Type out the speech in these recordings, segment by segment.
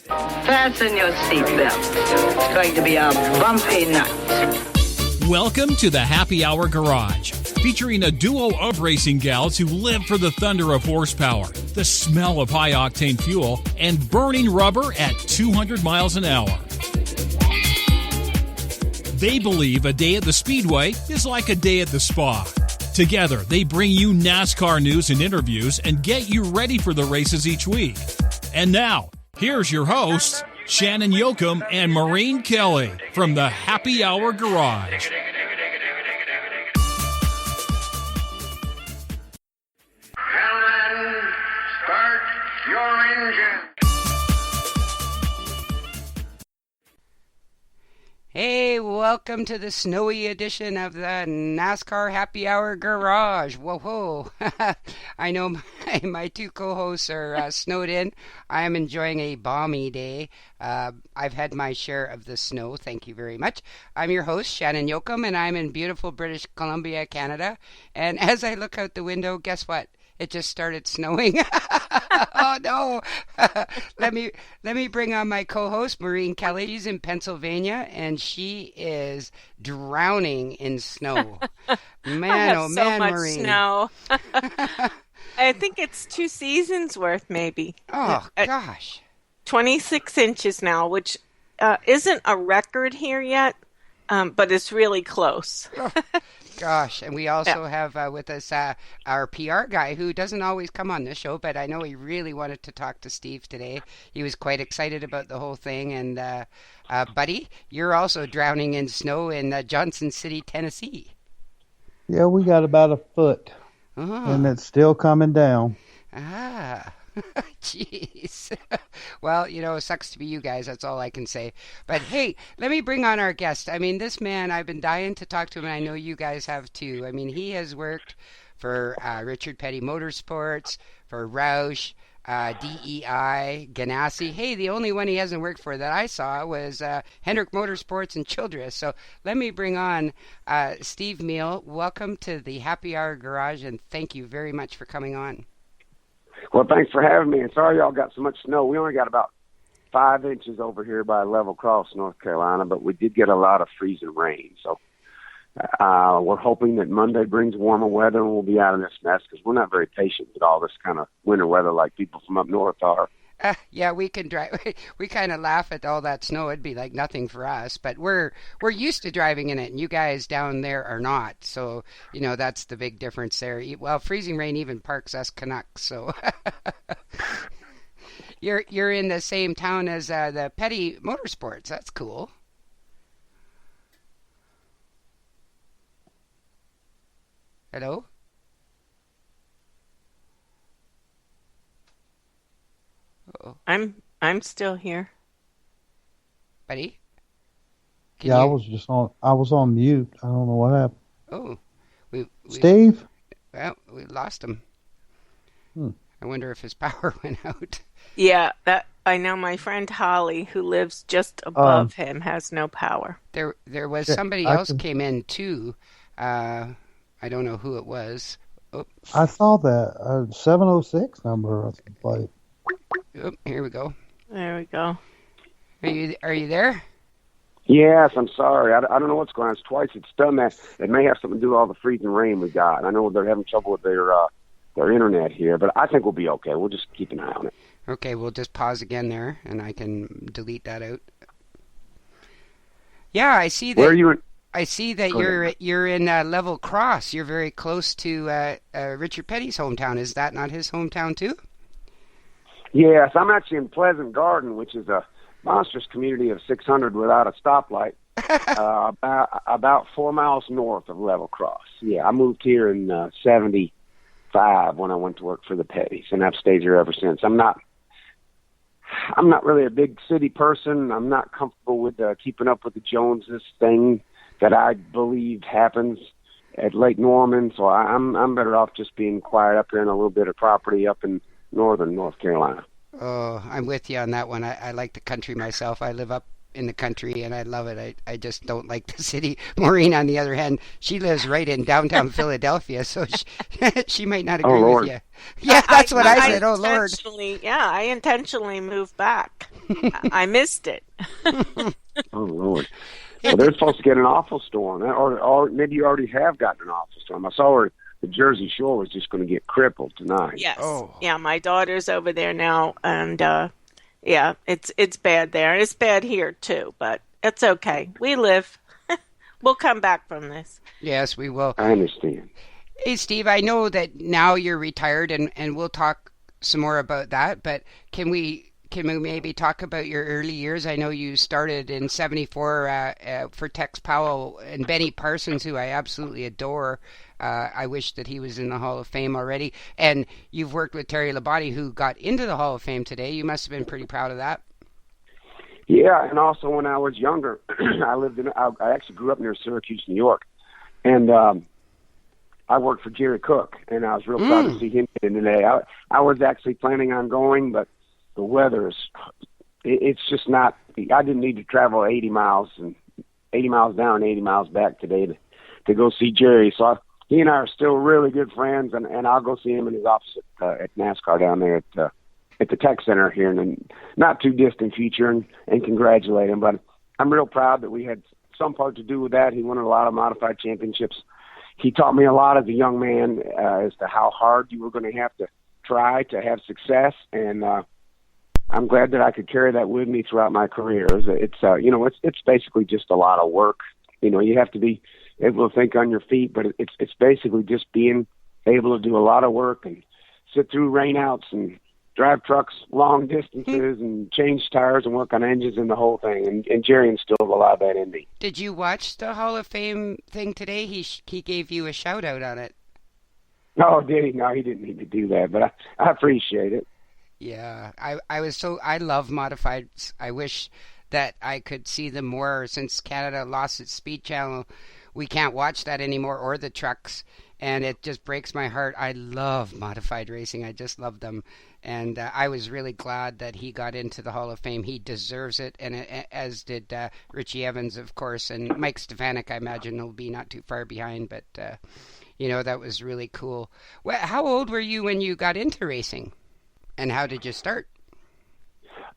Fasten your seatbelt. It's going to be a bumpy night. Welcome to the Happy Hour Garage, featuring a duo of racing gals who live for the thunder of horsepower, the smell of high-octane fuel, and burning rubber at 200 miles an hour. They believe a day at the Speedway is like a day at the spa. Together, they bring you NASCAR news and interviews and get you ready for the races each week. And now, here's your hosts, Shannon Yoakum and Maureen Kelly from the Happy Hour Garage. Gentlemen, start your engine. Hey, welcome to the snowy edition of the NASCAR Happy Hour Garage. Whoa, whoa. I know my two co-hosts are snowed in. I am enjoying a balmy day. I've had my share of the snow. Thank you very much. I'm your host, Shannon Yoakum, and I'm in beautiful British Columbia, Canada. And as I look out the window, guess what? It just started snowing. Oh no! Let me bring on my co-host, Maureen Kelly. She's in Pennsylvania, and she is drowning in snow. Man, I have oh so man, much Maureen. Snow. I think it's 2 seasons worth, maybe. Oh gosh! 26 inches now, which isn't a record here yet, but it's really close. Gosh, and we also have with us our PR guy who doesn't always come on this show, but I know he really wanted to talk to Steve today. He was quite excited about the whole thing. And, buddy, you're also drowning in snow in Johnson City, Tennessee. Yeah, we got about a foot, and it's still coming down. Ah, jeez. Well, you know, it sucks to be you guys. That's all I can say. But hey, let me bring on our guest. I mean, this man, I've been dying to talk to him, and I know you guys have too. I mean, he has worked for Richard Petty Motorsports, for Roush, DEI, Ganassi. Hey, the only one he hasn't worked for that I saw was Hendrick Motorsports and Childress. So let me bring on Steve Hmeil. Welcome to the Happy Hour Garage, and thank you very much for coming on. Well, thanks for having me. And sorry y'all got so much snow. We only got about 5 inches over here by Level Cross, North Carolina, but we did get a lot of freezing rain. So we're hoping that Monday brings warmer weather and we'll be out of this mess because we're not very patient with all this kind of winter weather like people from up north are. Yeah, we can drive. We kind of laugh at all that snow. It'd be like nothing for us, but we're used to driving in it, and you guys down there are not. So you know that's the big difference there. Well, freezing rain even parks us Canucks. So you're in the same town as the Petty Motorsports. That's cool. Hello. Uh-oh. I'm still here. Buddy? Yeah, I was on mute. I don't know what happened. Oh. Steve? Well, we lost him. I wonder if his power went out. Yeah, that I know my friend Holly, who lives just above him, has no power. There was somebody else came in too. I don't know who it was. Oh. I saw that 706 number. Like, oh, here we go. There we go. Are you there? Yes, I'm sorry. I don't know what's going on. It's twice it's done that. It may have something to do with all the freezing rain we got. I know they're having trouble with their internet here, but I think we'll be okay. We'll just keep an eye on it. Okay, we'll just pause again there, and I can delete that out. Yeah, I see that. Where are you in? I see that you're in Level Cross. You're very close to Richard Petty's hometown. Is that not his hometown too? Yes, I'm actually in Pleasant Garden, which is a monstrous community of 600 without a stoplight, about 4 miles north of Level Cross. Yeah, I moved here in 75 when I went to work for the Pettys, and I've stayed here ever since. I'm not really a big city person. I'm not comfortable with keeping up with the Joneses thing that I believe happens at Lake Norman, so I'm better off just being quiet up here in a little bit of property up in northern North Carolina. Oh, I'm with you on that one. I like the country myself. I live up in the country, and I love it. I just don't like the city. Maureen, on the other hand, she lives right in downtown Philadelphia, so she might not agree with you. Yeah, that's what I said. Oh, Lord. Yeah, I intentionally moved back. I missed it. Oh, Lord. Well, they're supposed to get an awful storm, or maybe you already have gotten an awful storm. I saw where the Jersey Shore was just going to get crippled tonight. Yes. Oh. Yeah, my daughter's over there now, and yeah, it's bad there. It's bad here too, but it's okay. We live. We'll come back from this. Yes, we will. I understand. Hey, Steve, I know that now you're retired, and we'll talk some more about that, but can we maybe talk about your early years? I know you started in 74 for Tex Powell and Benny Parsons, who I absolutely adore. I wish that he was in the Hall of Fame already. And you've worked with Terry Labonte, who got into the Hall of Fame today. You must have been pretty proud of that. Yeah, and also when I was younger, I actually grew up near Syracuse, New York, and I worked for Jerry Cook, and I was real proud to see him get in today. I was actually planning on going, but the weather it's just not, I didn't need to travel 80 miles down and 80 miles back today to go see Jerry. So he and I are still really good friends, and I'll go see him in his office at NASCAR down there at the Tech Center here in the not too distant future, and congratulate him. But I'm real proud that we had some part to do with that. He won a lot of modified championships. He taught me a lot as a young man as to how hard you were going to have to try to have success, and I'm glad that I could carry that with me throughout my career. It's basically just a lot of work. You have to be able to think on your feet, but it's basically just being able to do a lot of work and sit through rainouts and drive trucks long distances and change tires and work on engines and the whole thing. And Jerry instilled a lot of that in me. Did you watch the Hall of Fame thing today? He gave you a shout out on it. Oh, did he? No, he didn't need to do that, but I appreciate it. Yeah, I love modifieds. I wish that I could see them more. Since Canada lost its speed channel, we can't watch that anymore, or the trucks, and it just breaks my heart. I love modified racing. I just love them, and I was really glad that he got into the Hall of Fame. He deserves it, and as did Richie Evans, of course, and Mike Stefanik, I imagine, will be not too far behind, but that was really cool. Well, how old were you when you got into racing? And how did you start?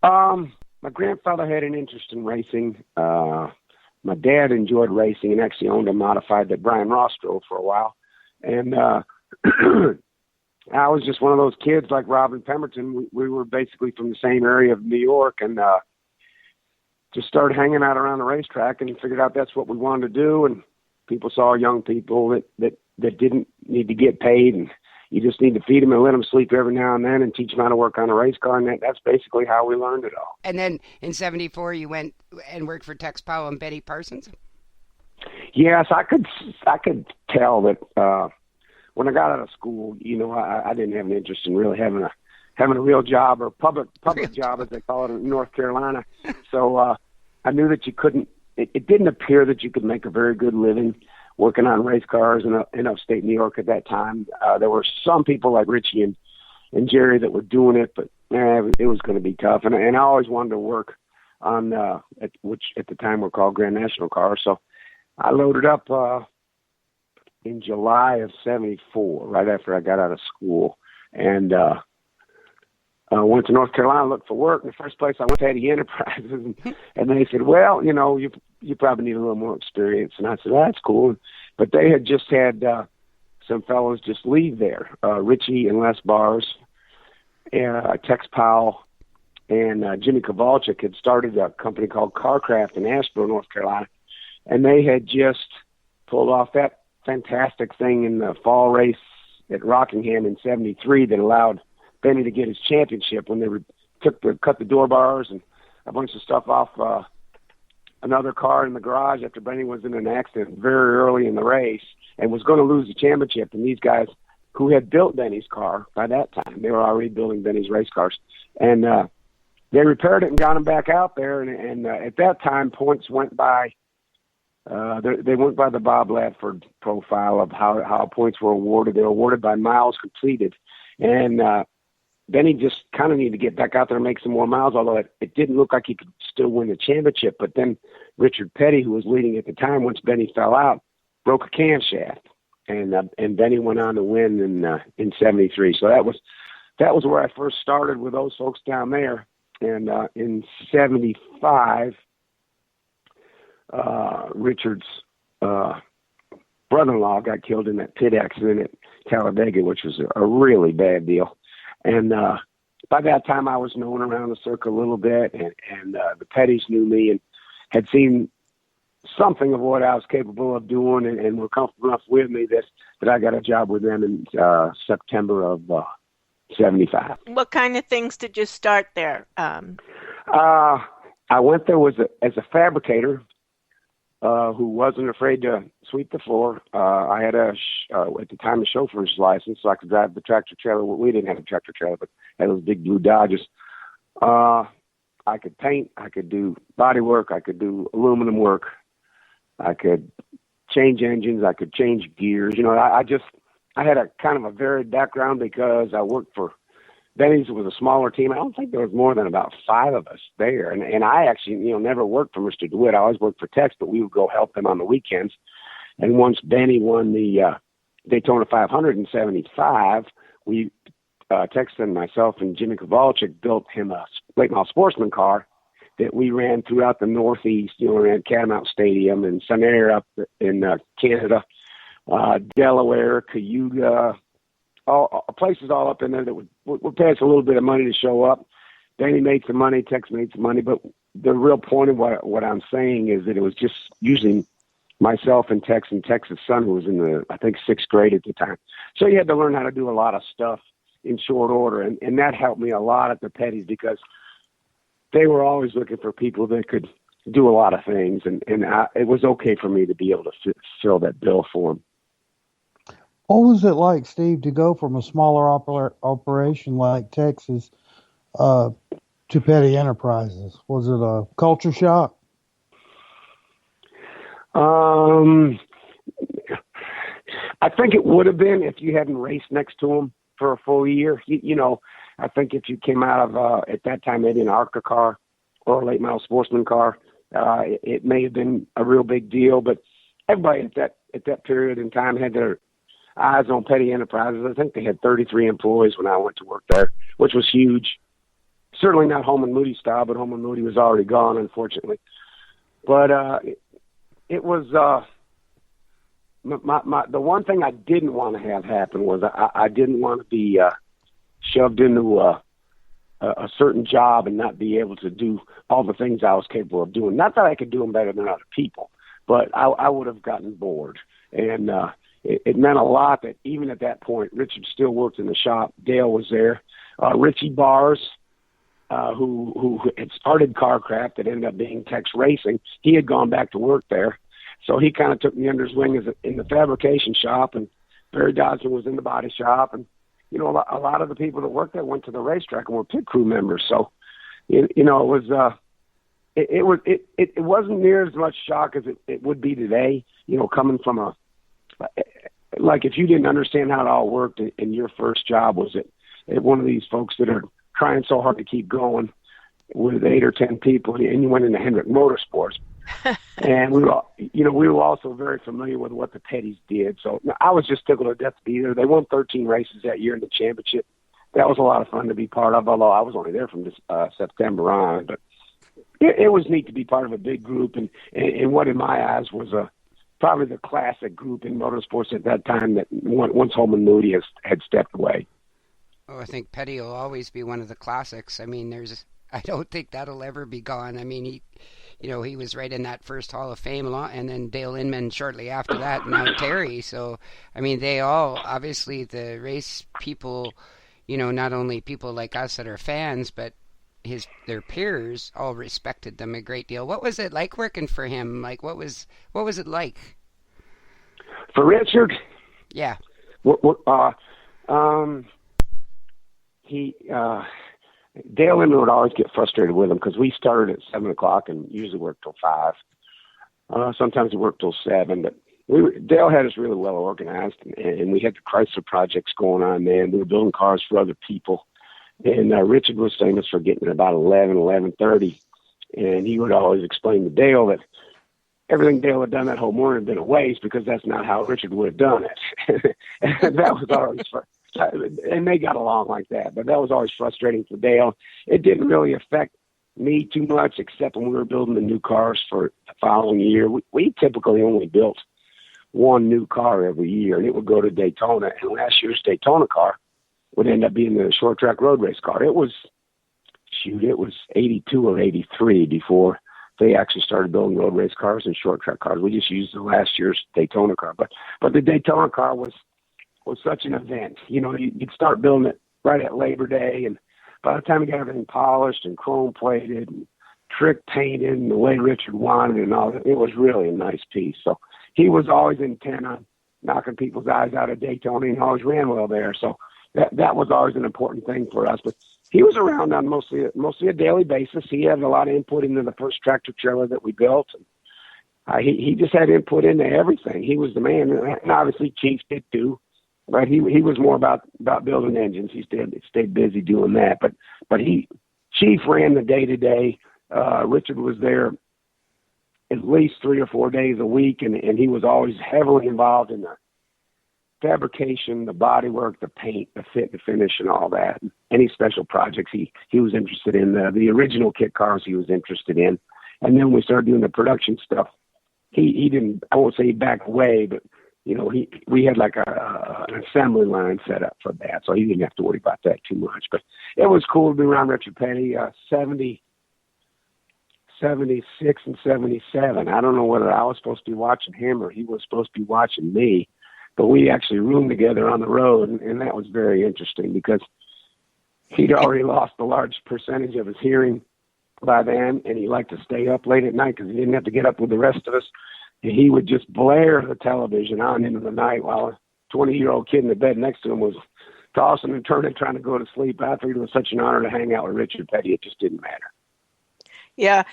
My grandfather had an interest in racing. My dad enjoyed racing and actually owned a modified that Brian Ross drove for a while. And I was just one of those kids like Robin Pemberton. We were basically from the same area of New York, and just started hanging out around the racetrack and figured out that's what we wanted to do. And people saw young people that didn't need to get paid, and you just need to feed them and let them sleep every now and then and teach them how to work on a race car, and that's basically how we learned it all. And then in 74, you went and worked for Tex Powell and Benny Parsons? Yes, I could tell that when I got out of school, I didn't have an interest in really having a real job or public job, as they call it in North Carolina. So I knew that you couldn't, it didn't appear that you could make a very good living working on race cars in upstate New York at that time. There were some people like Richie and Jerry that were doing it, but it was going to be tough. And I always wanted to work on, which at the time were called Grand National cars. So I loaded up in July of 74, right after I got out of school, and went to North Carolina, looked for work. In the first place, I went to Eddie Enterprises, and they said, well, you probably need a little more experience. And I said, that's cool. But they had just had some fellows just leave there, Richie and Les Bars, Tex Powell, and Jimmy Kowalczyk had started a company called Carcraft in Asheboro, North Carolina. And they had just pulled off that fantastic thing in the fall race at Rockingham in 73 that allowed Benny to get his championship when they cut the door bars and a bunch of stuff off another car in the garage after Benny was in an accident very early in the race and was going to lose the championship. And these guys who had built Benny's car by that time, they were already building Benny's race cars, and they repaired it and got him back out there. And at that time, points went by. They went by the Bob Latford profile of how points were awarded. They were awarded by miles completed, and Benny just kind of needed to get back out there and make some more miles, although it didn't look like he could still win the championship. But then Richard Petty, who was leading at the time, once Benny fell out, broke a camshaft, and Benny went on to win in '73. So that was where I first started with those folks down there. And in '75, Richard's brother-in-law got killed in that pit accident at Talladega, which was a really bad deal. And by that time, I was known around the circuit a little bit, and the Pettys knew me and had seen something of what I was capable of doing, and were comfortable enough with me that I got a job with them in September of '75. What kind of things did you start there? I went there as a fabricator who wasn't afraid to sweep the floor. I had at the time, a chauffeur's license, so I could drive the tractor trailer. Well, we didn't have a tractor trailer, but I had those big blue Dodges. I could paint. I could do body work. I could do aluminum work. I could change engines. I could change gears. You know, I had a kind of a varied background because I worked for Benny's. Was a smaller team. I don't think there was more than about 5 of us there. And I actually, never worked for Mr. DeWitt. I always worked for Tex, but we would go help them on the weekends. And once Benny won the Daytona 500 in '75, we, Tex and myself and Jimmy Kowalczyk built him a late model sportsman car that we ran throughout the Northeast. We ran Catamount Stadium and Sun Air up in Canada, Delaware, Cayuga, all places all up in there that would pay us a little bit of money to show up. Benny made some money, Tex made some money, but the real point of what I'm saying is that it was just usually myself and Tex's son, who was in I think 6th grade at the time. So you had to learn how to do a lot of stuff in short order, and that helped me a lot at the Pettys because they were always looking for people that could do a lot of things, and it was okay for me to be able to fill that bill for them. What was it like, Steve, to go from a smaller operation like Texas to Petty Enterprises? Was it a culture shock? I think it would have been if you hadn't raced next to them for a full year. I think if you came out of, at that time, maybe an ARCA car or a late model sportsman car, it may have been a real big deal. But everybody at that period in time had their eyes on Petty Enterprises. I think they had 33 employees when I went to work there, which was huge. Certainly not Holman Moody style, but Holman Moody was already gone, unfortunately. But it was the one thing I didn't want to have happen was I didn't want to be shoved into a certain job and not be able to do all the things I was capable of doing. Not that I could do them better than other people, but I would have gotten bored. And it meant a lot that even at that point, Richard still worked in the shop. Dale was there. Richie Bars, who had started Carcraft that ended up being Tex Racing, he had gone back to work there. So he kind of took me under his wing in the fabrication shop, and Barry Dodson was in the body shop. And, a lot of the people that worked there went to the racetrack and were pit crew members. So, it wasn't near as much shock as it would be today, coming from like if you didn't understand how it all worked and your first job was at one of these folks that are trying so hard to keep going with 8 or 10 people, and you went into Hendrick Motorsports. And we were also very familiar with what the Pettys did. So I was just tickled to death to be there. They won 13 races that year in the championship. That was a lot of fun to be part of, although I was only there from September on. But it was neat to be part of a big group, and what in my eyes was probably the classic group in motorsports at that time that once Holman Moody had stepped away. Oh, I think Petty will always be one of the classics. I mean, I don't think that'll ever be gone. I mean, he was right in that first Hall of Fame, and then Dale Inman shortly after that, and now Terry. So, I mean, they all, obviously, the race people, not only people like us that are fans, but their peers all respected them a great deal. What was it like working for him? Like, what was it like? For Richard? Yeah. Dale Inman would always get frustrated with him because we started at 7:00 and usually worked till 5. Sometimes we worked till 7, but Dale had us really well organized, and we had the Chrysler projects going on then. We were building cars for other people, And Richard was famous for getting about 11:30, and he would always explain to Dale that everything Dale had done that whole morning had been a waste because that's not how Richard would have done it. And that was always and they got along like that, but that was always frustrating for Dale. It didn't really affect me too much, except when we were building the new cars for the following year. We typically only built one new car every year, and it would go to Daytona. And last year's Daytona car would end up being the short track road race car. It was 82 or 83 before they actually started building road race cars and short track cars. We just used the last year's Daytona car, but the Daytona car was such an event. You know, you'd start building it right at Labor Day, and by the time we got everything polished and chrome plated and trick painted and the way Richard wanted and all that, it was really a nice piece. So he was always intent on knocking people's eyes out of Daytona, and always ran well there. So that was always an important thing for us. But he was around on mostly a daily basis. He had a lot of input into the first tractor trailer that we built. And he just had input into everything. He was the man, and obviously Chief did too. But he was more about building engines. He stayed busy doing that. But Chief ran the day-to-day. Richard was there at least 3 or 4 days a week, and he was always heavily involved in the fabrication, the body work, the paint, the fit, the finish, and all that. Any special projects he was interested in. The original kit cars he was interested in. And then when we started doing the production stuff, he didn't, I won't say he backed away, but you know, we had like an assembly line set up for that, so he didn't have to worry about that too much. But it was cool to be around Richard Petty. 70, 76, and 77. I don't know whether I was supposed to be watching him or he was supposed to be watching me, but we actually roomed together on the road, and that was very interesting because he'd already lost a large percentage of his hearing by then, and he liked to stay up late at night because he didn't have to get up with the rest of us. He would just blare the television on into the night while a 20-year-old kid in the bed next to him was tossing and turning, trying to go to sleep. I figured it was such an honor to hang out with Richard Petty. It just didn't matter. Yeah.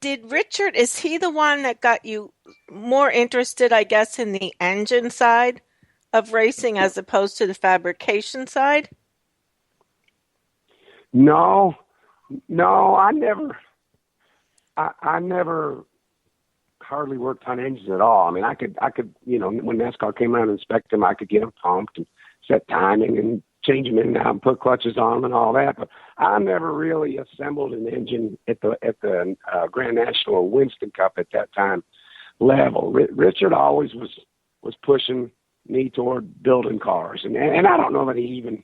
Did Richard, is he the one that got you more interested, I guess, in the engine side of racing as opposed to the fabrication side? No, I never hardly worked on engines at all. I mean, I could, you know, when NASCAR came around and inspect them, I could get them pumped and set timing and change them in and out and put clutches on them and all that. But I never really assembled an engine at the Grand National Winston Cup at that time level. Richard always was pushing me toward building cars, and I don't know that he even.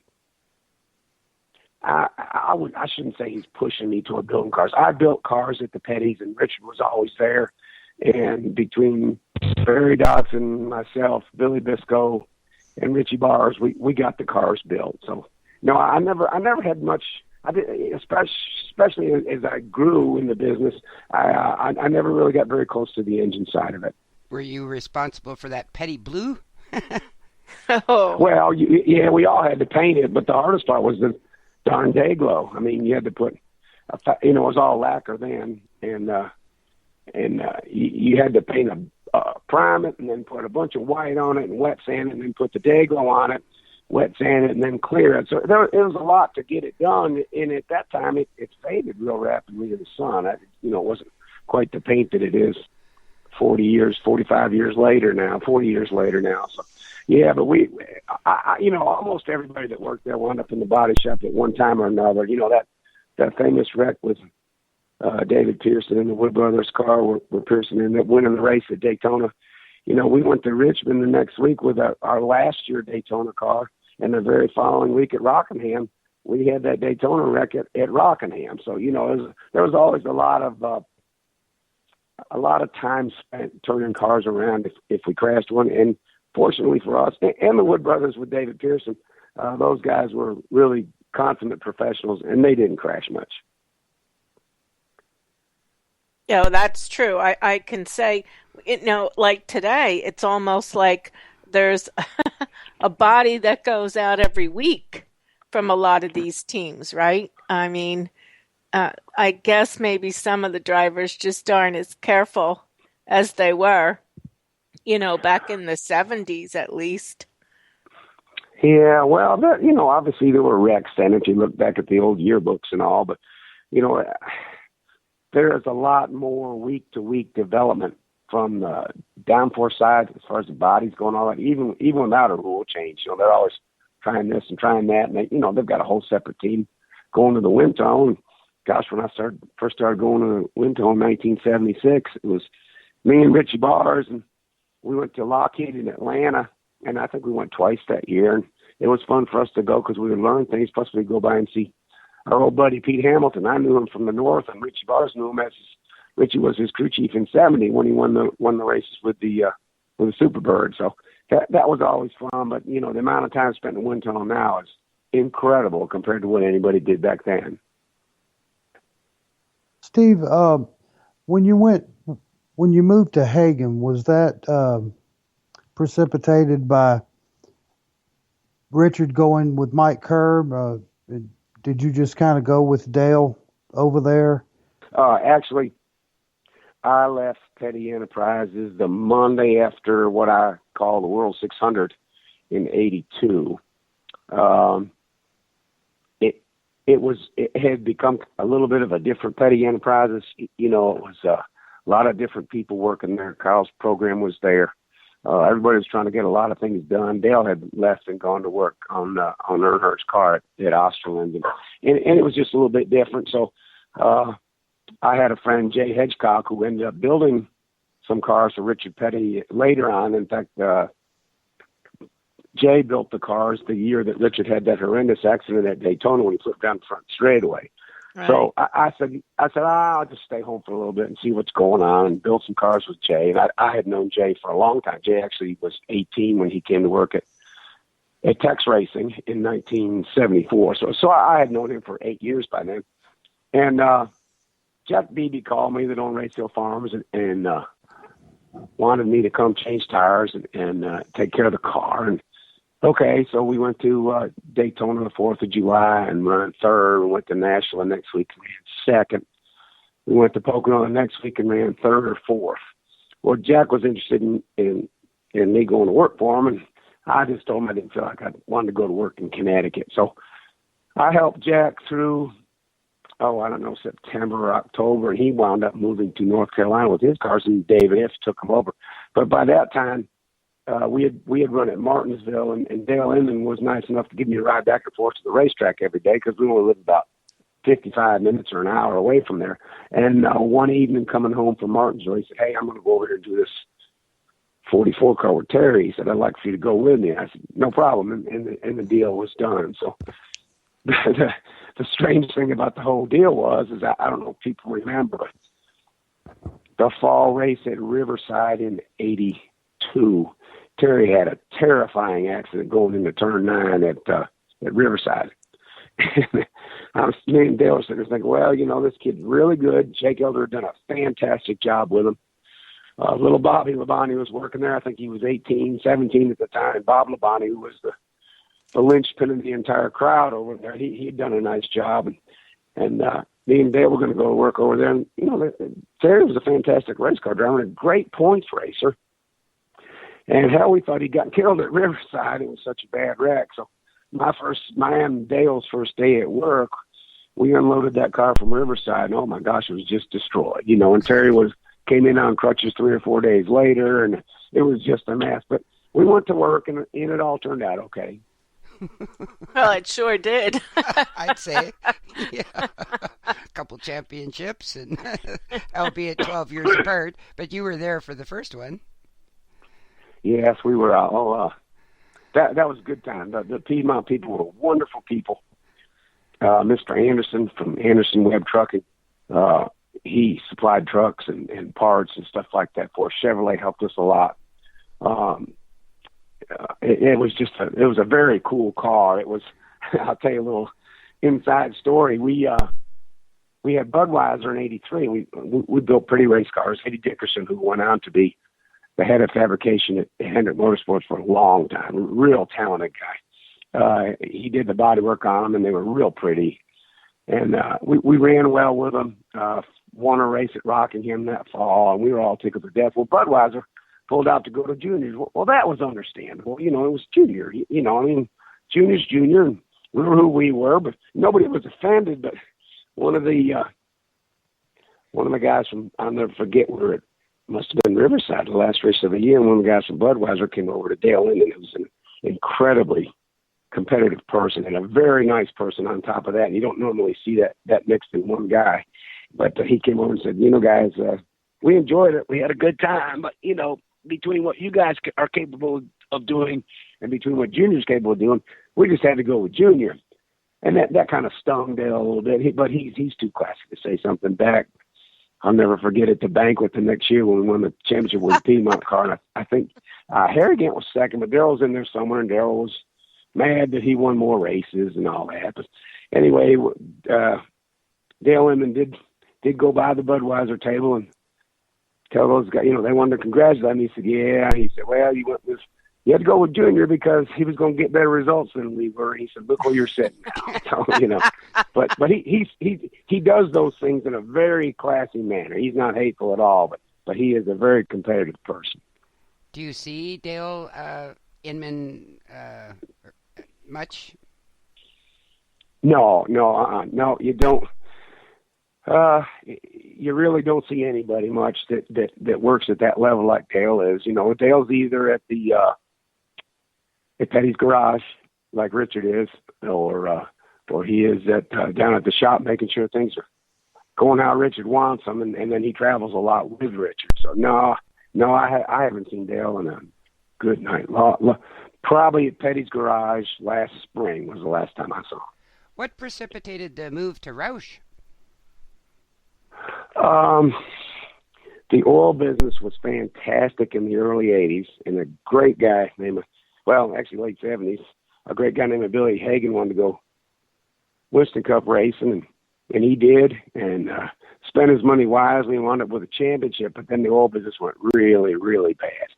I shouldn't say he's pushing me toward building cars. I built cars at the Petties, and Richard was always there. And between Barry Dodson, myself, Billy Biscoe, and Richie Bars, we got the cars built. So no, I never had much. I did, especially as I grew in the business. I never really got very close to the engine side of it. Were you responsible for that Petty Blue? Oh. Well, yeah, we all had to paint it, but the hardest part was the darn day glow. I mean, you had to put, it was all lacquer then, and you had to paint prime it and then put a bunch of white on it and wet sand it and then put the day glow on it, wet sand it and then clear it. So it was a lot to get it done. And at that time, it faded real rapidly in the sun. It wasn't quite the paint that it is 40 years later now. So yeah, but almost everybody that worked there wound up in the body shop at one time or another. You know, that famous wreck with David Pearson in the Wood Brothers car where Pearson ended up winning the race at Daytona. You know, we went to Richmond the next week with our last year Daytona car, and the very following week at Rockingham, we had that Daytona wreck at Rockingham. So, you know, there was always a lot of time spent turning cars around if we crashed one. And fortunately for us and the Wood Brothers with David Pearson, those guys were really consummate professionals, and they didn't crash much. Yeah, that's true. I can say, like today, it's almost like there's a body that goes out every week from a lot of these teams, right? I mean, I guess maybe some of the drivers just aren't as careful as they were, back in the 70s at least. Yeah, well, obviously there were wrecks then if you look back at the old yearbooks and all, but, there's a lot more week-to-week development from the downforce side as far as the bodies going all that, even without a rule change. They're always trying this and trying that, and they've got a whole separate team going to the wind tunnel. And gosh, when I first started going to the wind tunnel in 1976, it was me and Richie Bars, and we went to Lockheed in Atlanta, and I think we went twice that year, and it was fun for us to go because we would learn things, plus we'd go by and see our old buddy Pete Hamilton. I knew him from the north, and Richie Bars knew him as Richie was his crew chief in '70 when he won the races with the Superbird. So that was always fun. But the amount of time spent in the wind tunnel now is incredible compared to what anybody did back then. Steve, when you moved to Hagen, was that precipitated by Richard going with Mike Kerr? Did you just kind of go with Dale over there? Actually, I left Petty Enterprises the Monday after what I call the World 600 in '82. It had become a little bit of a different Petty Enterprises. It was a lot of different people working there. Carl's program was there. Everybody was trying to get a lot of things done. Dale had left and gone to work on Earnhardt's car at Osterland, and it was just a little bit different. So I had a friend, Jay Hedgecock, who ended up building some cars for Richard Petty later on. In fact, Jay built the cars the year that Richard had that horrendous accident at Daytona when he flipped down the front straightaway. Right. So I said, I'll just stay home for a little bit and see what's going on and build some cars with Jay. And I had known Jay for a long time. Jay actually was 18 when he came to work at Tex Racing in 1974. So I had known him for 8 years by then. And Jack Beebe called me that owned Race Hill Farms and wanted me to come change tires and take care of the car. And okay, so we went to Daytona the 4th of July and ran third. We went to Nashville the next week and ran second. We went to Pocono the next week and ran third or fourth. Well, Jack was interested in me going to work for him, and I just told him I didn't feel like I wanted to go to work in Connecticut. So I helped Jack through, September or October, and he wound up moving to North Carolina with his cars, and David F. took him over. But by that time, we had run at Martinsville, and Dale Inman was nice enough to give me a ride back and forth to the racetrack every day because we only lived about 55 minutes or an hour away from there. And one evening coming home from Martinsville, he said, "Hey, I'm going to go over here and do this 44 car with Terry." He said, "I'd like for you to go with me." I said, "No problem." And the deal was done. So the strange thing about the whole deal was I don't know if people remember, but the fall race at Riverside in '82, Terry had a terrifying accident going into turn 9 at Riverside. Me and Dale were sitting there thinking, well, this kid's really good. Jake Elder had done a fantastic job with him. Little Bobby Labonte was working there. I think he was 18, 17 at the time. Bob Labonte, who was the linchpin of the entire crowd over there, he'd done a nice job. And me and Dale were going to go to work over there. And, Terry was a fantastic race car driver and a great points racer. And hell, we thought he got killed at Riverside. It was such a bad wreck. So my and Dale's first day at work, we unloaded that car from Riverside, and oh my gosh, it was just destroyed. And Terry came in on crutches 3 or 4 days later, and it was just a mess. But we went to work, and it all turned out okay. Well, it sure did. I'd say. Yeah. A couple championships, and albeit 12 years apart, but you were there for the first one. Yes, we were. That was a good time. The Piedmont people were wonderful people. Mr. Anderson from Anderson Webb Trucking, he supplied trucks and parts and stuff like that for us. Chevrolet helped us a lot. It was a very cool car. It was. I'll tell you a little inside story. We had Budweiser in '83. We built pretty race cars. Eddie Dickerson, who went on to be the head of fabrication at Hendrick Motorsports for a long time, real talented guy. He did the body work on them, and they were real pretty. And we ran well with them, won a race at Rockingham that fall, and we were all tickled to death. Well, Budweiser pulled out to go to juniors. Well, that was understandable. It was junior. Junior's Junior, and we were who we were, but nobody was offended. But one of the guys from, I'll never forget, must have been Riverside, the last race of the year, and one of the guys from Budweiser came over to Dale Earnhardt, who was an incredibly competitive person and a very nice person on top of that. And you don't normally see that mixed in one guy. But he came over and said, guys, we enjoyed it. We had a good time. But, between what you guys are capable of doing and between what Junior's capable of doing, we just had to go with Junior. And that kind of stung Dale a little bit. But he's too classy to say something back. I'll never forget at the banquet the next year when we won the championship with the Piedmont car. And I think Harrigan was second, but Darrell was in there somewhere, and Darrell was mad that he won more races and all that. But anyway, Dale Inman did go by the Budweiser table and tell those guys, they wanted to congratulate me. He said, yeah. He said, well, you had to go with Junior because he was going to get better results than we were. He said, look where you're sitting now. So, but he does those things in a very classy manner. He's not hateful at all, but he is a very competitive person. Do you see Dale Inman much? No, you don't. You really don't see anybody much that works at that level like Dale is. Dale's either at Petty's garage, like Richard is, or he is down at the shop making sure things are going how Richard wants them, and then he travels a lot with Richard. So no, I haven't seen Dale in a good night. Probably at Petty's garage last spring was the last time I saw him. What precipitated the move to Roush? The oil business was fantastic in the early 80s, and a great guy named, actually late 70s, a great guy named Billy Hagan wanted to go Winston Cup racing, and he did, and spent his money wisely and wound up with a championship, but then the oil business went really, really bad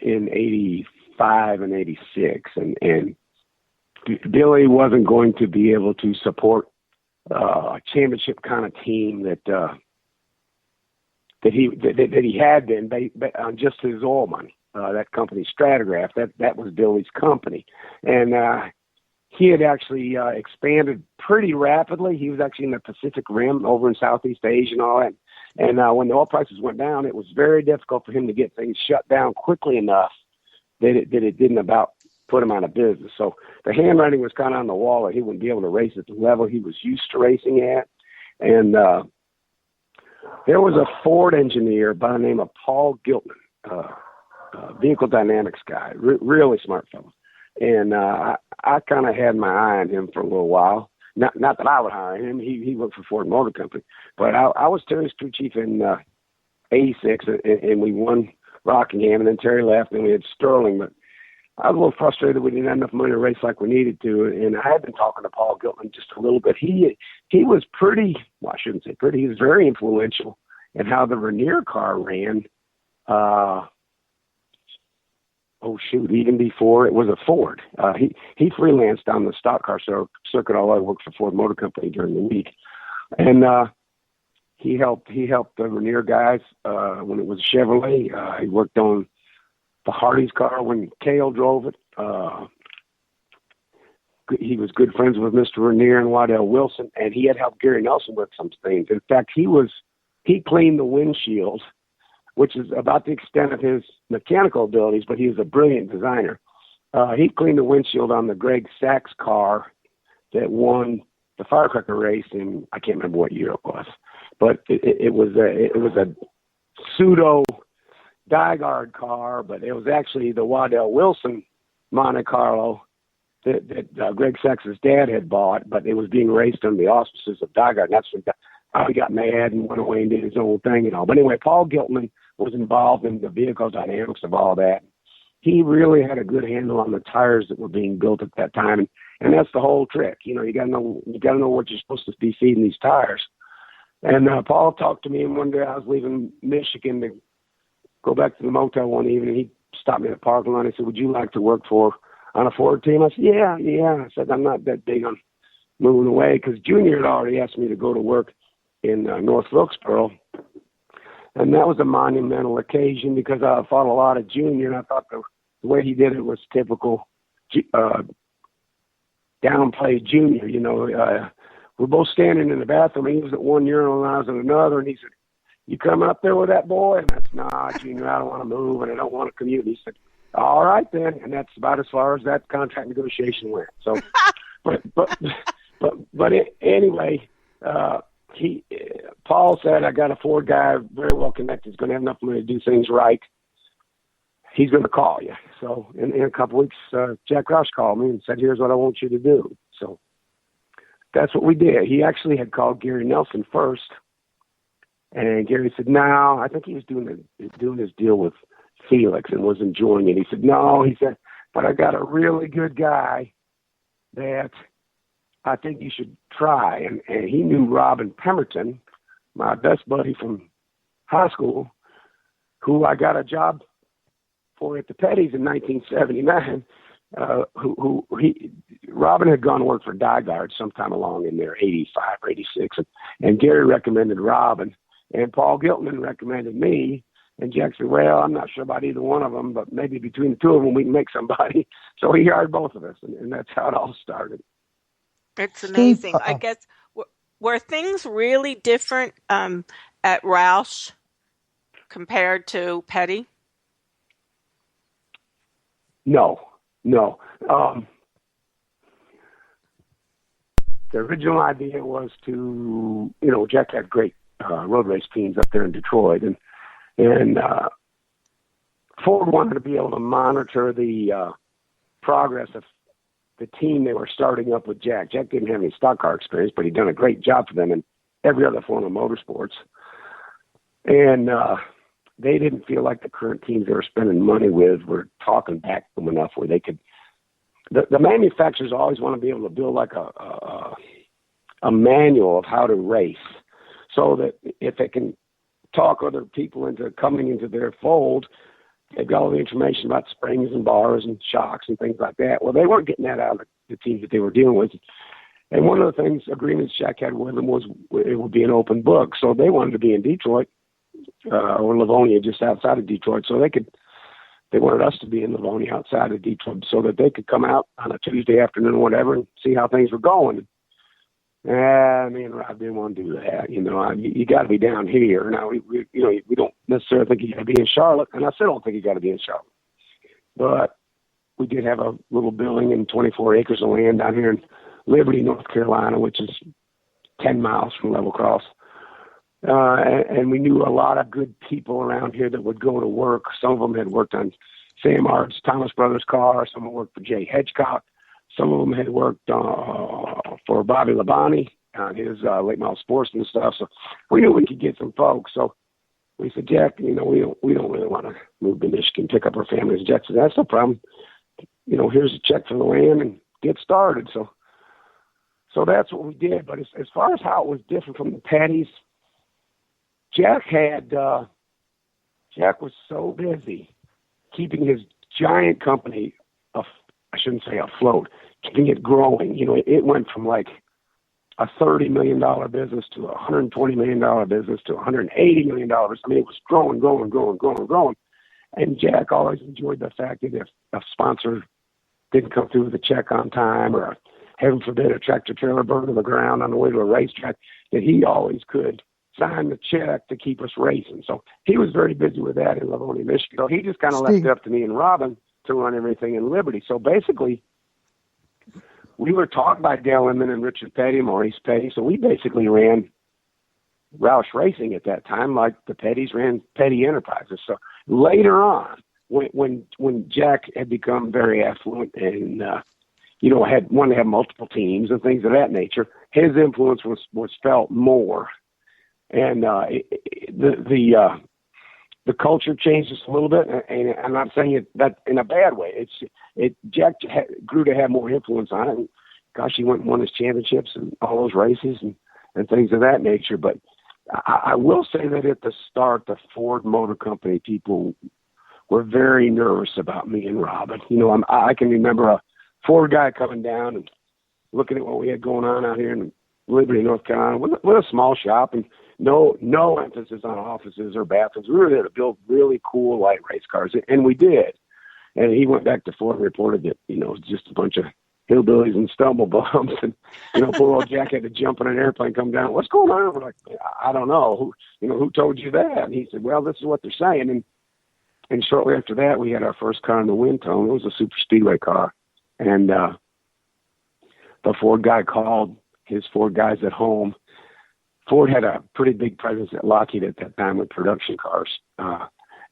in 85 and 86, and Billy wasn't going to be able to support a championship kind of team that he had been on just his oil money. That company, Stratigraph, that was Billy's company, and he had actually expanded pretty rapidly. He was actually in the Pacific Rim over in Southeast Asia and all that. And when the oil prices went down, it was very difficult for him to get things shut down quickly enough that it didn't about put him out of business. So the handwriting was kind of on the wall that he wouldn't be able to race at the level he was used to racing at. And there was a Ford engineer by the name of Paul Giltman, vehicle dynamics guy, really smart fellow. And I kind of had my eye on him for a little while. Not that I would hire him. He worked for Ford Motor Company. But I was Terry's crew chief in 86, and we won Rockingham, and then Terry left, and we had Sterling. But I was a little frustrated we didn't have enough money to race like we needed to, and I had been talking to Paul Giltman just a little bit. He was pretty, I shouldn't say pretty, he was very influential in how the Vernier car ran. Even before it was a Ford. He freelanced on the stock car circuit, although I worked for Ford Motor Company during the week. And he helped the Vernier guys when it was a Chevrolet. He worked on the Hardee's car when Cale drove it. He was good friends with Mr. Vernier and Waddell Wilson, and he had helped Gary Nelson with some things. In fact, he cleaned the windshield, which is about the extent of his mechanical abilities, but he was a brilliant designer. He cleaned the windshield on the Greg Sachs car that won the firecracker race in, I can't remember what year it was, but it was a pseudo Dygaard car, but it was actually the Waddell Wilson Monte Carlo that Greg Sachs' dad had bought, but it was being raced under the auspices of Dygaard. And that's when he got mad and went away and did his own thing and all. But anyway, Paul Giltman was involved in the vehicle dynamics of all that. He really had a good handle on the tires that were being built at that time, and that's the whole trick. You gotta know what you're supposed to be feeding these tires. And Paul talked to me, and one day I was leaving Michigan to go back to the motel one evening. He stopped me at the parking lot. He said, "Would you like to work on a Ford team?" I said, "Yeah." I said, "I'm not that big on moving away," because Junior had already asked me to go to work in North Wilkesboro. And that was a monumental occasion because I fought a lot of Junior, and I thought the way he did it was typical downplay Junior. You know, we're both standing in the bathroom. He was at one urinal and I was in another, and he said, "You coming up there with that boy?" And I said, "Nah, Junior, I don't want to move and I don't want to commute." And he said, "All right then," and that's about as far as that contract negotiation went. So, anyway, Paul said, "I got a Ford guy, very well connected. He's going to have enough money to do things right. He's going to call you." So in a couple weeks, Jack Roush called me and said, "Here's what I want you to do." So that's what we did. He actually had called Gary Nelson first, and Gary said, "No," I think he was doing his deal with Felix and was enjoying it. He said, "No," he said, "but I got a really good guy that I think you should try." And he knew Robin Pemberton, my best buddy from high school, who I got a job for at the Petties in 1979. Robin had gone to work for Dyguard sometime along in there, 85 or 86. And Gary recommended Robin, and Paul Giltman recommended me. And Jack said, "Well, I'm not sure about either one of them, but maybe between the two of them, we can make somebody." So he hired both of us, and that's how it all started. It's amazing. I guess, were things really different at Roush compared to Petty? No. The original idea was to, Jack had great road race teams up there in Detroit, and Ford wanted to be able to monitor the progress of the team they were starting up with Jack. Jack didn't have any stock car experience, but he'd done a great job for them in every other form of motorsports. And they didn't feel like the current teams they were spending money with were talking back to them enough where they could. The manufacturers always want to be able to build like a manual of how to race, so that if they can talk other people into coming into their fold, they've got all the information about springs and bars and shocks and things like that. Well, they weren't getting that out of the teams that they were dealing with. And one of the agreements Jack had with them was it would be an open book. So they wanted to be in Detroit or Livonia, just outside of Detroit. So they wanted us to be in Livonia, outside of Detroit, so that they could come out on a Tuesday afternoon or whatever and see how things were going. Me and Rob didn't want to do that. You got to be down here. Now, we don't necessarily think you got to be in Charlotte, and I still don't think you got to be in Charlotte. But we did have a little building and 24 acres of land down here in Liberty, North Carolina, which is 10 miles from Level Cross. And we knew a lot of good people around here that would go to work. Some of them had worked on Sam Art's Thomas Brothers car. Some had worked for Jay Hedgecock. Some of them had worked for Bobby Labonte on his late model sportsman stuff. So we knew we could get some folks. So we said, "Jack, we don't really want to move to Michigan, pick up our families." Jack said, "That's no problem. Here's a check for the land and get started." So that's what we did. But as far as how it was different from the Patties, Jack was so busy keeping his giant company I shouldn't say afloat, keeping it growing. It went from like a $30 million business to a $120 million business to $180 million. I mean, it was growing. And Jack always enjoyed the fact that if a sponsor didn't come through with a check on time, or heaven forbid a tractor trailer burned to the ground on the way to a racetrack, that he always could sign the check to keep us racing. So he was very busy with that in Livonia, Michigan. So he just kind of left it up to me and Robin to run everything in Liberty. So basically, we were taught by Dale Inman and Richard Petty, Maurice Petty. So we basically ran Roush Racing at that time, like the Pettys ran Petty Enterprises. So later on, when Jack had become very affluent and had wanted to have multiple teams and things of that nature, his influence was felt more. And the culture changed just a little bit, and I'm not saying that in a bad way. Jack grew to have more influence on it. And gosh, he went and won his championships and all those races and things of that nature. But I will say that at the start, the Ford Motor Company people were very nervous about me and Robin. I can remember a Ford guy coming down and looking at what we had going on out here in Liberty, North Carolina, with a small shop and no emphasis on offices or bathrooms. We were there to build really cool light race cars, and we did. And he went back to Ford and reported that, it was just a bunch of hillbillies and stumble bumps. And, poor old Jack had to jump in an airplane, come down. What's going on? We're like, I don't know. Who told you that? And he said, well, this is what they're saying. And shortly after that, we had our first car in the wind tunnel. It was a super speedway car. And the Ford guy called his Ford guys at home. Ford had a pretty big presence at Lockheed at that time with production cars.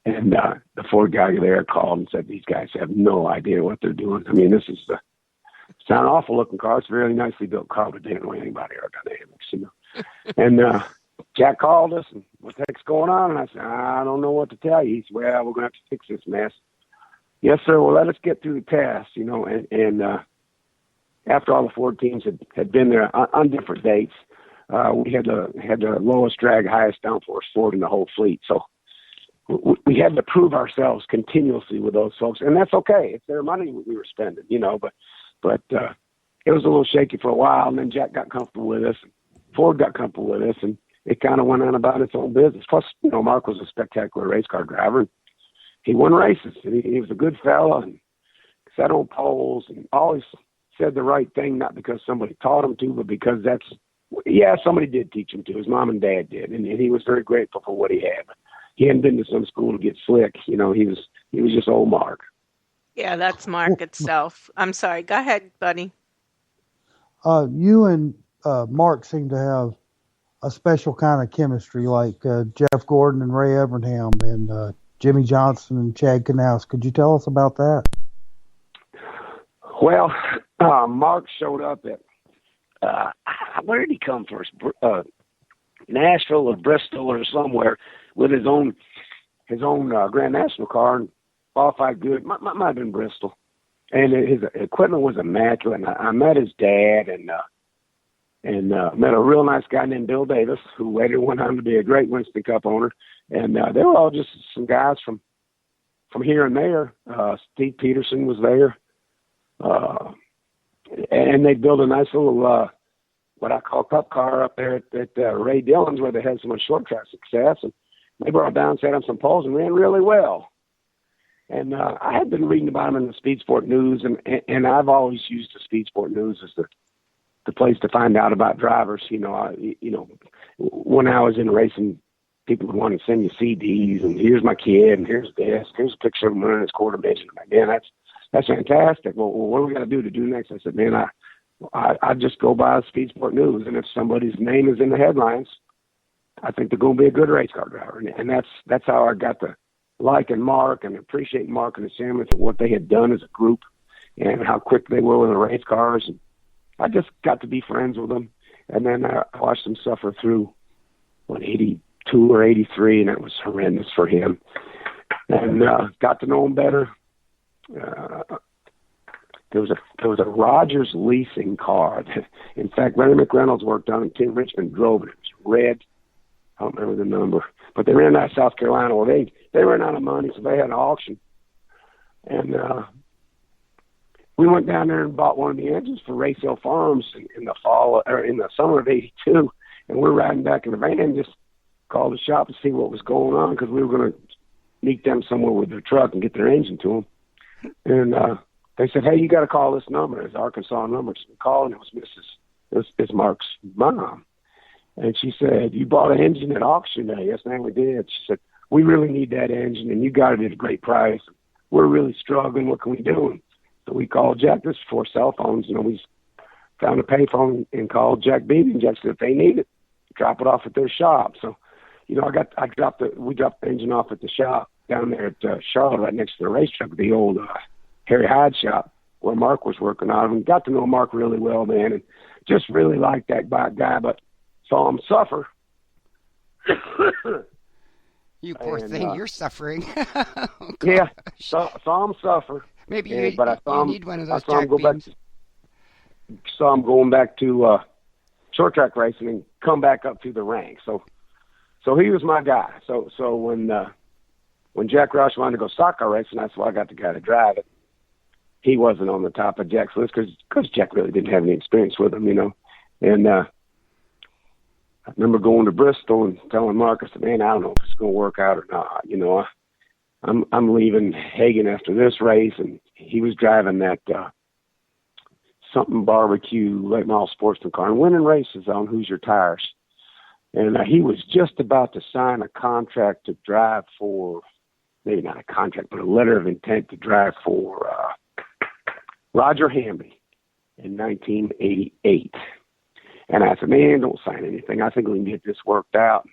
And the Ford guy there called and said, these guys have no idea what they're doing. I mean, it's an awful looking car. It's a really nicely built car, but they didn't know anything about aerodynamics, And Jack called us, and what the heck's going on? And I said, I don't know what to tell you. He said, well, we're going to have to fix this mess. Yes, sir. Well, let us get through the test, and after all the Ford teams had been there on different dates, we had the lowest drag, highest downforce Ford in the whole fleet. So we had to prove ourselves continuously with those folks, and that's okay. It's their money we were spending, but it was a little shaky for a while, and then Jack got comfortable with us. Ford got comfortable with us, and it kind of went on about its own business. Plus, Mark was a spectacular race car driver. He won races, and he was a good fella and sat on poles and always said the right thing, not because somebody taught him to, but because somebody did teach him to. His mom and dad did, and he was very grateful for what he had. He hadn't been to some school to get slick. He was just old Mark. Yeah, that's Mark itself. I'm sorry. Go ahead, buddy. You and Mark seem to have a special kind of chemistry, like Jeff Gordon and Ray Evernham and Jimmy Johnson and Chad Knaus. Could you tell us about that? Well, Mark showed up at where did he come first? Nashville or Bristol or somewhere with his own Grand National car and qualified good. Might have been Bristol, and his equipment was immaculate. And I met his dad and met a real nice guy named Bill Davis, who later went on to be a great Winston Cup owner. And they were all just some guys from here and there. Steve Peterson was there. And they built a nice little, what I call cup car up there at Ray Dillon's, where they had so much short track success. And they brought down, sat on some poles, and ran really well. And I had been reading about them in the Speed Sport News, and I've always used the Speed Sport News as the place to find out about drivers. When I was in racing, people would want to send you CDs, and here's my kid, and here's this, here's a picture of him running his quarter midget. I'm like, man, that's fantastic. Well, what do we got to do next? I said, man, I just go by Speed Sport News, and if somebody's name is in the headlines, I think they're going to be a good race car driver. And that's how I got to liking Mark and appreciate Mark and his family for what they had done as a group and how quick they were with the race cars. And I just got to be friends with them. And then I watched them suffer through 82 or 83, and it was horrendous for him. And got to know him better. There was a Rogers leasing car. In fact, Larry McReynolds worked on it. Tim Richmond drove it. It was red. I don't remember the number, but they ran out of South Carolina. Well, they ran out of money, so they had an auction. And we went down there and bought one of the engines for Race Hill Farms in the summer of '82. And we're riding back in the van and just called the shop to see what was going on, because we were going to meet them somewhere with their truck and get their engine to them. And they said, "Hey, you got to call this number." It's Arkansas number. So we called, and it's Mark's mom. And she said, "You bought an engine at auction day?" "Yes, ma'am, we did." She said, "We really need that engine, and you got it at a great price. We're really struggling. What can we do?" So we called Jack. This before cell phones. We found a payphone and called Jack Beebe. And Jack said, if they need it, drop it off at their shop. So, we dropped the engine off at the shop down there at Charlotte, right next to the racetrack, the old Harry Hyde shop where Mark was working out of, and got to know Mark really well, man, and just really liked that guy, but saw him suffer. You poor thing, you're suffering. Oh, yeah, saw him suffer. Maybe you need one of those Jack Beams. Saw him going back to short track racing and come back up through the ranks. So he was my guy. So when Jack Roush wanted to go stock car racing, that's why I got the guy to drive it. He wasn't on the top of Jack's list because Jack really didn't have any experience with him, And I remember going to Bristol and telling Mark, I said, "Man, I don't know if it's going to work out or not." I'm leaving Hagen after this race, and he was driving that something barbecue late model sportsman car and winning races on Hoosier Tires. And he was just about to sign a contract to drive for, maybe not a contract, but a letter of intent to drive for Roger Hamby in 1988. And I said, man, don't sign anything. I think we can get this worked out.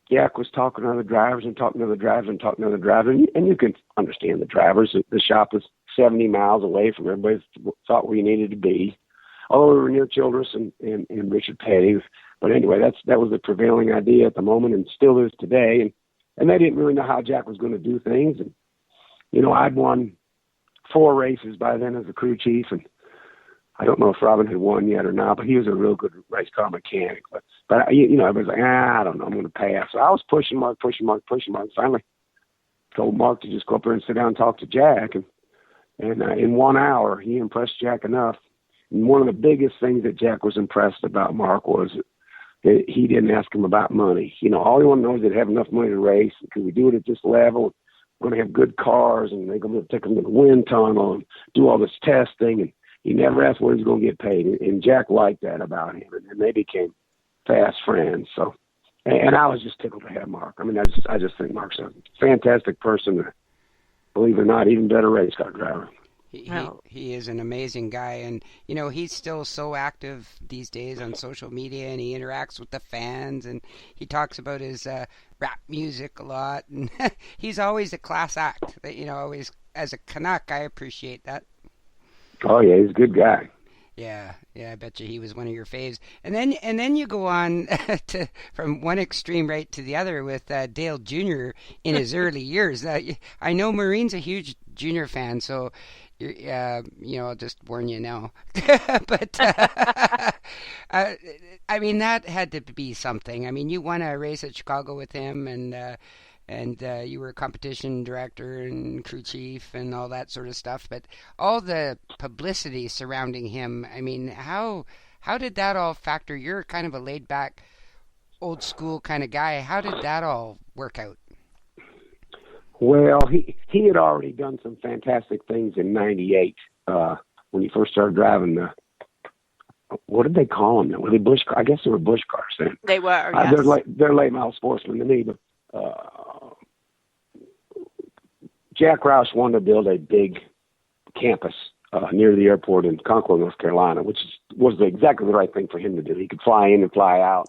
Jack was talking to other drivers and talking to other drivers and talking to other drivers. And you can understand the drivers. The shop was 70 miles away from everybody thought we needed to be. Although we were near Childress and Richard Petty. But anyway, that was the prevailing idea at the moment and still is today. And they didn't really know how Jack was going to do things. And, you know, I'd won 4 races by then as a crew chief. And I don't know if Robin had won yet or not, but he was a real good race car mechanic. But you know, everybody's like, I don't know, I'm going to pass. So I was pushing Mark. And finally told Mark to just go up there and sit down and talk to Jack. And in 1 hour, he impressed Jack enough. And one of the biggest things that Jack was impressed about Mark was that he didn't ask him about money. You know, all he wanted to know is that have enough money to race. And can we do it at this level? We're going to have good cars, and they're going to take them to the wind tunnel and do all this testing. And he never asked what he was going to get paid. And Jack liked that about him. And they became fast friends. So, and I was just tickled to have Mark. I mean, I just think Mark's a fantastic person. Believe it or not, even better race car driver. He is an amazing guy, and you know he's still so active these days on social media, and he interacts with the fans, and he talks about his rap music a lot, and he's always a class act. That you know, always as a Canuck, I appreciate that. Oh yeah, he's a good guy. Yeah, I bet you he was one of your faves. And then you go on to from one extreme right to the other with Dale Jr. in his early years. I know Maureen's a huge Junior fan, so you know, I'll just warn you now. But I mean, that had to be something. I mean, you won a race at Chicago with him, and you were a competition director and crew chief and all that sort of stuff. But all the publicity surrounding him, I mean, how did that all factor? You're kind of a laid-back, old-school kind of guy. How did that all work out? Well, he had already done some fantastic things in '98 when he first started driving the. What did they call them? Were they bush cars? I guess they were bush cars then. They were. Yes. They're late model sportsmen to me, but. Jack Roush wanted to build a big campus near the airport in Concord, North Carolina, which was exactly the right thing for him to do. He could fly in and fly out.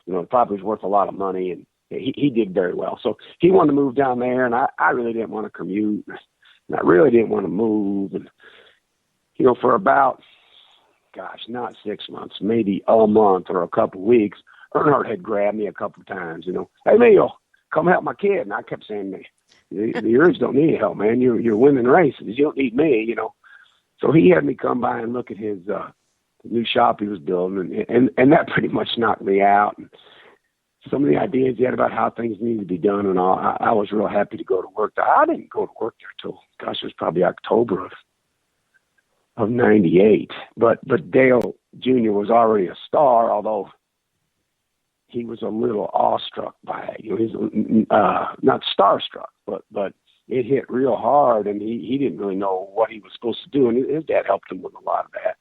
You know, the property was worth a lot of money, and he did very well. So he wanted to move down there, and I really didn't want to commute, and I really didn't want to move. And, you know, for about, not 6 months, maybe a month or a couple of weeks, Earnhardt had grabbed me a couple of times, you know, hey, Hmeil, come help my kid. And I kept saying, the yours don't need help, man. You're winning races. You don't need me, you know. So he had me come by and look at his new shop he was building, and that pretty much knocked me out. And some of the ideas he had about how things needed to be done and all, I was real happy to go to work there. I didn't go to work there till, it was probably October of '98. But Dale Jr. was already a star, although he was a little awestruck by it. You know, he's not starstruck, but it hit real hard, and he didn't really know what he was supposed to do, and his dad helped him with a lot of that.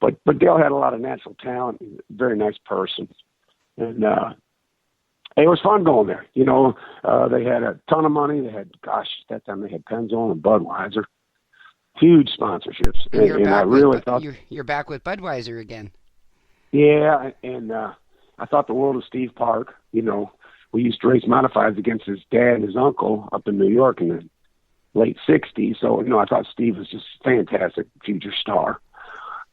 But Dale had a lot of natural talent. He's a very nice person, and it was fun going there. You know, they had a ton of money. They had, at that time they had Pennzoil and Budweiser, huge sponsorships, and I really thought you're back with Budweiser again. Yeah, and I thought the world of Steve Park. You know, we used to race modifieds against his dad and his uncle up in New York in the late '60s. So, you know, I thought Steve was just a fantastic future star.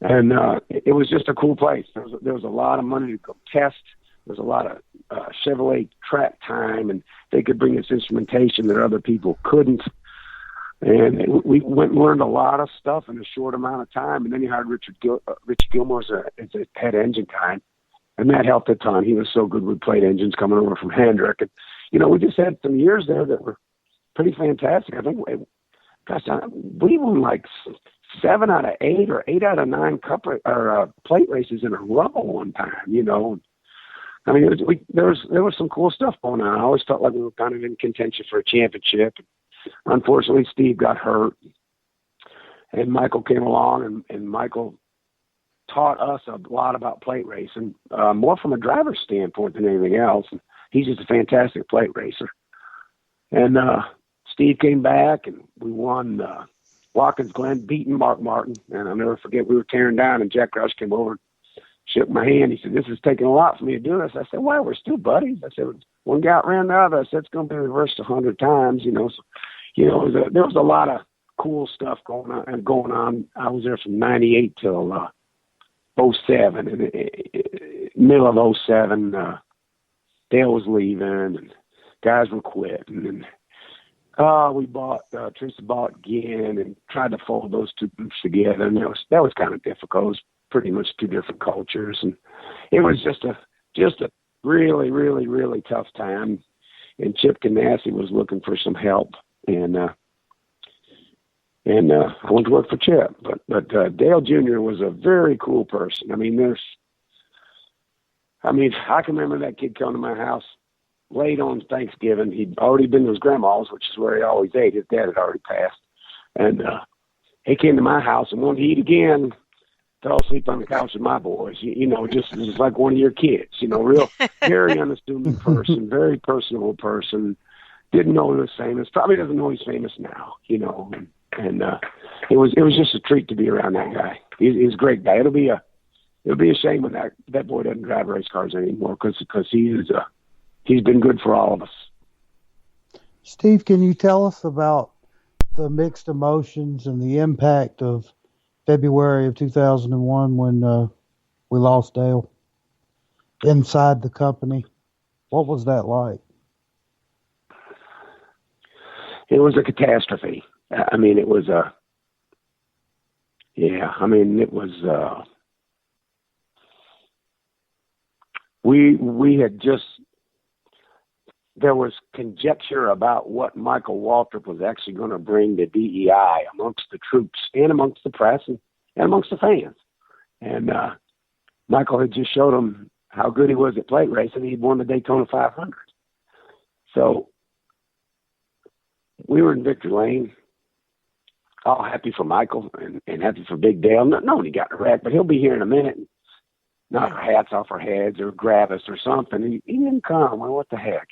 And it was just a cool place. There was a lot of money to go test. There was a lot of Chevrolet track time, and they could bring this instrumentation that other people couldn't. And we went and learned a lot of stuff in a short amount of time. And then you hired Rich Gilmore as a head engine guy. And that helped a ton. He was so good with plate engines coming over from Hendrick. And, you know, we just had some years there that were pretty fantastic. I think, we won like 7 out of 8 or 8 out of 9 plate races in a row one time, you know. I mean, there was some cool stuff going on. I always felt like we were kind of in contention for a championship. Unfortunately, Steve got hurt, and Michael came along, and Michael taught us a lot about plate racing, more from a driver's standpoint than anything else. He's just a fantastic plate racer. And Steve came back, and we won Watkins Glen, beating Mark Martin. And I'll never forget, we were tearing down, and Jack Roush came over and shook my hand. He said, "This is taking a lot for me to do this." I said, "Why? We're still buddies." I said, "One guy ran the other." I said, "It's going to be reversed 100 times." So, there was a lot of cool stuff going on. I was there from 98 till 07. And middle of 07, Dale was leaving, and guys were quitting. And we bought, Teresa bought again and tried to fold those two groups together. And that was kind of difficult. It was pretty much two different cultures. And it was just a really, really, really tough time. And Chip Ganassi was looking for some help. And I went to work for Chip. But Dale Jr. was a very cool person. I can remember that kid coming to my house late on Thanksgiving. He'd already been to his grandma's, which is where he always ate. His dad had already passed. And he came to my house and wanted to eat again, fell asleep on the couch with my boys. Just like one of your kids, real, very unassuming person, very personable person. Didn't know he was famous. Probably doesn't know he's famous now, And it was just a treat to be around that guy. He's a great guy. It'll be a shame when that boy doesn't drive race cars anymore because he's been good for all of us. Steve, can you tell us about the mixed emotions and the impact of February of 2001 when we lost Dale inside the company? What was that like? It was a catastrophe. It was we had just, there was conjecture about what Michael Waltrip was actually going to bring to DEI amongst the troops and amongst the press and amongst the fans. And Michael had just showed them how good he was at plate racing. He'd won the Daytona 500. So we were in Victory Lane, all happy for Michael and happy for Big Dale. No one he got wrecked, but he'll be here in a minute and knock our hats off our heads or grab us or something. He didn't come. Well, what the heck,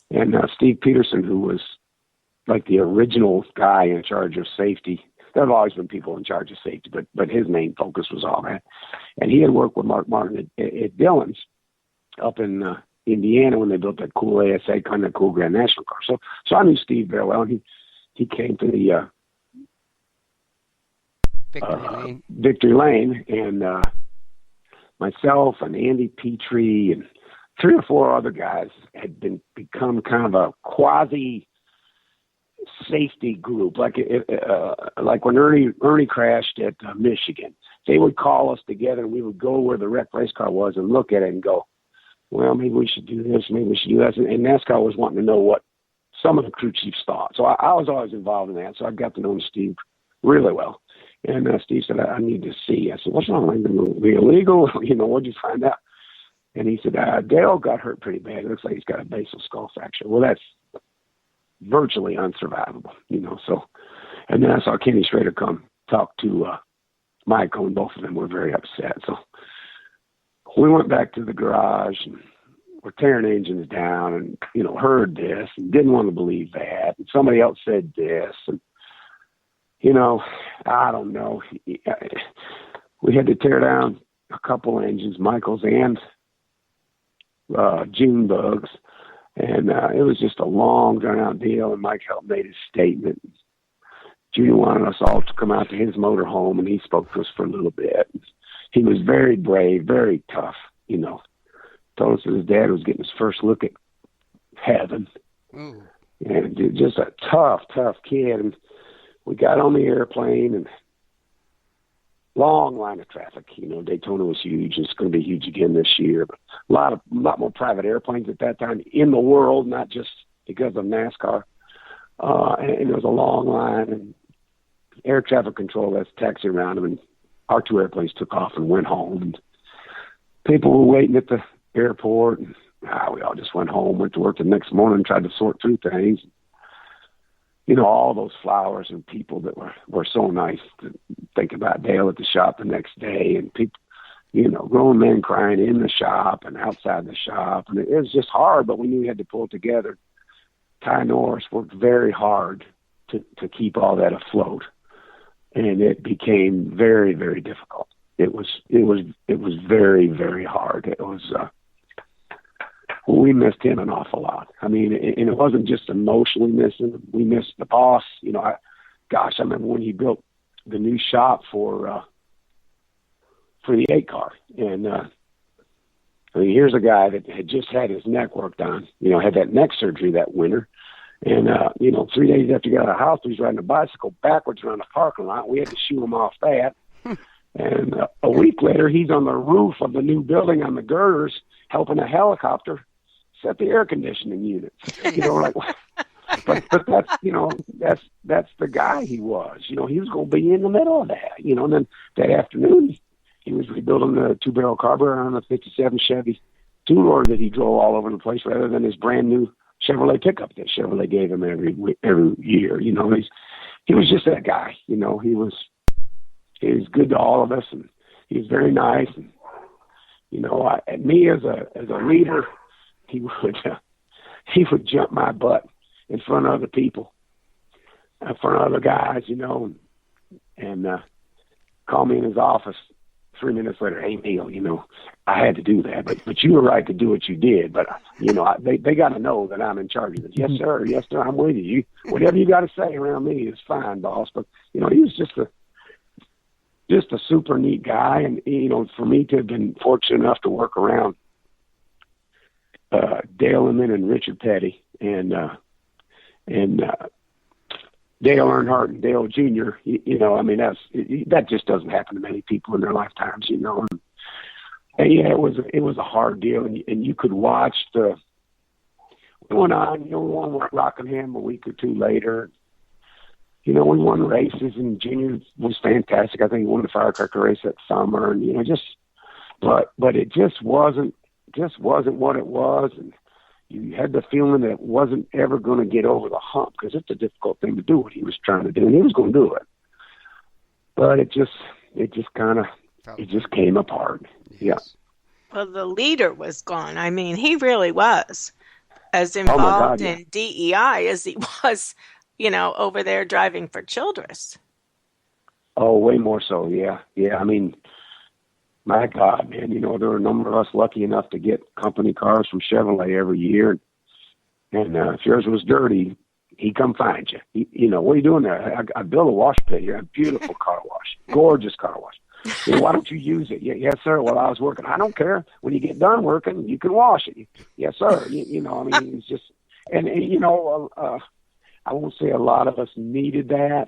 And Steve Peterson, who was like the original guy in charge of safety. There have always been people in charge of safety, but his main focus was all that. And he had worked with Mark Martin at Dillon's up in Indiana when they built that cool ASA, kind of cool Grand National car. So I knew Steve very well. He came to the Victory Lane, and myself and Andy Petrie and 3 or 4 other guys had become kind of a quasi safety group, like when Ernie crashed at Michigan. They would call us together, and we would go where the wrecked race car was and look at it and go, well, maybe we should do this, maybe we should do that. And NASCAR was wanting to know what some of the crew chiefs thought. So I was always involved in that. So I got to know Steve really well. And Steve said, I need to see. I said, what's wrong? Am I going to be illegal? What'd you find out? And he said, Dale got hurt pretty bad. It looks like he's got a basal skull fracture. Well, that's virtually unsurvivable, So, and then I saw Kenny Schrader come talk to Michael, and both of them were very upset. So we went back to the garage and we're tearing engines down and, heard this and didn't want to believe that. And somebody else said this. And, I don't know. We had to tear down a couple engines, Michael's and June Bug's. And it was just a long, drawn-out deal, and Mike helped made his statement. Junior wanted us all to come out to his motorhome, and he spoke to us for a little bit. He was very brave, very tough, Told us that his dad was getting his first look at heaven. Mm. And just a tough kid. And we got on the airplane, and long line of traffic. Daytona was huge. It's going to be huge again this year. But a lot more private airplanes at that time in the world, not just because of NASCAR. And there was a long line, and air traffic control that's taxiing around them, and our 2 airplanes took off and went home. And people were waiting at the airport. And, we all just went home, went to work the next morning, and tried to sort through things. You know, all those flowers and people that were so nice to think about Dale at the shop the next day, and people, you know, grown men crying in the shop and outside the shop. And it was just hard, but we knew we had to pull it together. Ty Norris worked very hard to keep all that afloat. And it became very, very difficult. It was very, very hard. It was, we missed him an awful lot. I mean, and it wasn't just emotionally missing. We missed the boss. You know, I remember when he built the new shop for the 8 car. And, I mean, here's a guy that had just had his neck worked on, you know, had that neck surgery that winter. And, you know, 3 days after he got out of the house, he was riding a bicycle backwards around the parking lot. We had to shoo him off that. And a week later, he's on the roof of the new building on the girders, helping a helicopter set the air conditioning units. You know, like, but that's, you know, that's the guy he was. You know, he was going to be in the middle of that. You know, and then that afternoon, he was rebuilding the 2-barrel carburetor on a 57 Chevy 2-door that he drove all over the place, rather than his brand new Chevrolet pickup that Chevrolet gave him every year. You know, he was just that guy. You know, he was good to all of us, and he was very nice. And, you know, me as a leader, he would jump my butt in front of other people, in front of other guys, you know, and call me in his office 3 minutes later. Hey, Hmeil, you know, I had to do that, but you were right to do what you did. But, you know, they got to know that I'm in charge of this. Yes, sir. Yes, sir. I'm with you. Whatever you got to say around me is fine, boss. But, you know, he was just a super neat guy. And, you know, for me to have been fortunate enough to work around Dale and Richard Petty and Dale Earnhardt and Dale Jr., you know, I mean, that just doesn't happen to many people in their lifetimes, you know. And yeah, it was a hard deal. And you could watch we went on, you know, we won Rockingham a week or two later. You know, we won races, and Junior was fantastic. I think he won the firecracker race that summer, and, you know, but it just wasn't what it was. And you had the feeling that it wasn't ever going to get over the hump, because it's a difficult thing to do what he was trying to do, and he was going to do it. But it just came apart. Yes. Yeah. Well, the leader was gone. I mean, he really was as involved in DEI as he was, you know, over there driving for Childress. Oh, way more so. Yeah. Yeah. I mean, my God, man, you know, there were a number of us lucky enough to get company cars from Chevrolet every year. And if yours was dirty, he'd come find you. You know, what are you doing there? I built a wash pit here, a beautiful car wash, gorgeous car wash. You know, why don't you use it? Yes, sir. Well, I was working. I don't care. When you get done working, you can wash it. Yes, sir. You know, I mean, it's just, and you know, I won't say a lot of us needed that,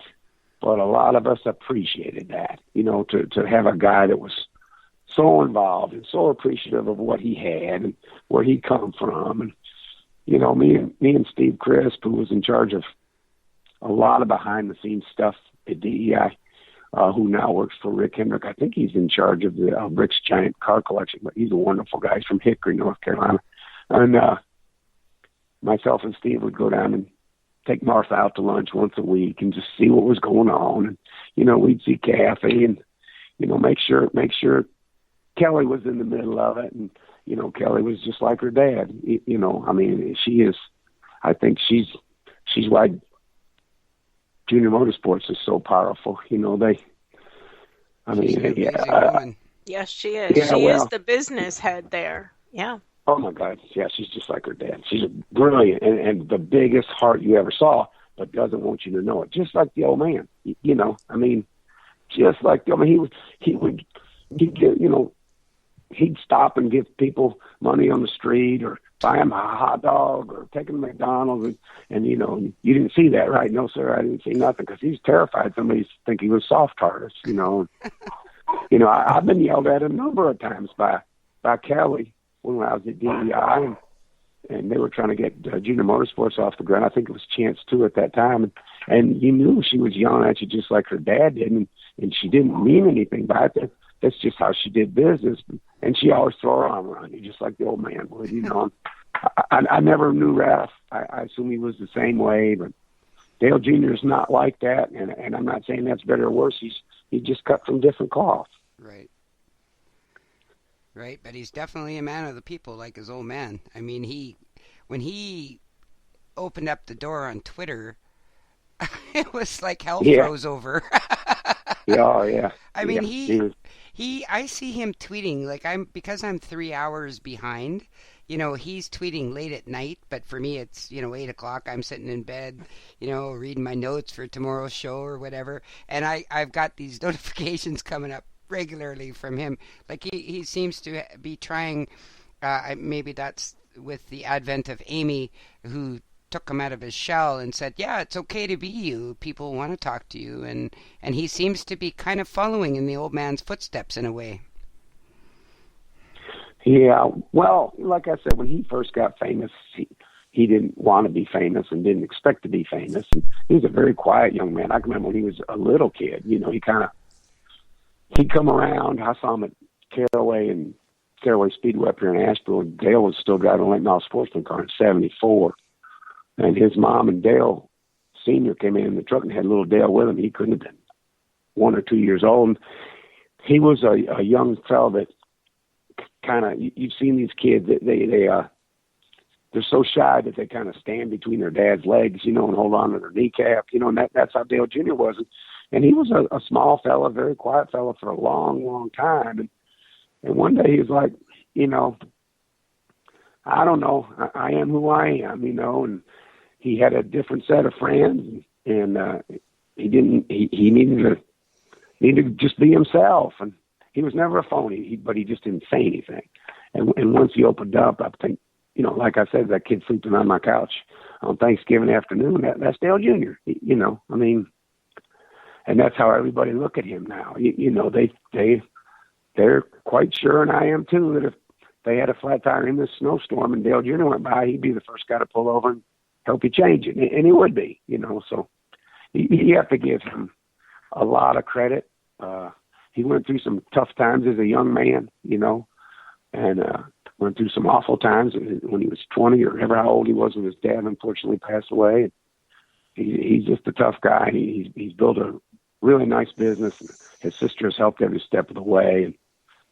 but a lot of us appreciated that, you know, to have a guy that was so involved and so appreciative of what he had and where he come from. And, you know, me and Steve Crisp, who was in charge of a lot of behind the scenes stuff at DEI, who now works for Rick Hendrick. I think he's in charge of the Rick's giant car collection, but he's a wonderful guy. He's from Hickory, North Carolina. And myself and Steve would go down and take Martha out to lunch once a week and just see what was going on. And, you know, we'd see Kathy and, you know, make sure Kelly was in the middle of it. And, you know, Kelly was just like her dad. You know, I mean, I think she's why Junior Motorsports is so powerful. You know, yes, she is. Yeah, she is the business head there. Yeah. Oh my God. Yeah. She's just like her dad. She's brilliant and the biggest heart you ever saw, but doesn't want you to know it. Just like the old man, you know, I mean, just like, I mean, he'd get, you know, he'd stop and give people money on the street or buy them a hot dog or take them to McDonald's. And, you know, you didn't see that, right? No, sir, I didn't see nothing, because he's terrified somebody's think he was soft hardest, you know. You know, I've been yelled at a number of times by Kelly when I was at DEI, and they were trying to get Junior Motorsports off the ground. I think it was Chance 2 at that time. And you knew she was yelling at you just like her dad did, and she didn't mean anything by it. It's just how she did business, and she always throw her arm around you, just like the old man would. You know, I never knew Ralph. I assume he was the same way, but Dale Jr. is not like that, and I'm not saying that's better or worse. He's just cut from different cloth. Right. Right, but he's definitely a man of the people, like his old man. I mean, when he opened up the door on Twitter, it was like hell froze over. Yeah. I mean, I see him tweeting like because I'm 3 hours behind. You know, he's tweeting late at night, but for me, it's 8 o'clock. I'm sitting in bed, reading my notes for tomorrow's show or whatever, and I've got these notifications coming up regularly from him. Like he seems to be trying. Maybe that's with the advent of Amy, who took him out of his shell and said, yeah, it's okay to be you. People want to talk to you. And he seems to be kind of following in the old man's footsteps in a way. Yeah, well, like I said, when he first got famous, he didn't want to be famous and didn't expect to be famous. And he was a very quiet young man. I can remember when he was a little kid, he'd come around. I saw him at Caraway Speedway up here in Asheville. Dale was still driving a late model sportsman car in '74. And his mom and Dale Sr. came in the truck and had little Dale with him. He couldn't have been 1 or 2 years old. And he was a young fellow that you've seen these kids that they're so shy that they kind of stand between their dad's legs, and hold on to their kneecap, and that's how Dale Jr. was. And he was a small fella, very quiet fella for a long, long time. And one day he was like, I don't know, I am who I am, and he had a different set of friends, and he needed to just be himself. And he was never a phony, but he just didn't say anything. And once he opened up, I think, like I said, that kid sleeping on my couch on Thanksgiving afternoon, that's Dale Jr., and that's how everybody look at him now. They're quite sure, and I am too, that if they had a flat tire in this snowstorm and Dale Jr. went by, he'd be the first guy to pull over and help you change it. And he would be, so you have to give him a lot of credit. He went through some tough times as a young man, and went through some awful times when he was 20 or ever how old he was when his dad unfortunately passed away. He's just a tough guy. He's built a really nice business. His sister has helped every step of the way. And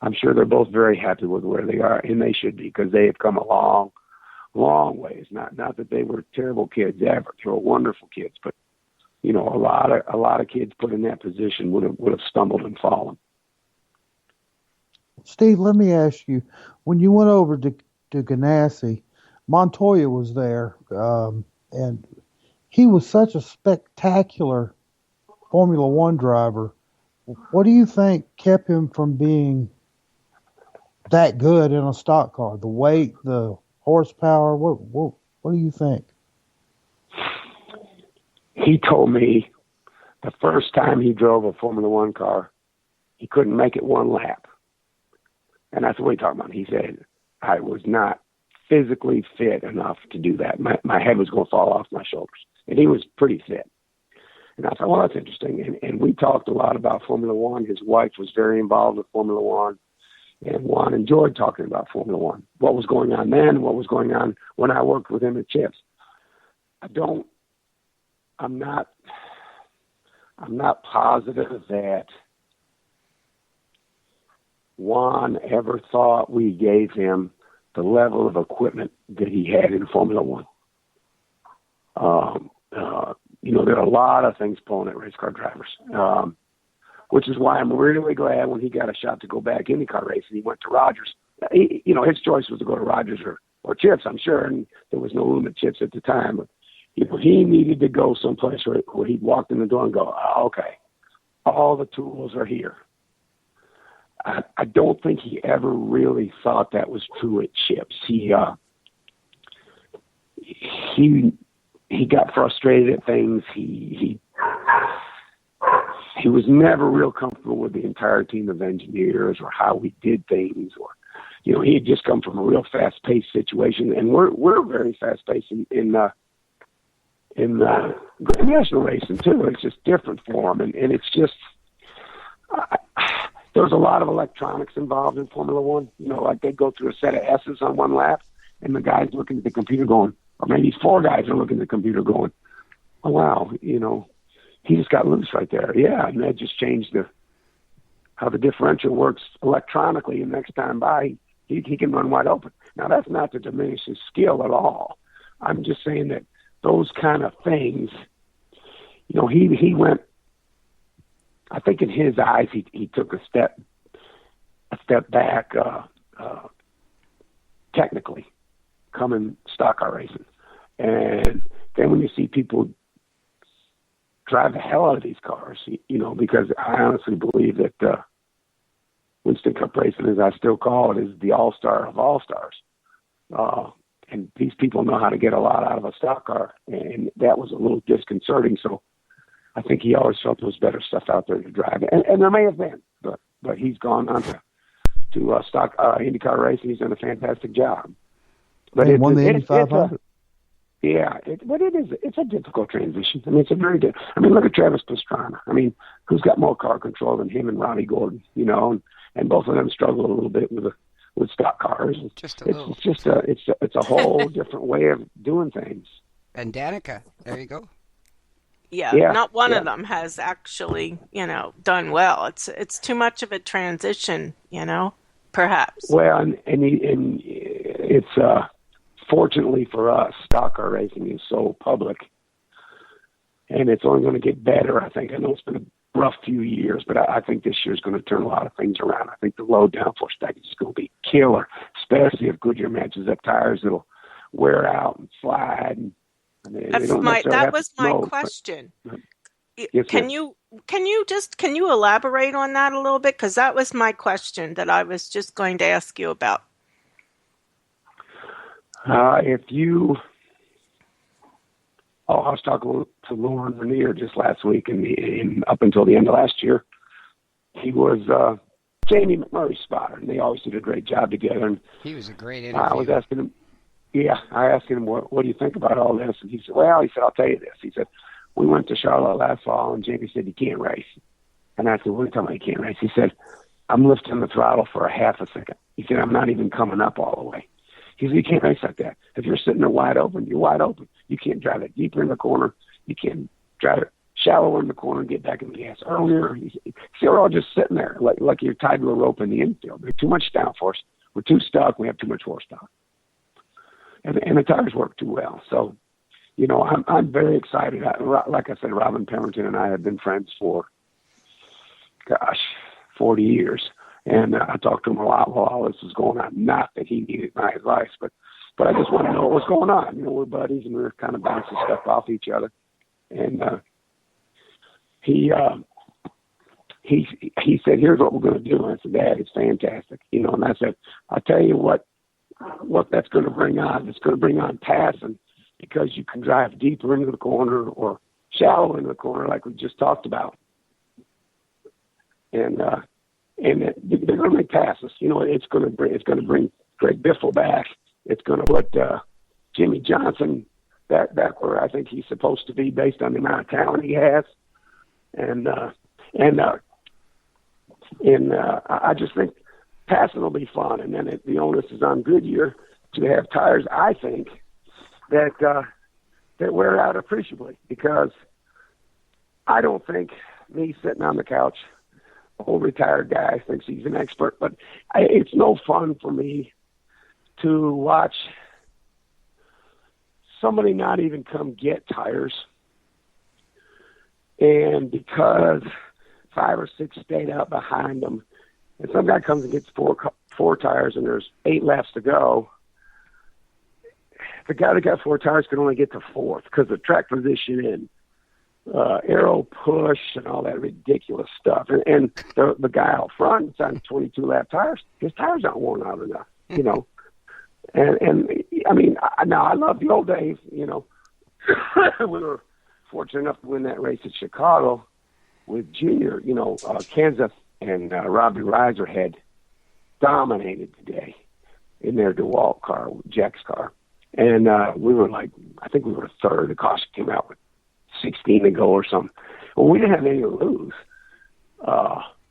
I'm sure they're both very happy with where they are, and they should be, because they have come a long, long ways. Not that they were terrible kids ever. They were wonderful kids, but a lot of kids put in that position would have stumbled and fallen. Steve, let me ask you, when you went over to Ganassi, Montoya was there, and he was such a spectacular Formula One driver. What do you think kept him from being that good in a stock car? The weight, the horsepower, what do you think? He told me the first time he drove a Formula One car, he couldn't make it one lap. And that's what we're talking about. He said, I was not physically fit enough to do that. My head was going to fall off my shoulders. And he was pretty fit. And I thought, well, that's interesting. And we talked a lot about Formula One. His wife was very involved with Formula One. And Juan enjoyed talking about Formula One. What was going on then, what was going on when I worked with him at Chips. I'm not positive that Juan ever thought we gave him the level of equipment that he had in Formula One. There are a lot of things pulling at race car drivers, which is why I'm really glad when he got a shot to go back IndyCar racing, he went to Rogers. His choice was to go to Rogers or Chips, I'm sure, and there was no room at Chips at the time. But he needed to go someplace where he'd walk in the door and go, okay, all the tools are here. I don't think he ever really thought that was true at Chips. He got frustrated at things. He was never real comfortable with the entire team of engineers or how we did things, or he had just come from a real fast-paced situation, and we're very fast-paced in national racing too. It's just different for him, and it's just There's a lot of electronics involved in Formula One. You know, like they go through a set of S's on one lap, and the guy's looking at the computer going, or maybe four guys are looking at the computer going, oh, wow, you know, he just got loose right there. Yeah, and that just changed how the differential works electronically, and next time by, he can run wide open. Now, that's not to diminish his skill at all. I'm just saying that those kind of things, you know, he went, I think in his eyes, he took a step back technically, coming stock car racing. And then when you see people drive the hell out of these cars, you know, because I honestly believe that Winston Cup racing, as I still call it, is the all-star of all-stars. And these people know how to get a lot out of a stock car, and that was a little disconcerting. So I think he always felt there was better stuff out there to drive. And there may have been, but he's gone on to stock IndyCar racing. He's done a fantastic job. But he won the 8500. Yeah, it's a difficult transition. I mean, it's a very I mean, look at Travis Pastrana. I mean, who's got more car control than him and Ronnie Gordon? You know, and both of them struggle a little bit with stock cars. Just a little. It's a whole different way of doing things. And Danica, there you go. Yeah, not one of them has actually, you know, done well. It's too much of a transition, you know, perhaps. Well, and it's fortunately for us, stock car racing is so public, and it's only going to get better. I think. I know it's been a rough few years, but I think this year's going to turn a lot of things around. I think the low downforce package is going to be killer, especially if Goodyear matches up tires that'll wear out and slide. And, that was my question. Yes, can you elaborate on that a little bit? Because that was my question that I was just going to ask you about. I was talking to Lauren Vernier just last week, and up until the end of last year, he was Jamie McMurray's spotter, and they always did a great job together. And he was a great interview. I was asking him, I asked him, what do you think about all this? And he said, I'll tell you this. He said, we went to Charlotte last fall, and Jamie said, you can't race. And I said, what are you talking about, you can't race? He said, I'm lifting the throttle for a half a second. He said, I'm not even coming up all the way. He said, you can't race like that. If you're sitting there wide open, you're wide open. You can't drive it deeper in the corner. You can't drive it shallower in the corner and get back in the gas earlier. See, we're all just sitting there like you're tied to a rope in the infield. There's too much downforce. We're too stuck. We have too much horsepower. And the tires work too well. So, you know, I'm very excited. Like I said, Robin Pemberton and I have been friends for, 40 years. And I talked to him a lot while all this was going on. Not that he needed my advice, but I just wanted to know what was going on. You know, we're buddies, and we're kind of bouncing stuff off each other. And he said, here's what we're going to do. And I said, Dad, it's fantastic. You know, and I said, I'll tell you what that's going to bring on. It's going to bring on passing, because you can drive deeper into the corner or shallow into the corner, like we just talked about. And they're going to make passes. You know, it's going to bring Greg Biffle back. It's going to put Jimmy Johnson back where I think he's supposed to be based on the amount of talent he has. And I just think passing will be fun. And then the onus is on Goodyear to have tires, I think, that wear out appreciably, because I don't think me sitting on the couch, old retired guy, thinks he's an expert, but it's no fun for me to watch somebody not even come get tires, and because 5 or 6 stayed out behind them, and some guy comes and gets four tires, and there's 8 laps to go, the guy that got 4 tires could only get to 4th because of track position and arrow push and all that ridiculous stuff. And the guy out front, it's on 22-lap tires. His tires aren't worn out enough, you know. And I mean, I love the old days, you know. We were fortunate enough to win that race at Chicago with Junior. You know, Kansas and Robbie Reiser had dominated the day in their DeWalt car, Jack's car. And we were like, I think we were third. The caution came out with 16 to go or something. Well, we didn't have any to lose.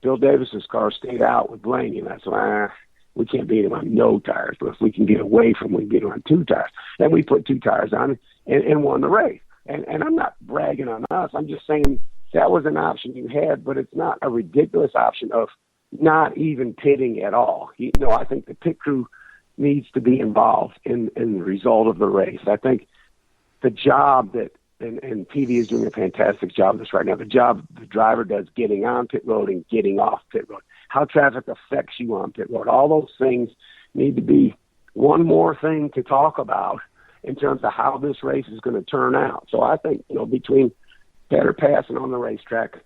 Bill Davis's car stayed out with Blaney, and I said, we can't beat him on no tires, but if we can get away from him, we can beat him on 2 tires. And we put 2 tires on and won the race. And I'm not bragging on us. I'm just saying that was an option you had, but it's not a ridiculous option of not even pitting at all. I think the pit crew needs to be involved in the result of the race. I think the job that, and TV is doing a fantastic job of this right now, the job the driver does getting on pit road and getting off pit road, how traffic affects you on pit road, all those things need to be one more thing to talk about in terms of how this race is going to turn out. So I think, between better passing on the racetrack,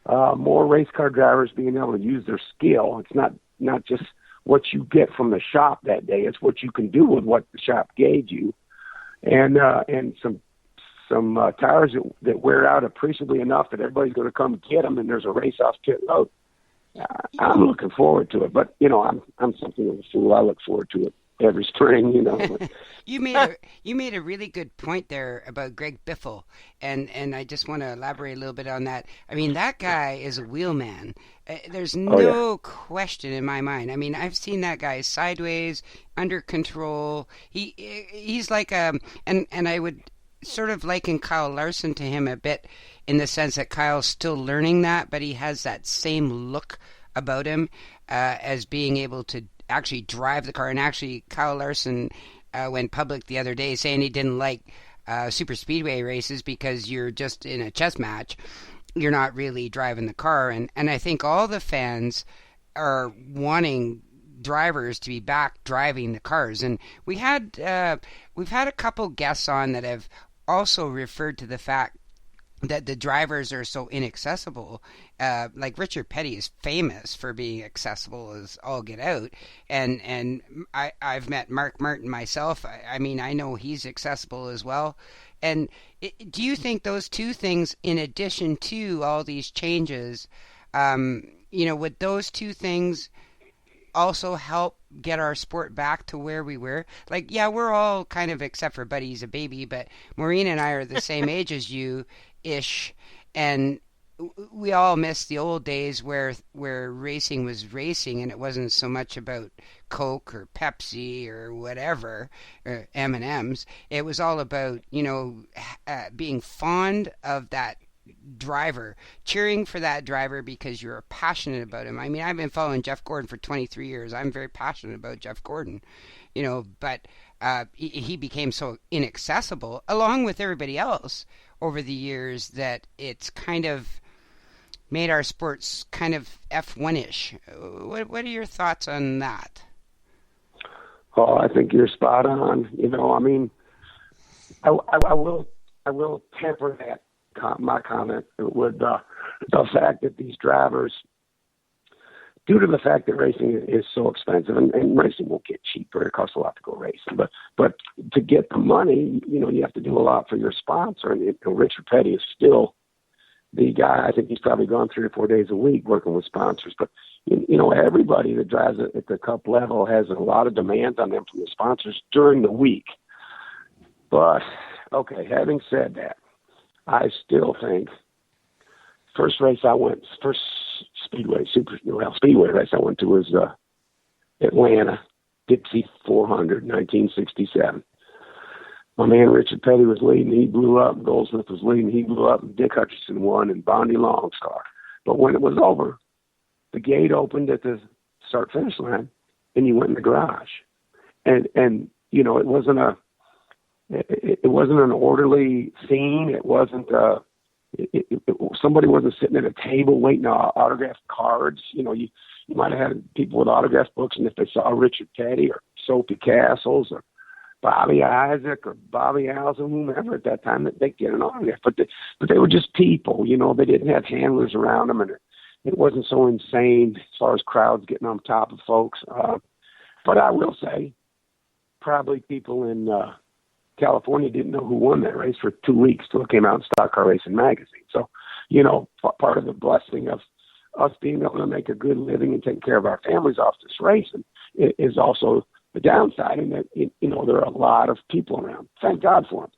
more race car drivers being able to use their skill, it's not just what you get from the shop that day, it's what you can do with what the shop gave you, and some tires that wear out appreciably enough that everybody's going to come get them, and there's a race off pit road. I'm looking forward to it, but I'm something of a fool. I look forward to it every spring, You made a really good point there about Greg Biffle, and I just want to elaborate a little bit on that. I mean, that guy is a wheelman. There's no question in my mind. I mean, I've seen that guy sideways, under control. He's like and I would sort of liken Kyle Larson to him a bit in the sense that Kyle's still learning that, but he has that same look about him as being able to actually drive the car. And actually, Kyle Larson went public the other day saying he didn't like super speedway races because you're just in a chess match. You're not really driving the car. And I think all the fans are wanting drivers to be back driving the cars. And we've had a couple guests on that have also referred to the fact that the drivers are so inaccessible. Like Richard Petty is famous for being accessible as all get out. And I've met Mark Martin myself. I mean, I know he's accessible as well. And do you think those two things, in addition to all these changes, would those two things also help get our sport back to where we were? Like, yeah, we're all kind of, except for Buddy's a baby, but Maureen and I are the same age as you-ish, and we all miss the old days where racing was racing, and it wasn't so much about Coke or Pepsi or whatever, or M&Ms. It was all about, being fond of that driver, cheering for that driver because you're passionate about him. I mean, I've been following Jeff Gordon for 23 years. I'm very passionate about Jeff Gordon, but he became so inaccessible, along with everybody else, over the years, that it's kind of made our sports kind of F1-ish. What are your thoughts on that? Oh, I think you're spot on. I mean, I will temper that my comment with the fact that these drivers, due to the fact that racing is so expensive, and racing won't get cheaper, it costs a lot to go racing, but to get the money, you have to do a lot for your sponsor, and Richard Petty is still the guy. I think he's probably gone 3 or 4 days a week working with sponsors, but everybody that drives at the Cup level has a lot of demands on them from the sponsors during the week. But okay, having said that, I still think first speedway race I went to was Atlanta, Dixie 400, 1967. My man Richard Petty was leading, he blew up. Goldsmith was leading, he blew up. Dick Hutchinson won, and Bondy Long's car. But when it was over, the gate opened at the start-finish line, and you went in the garage. And it wasn't an orderly scene. It wasn't somebody wasn't sitting at a table waiting to autograph cards. You might have had people with autograph books, and if they saw Richard Petty or Sophie Castles or Bobby Isaac or Bobby Allison, whomever at that time, that they'd get an autograph. But they were just people. They didn't have handlers around them, and it wasn't so insane as far as crowds getting on top of folks. But I will say, probably people in California didn't know who won that race for 2 weeks till it came out in Stock Car Racing magazine. So, part of the blessing of us being able to make a good living and take care of our families off this racing is also the downside, in that, there are a lot of people around. Thank God for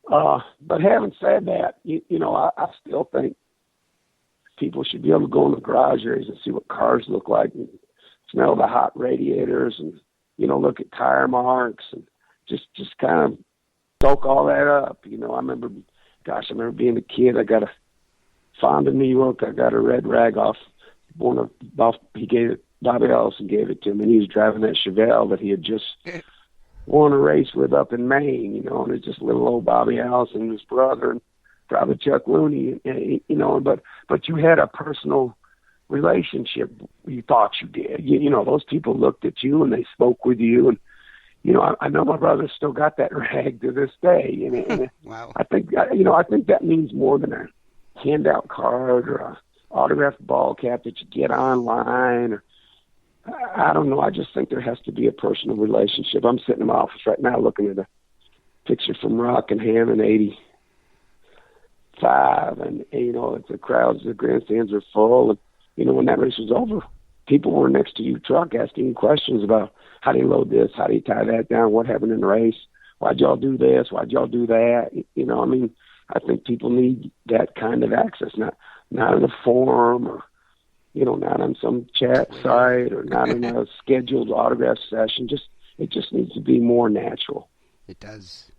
them. But having said that, I still think people should be able to go in the garage areas and see what cars look like and smell the hot radiators and, look at tire marks and just kind of soak all that up. I remember being a kid. I got a Fonda New York. I got a red rag off he gave it, Bobby Allison gave it to him, and he was driving that Chevelle that he had just won a race with up in Maine, and it's just little old Bobby Allison and his brother and probably Chuck Looney, but you had a personal relationship. You thought you did. Those people looked at you and they spoke with you, and I know my brother still got that rag to this day. And wow. I think that means more than a handout card or a autographed ball cap that you get online. Or I don't know. I just think there has to be a personal relationship. I'm sitting in my office right now looking at a picture from Rockingham in '85, and it's the crowds, the grandstands are full, and when that race was over, people were next to your truck asking you questions about how do you load this, how do you tie that down, what happened in the race, why'd y'all do this, why'd y'all do that. I think people need that kind of access, not in a forum or not on some chat site or not in a scheduled autograph session. It just needs to be more natural. It does.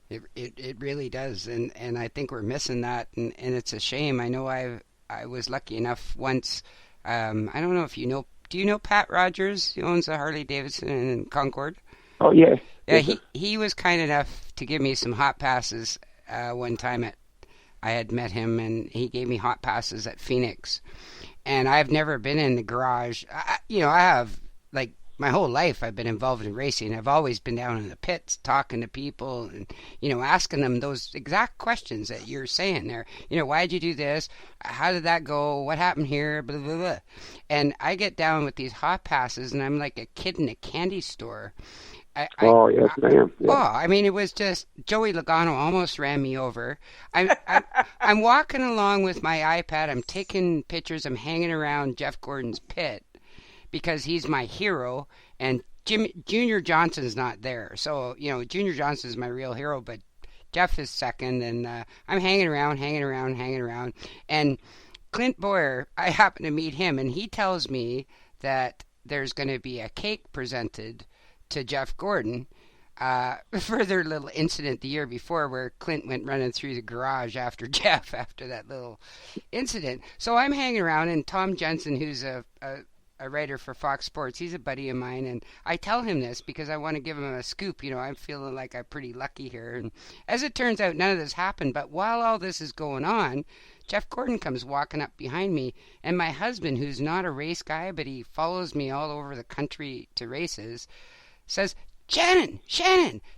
It really does, and I think we're missing that, and it's a shame. I know I was lucky enough once. I don't know if you know. Do you know Pat Rogers? He owns a Harley Davidson in Concord. Oh yeah. Yeah, he was kind enough to give me some hot passes one time I had met him, and he gave me hot passes at Phoenix. And I've never been in the garage. I have, like, my whole life I've been involved in racing. I've always been down in the pits talking to people and, asking them those exact questions that you're saying there. Why'd you do this? How did that go? What happened here? Blah, blah, blah. And I get down with these hot passes, and I'm like a kid in a candy store. Yes, ma'am. Yeah. It was just Joey Logano almost ran me over. I'm walking along with my iPad. I'm taking pictures. I'm hanging around Jeff Gordon's pit because he's my hero, and Junior Johnson's not there. So, Junior Johnson's my real hero, but Jeff is second, and I'm hanging around. And Clint Boyer, I happen to meet him, and he tells me that there's going to be a cake presented to Jeff Gordon for their little incident the year before where Clint went running through the garage after Jeff after that little incident. So I'm hanging around, and Tom Jensen, who's a writer for Fox Sports, he's a buddy of mine, and I tell him this because I want to give him a scoop. I'm feeling like I'm pretty lucky here. And as it turns out, none of this happened, but while all this is going on, Jeff Gordon comes walking up behind me, and my husband, who's not a race guy, but he follows me all over the country to races, says, Shannon,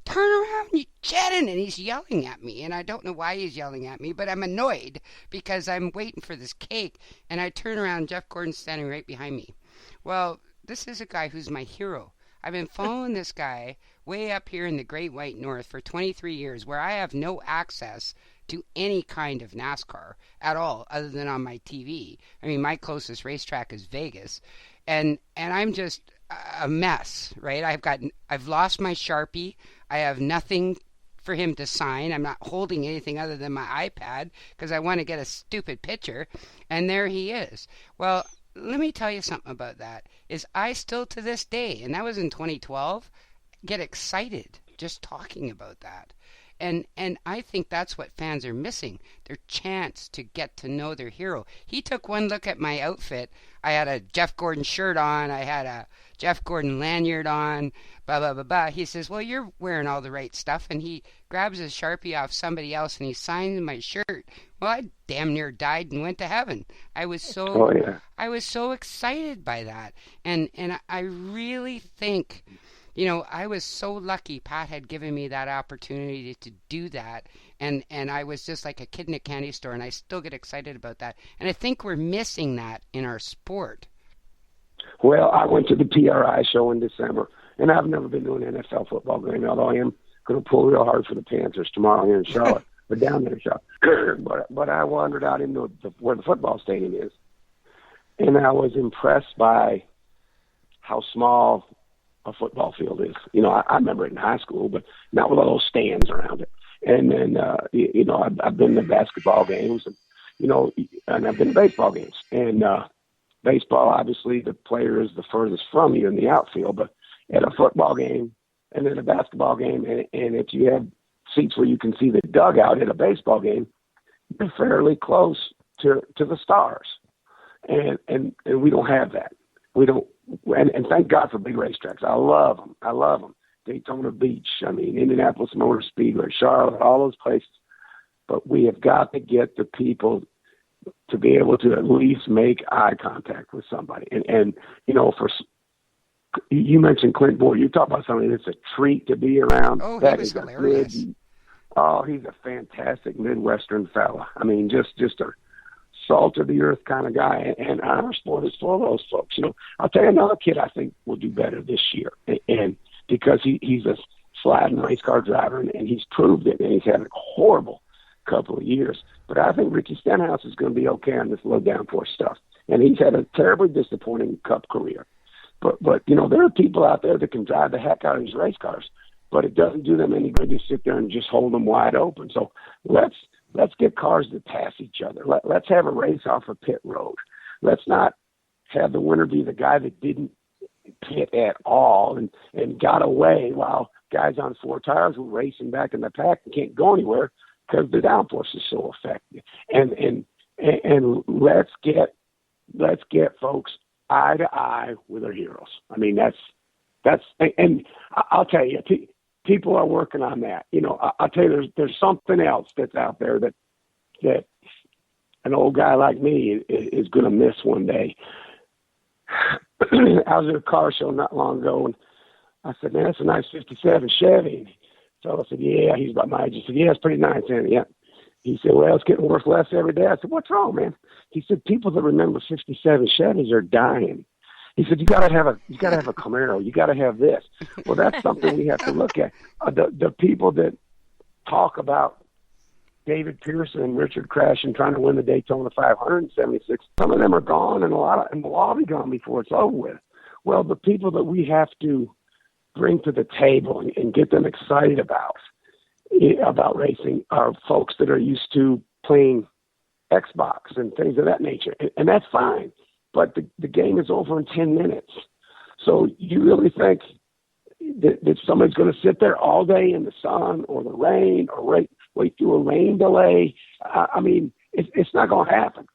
turn around, you Shannon, and he's yelling at me, and I don't know why he's yelling at me, but I'm annoyed because I'm waiting for this cake, and I turn around, Jeff Gordon's standing right behind me. Well, this is a guy who's my hero. I've been following this guy way up here in the Great White North for 23 years, where I have no access to any kind of NASCAR at all, other than on my TV. My closest racetrack is Vegas, and I'm just a mess, right? I've lost my Sharpie. I have nothing for him to sign. I'm not holding anything other than my iPad because I want to get a stupid picture, and there he is. Well, let me tell you something about that, is I still to this day, and that was in 2012, get excited just talking about that. And I think that's what fans are missing, their chance to get to know their hero. He took one look at my outfit. I had a Jeff Gordon shirt on. I had a Jeff Gordon lanyard on, blah, blah, blah, blah. He says, well, you're wearing all the right stuff. And he grabs a Sharpie off somebody else, and he signs my shirt. Well, I damn near died and went to heaven. I was so excited by that. And I really think, I was so lucky Pat had given me that opportunity to do that. And I was just like a kid in a candy store, and I still get excited about that. And I think we're missing that in our sport. Well, I went to the PRI show in December, and I've never been to an NFL football game, although I am going to pull real hard for the Panthers tomorrow here in Charlotte, or down there in Charlotte. But I wandered out into where the football stadium is, and I was impressed by how small a football field is. I remember it in high school, but not with all those stands around it. And then, I've been to basketball games, and, and I've been to baseball games. And baseball, obviously, the player is the furthest from you in the outfield. But at a football game and then a basketball game, and if you have seats where you can see the dugout at a baseball game, you're fairly close to the stars. And we don't have that. We don't. And thank God for big racetracks. I love them. Daytona Beach, Indianapolis Motor Speedway, Charlotte, all those places. But we have got to get the people to be able to at least make eye contact with somebody. And you mentioned Clint Boyer. You talk about somebody that's a treat to be around. Oh, he was hilarious. He's a fantastic Midwestern fella. Just a salt of the earth kind of guy. And our sport is full of those folks. I'll tell you another kid I think will do better this year. And because he's a sliding race car driver, and he's proved it, and he's had a horrible couple of years. But I think Ricky Stenhouse is going to be okay on this low downforce stuff. And he's had a terribly disappointing Cup career. But there are people out there that can drive the heck out of these race cars, but it doesn't do them any good to sit there and just hold them wide open. So let's get cars that pass each other. Let's have a race off of pit road. Let's not have the winner be the guy that didn't pit at all and got away while guys on four tires were racing back in the pack and can't go anywhere because the downforce is so effective. And let's get folks eye to eye with our heroes. That's and I'll tell you, people are working on that. I'll tell you, there's something else that's out there that an old guy like me is going to miss one day. I was at a car show not long ago, and I said, "Man, that's a nice '57 Chevy." And the fellow said, "Yeah." He's about my age. He said, "Yeah, it's pretty nice." And yeah. He said, "Well, it's getting worth less every day." I said, "What's wrong, man?" He said, "People that remember '57 Chevys are dying." He said, you gotta have a Camaro. You gotta have this. Well, that's something we have to look at. The people that talk about David Pearson and Richard Crashen trying to win the Daytona 500 in '76, some of them are gone, and will all be gone before it's over with. Well, the people that we have to bring to the table and get them excited about racing are folks that are used to playing Xbox and things of that nature, and that's fine. But the game is over in 10 minutes. So you really think that somebody's going to sit there all day in the sun or the rain or wait through a rain delay? It's not going to happen.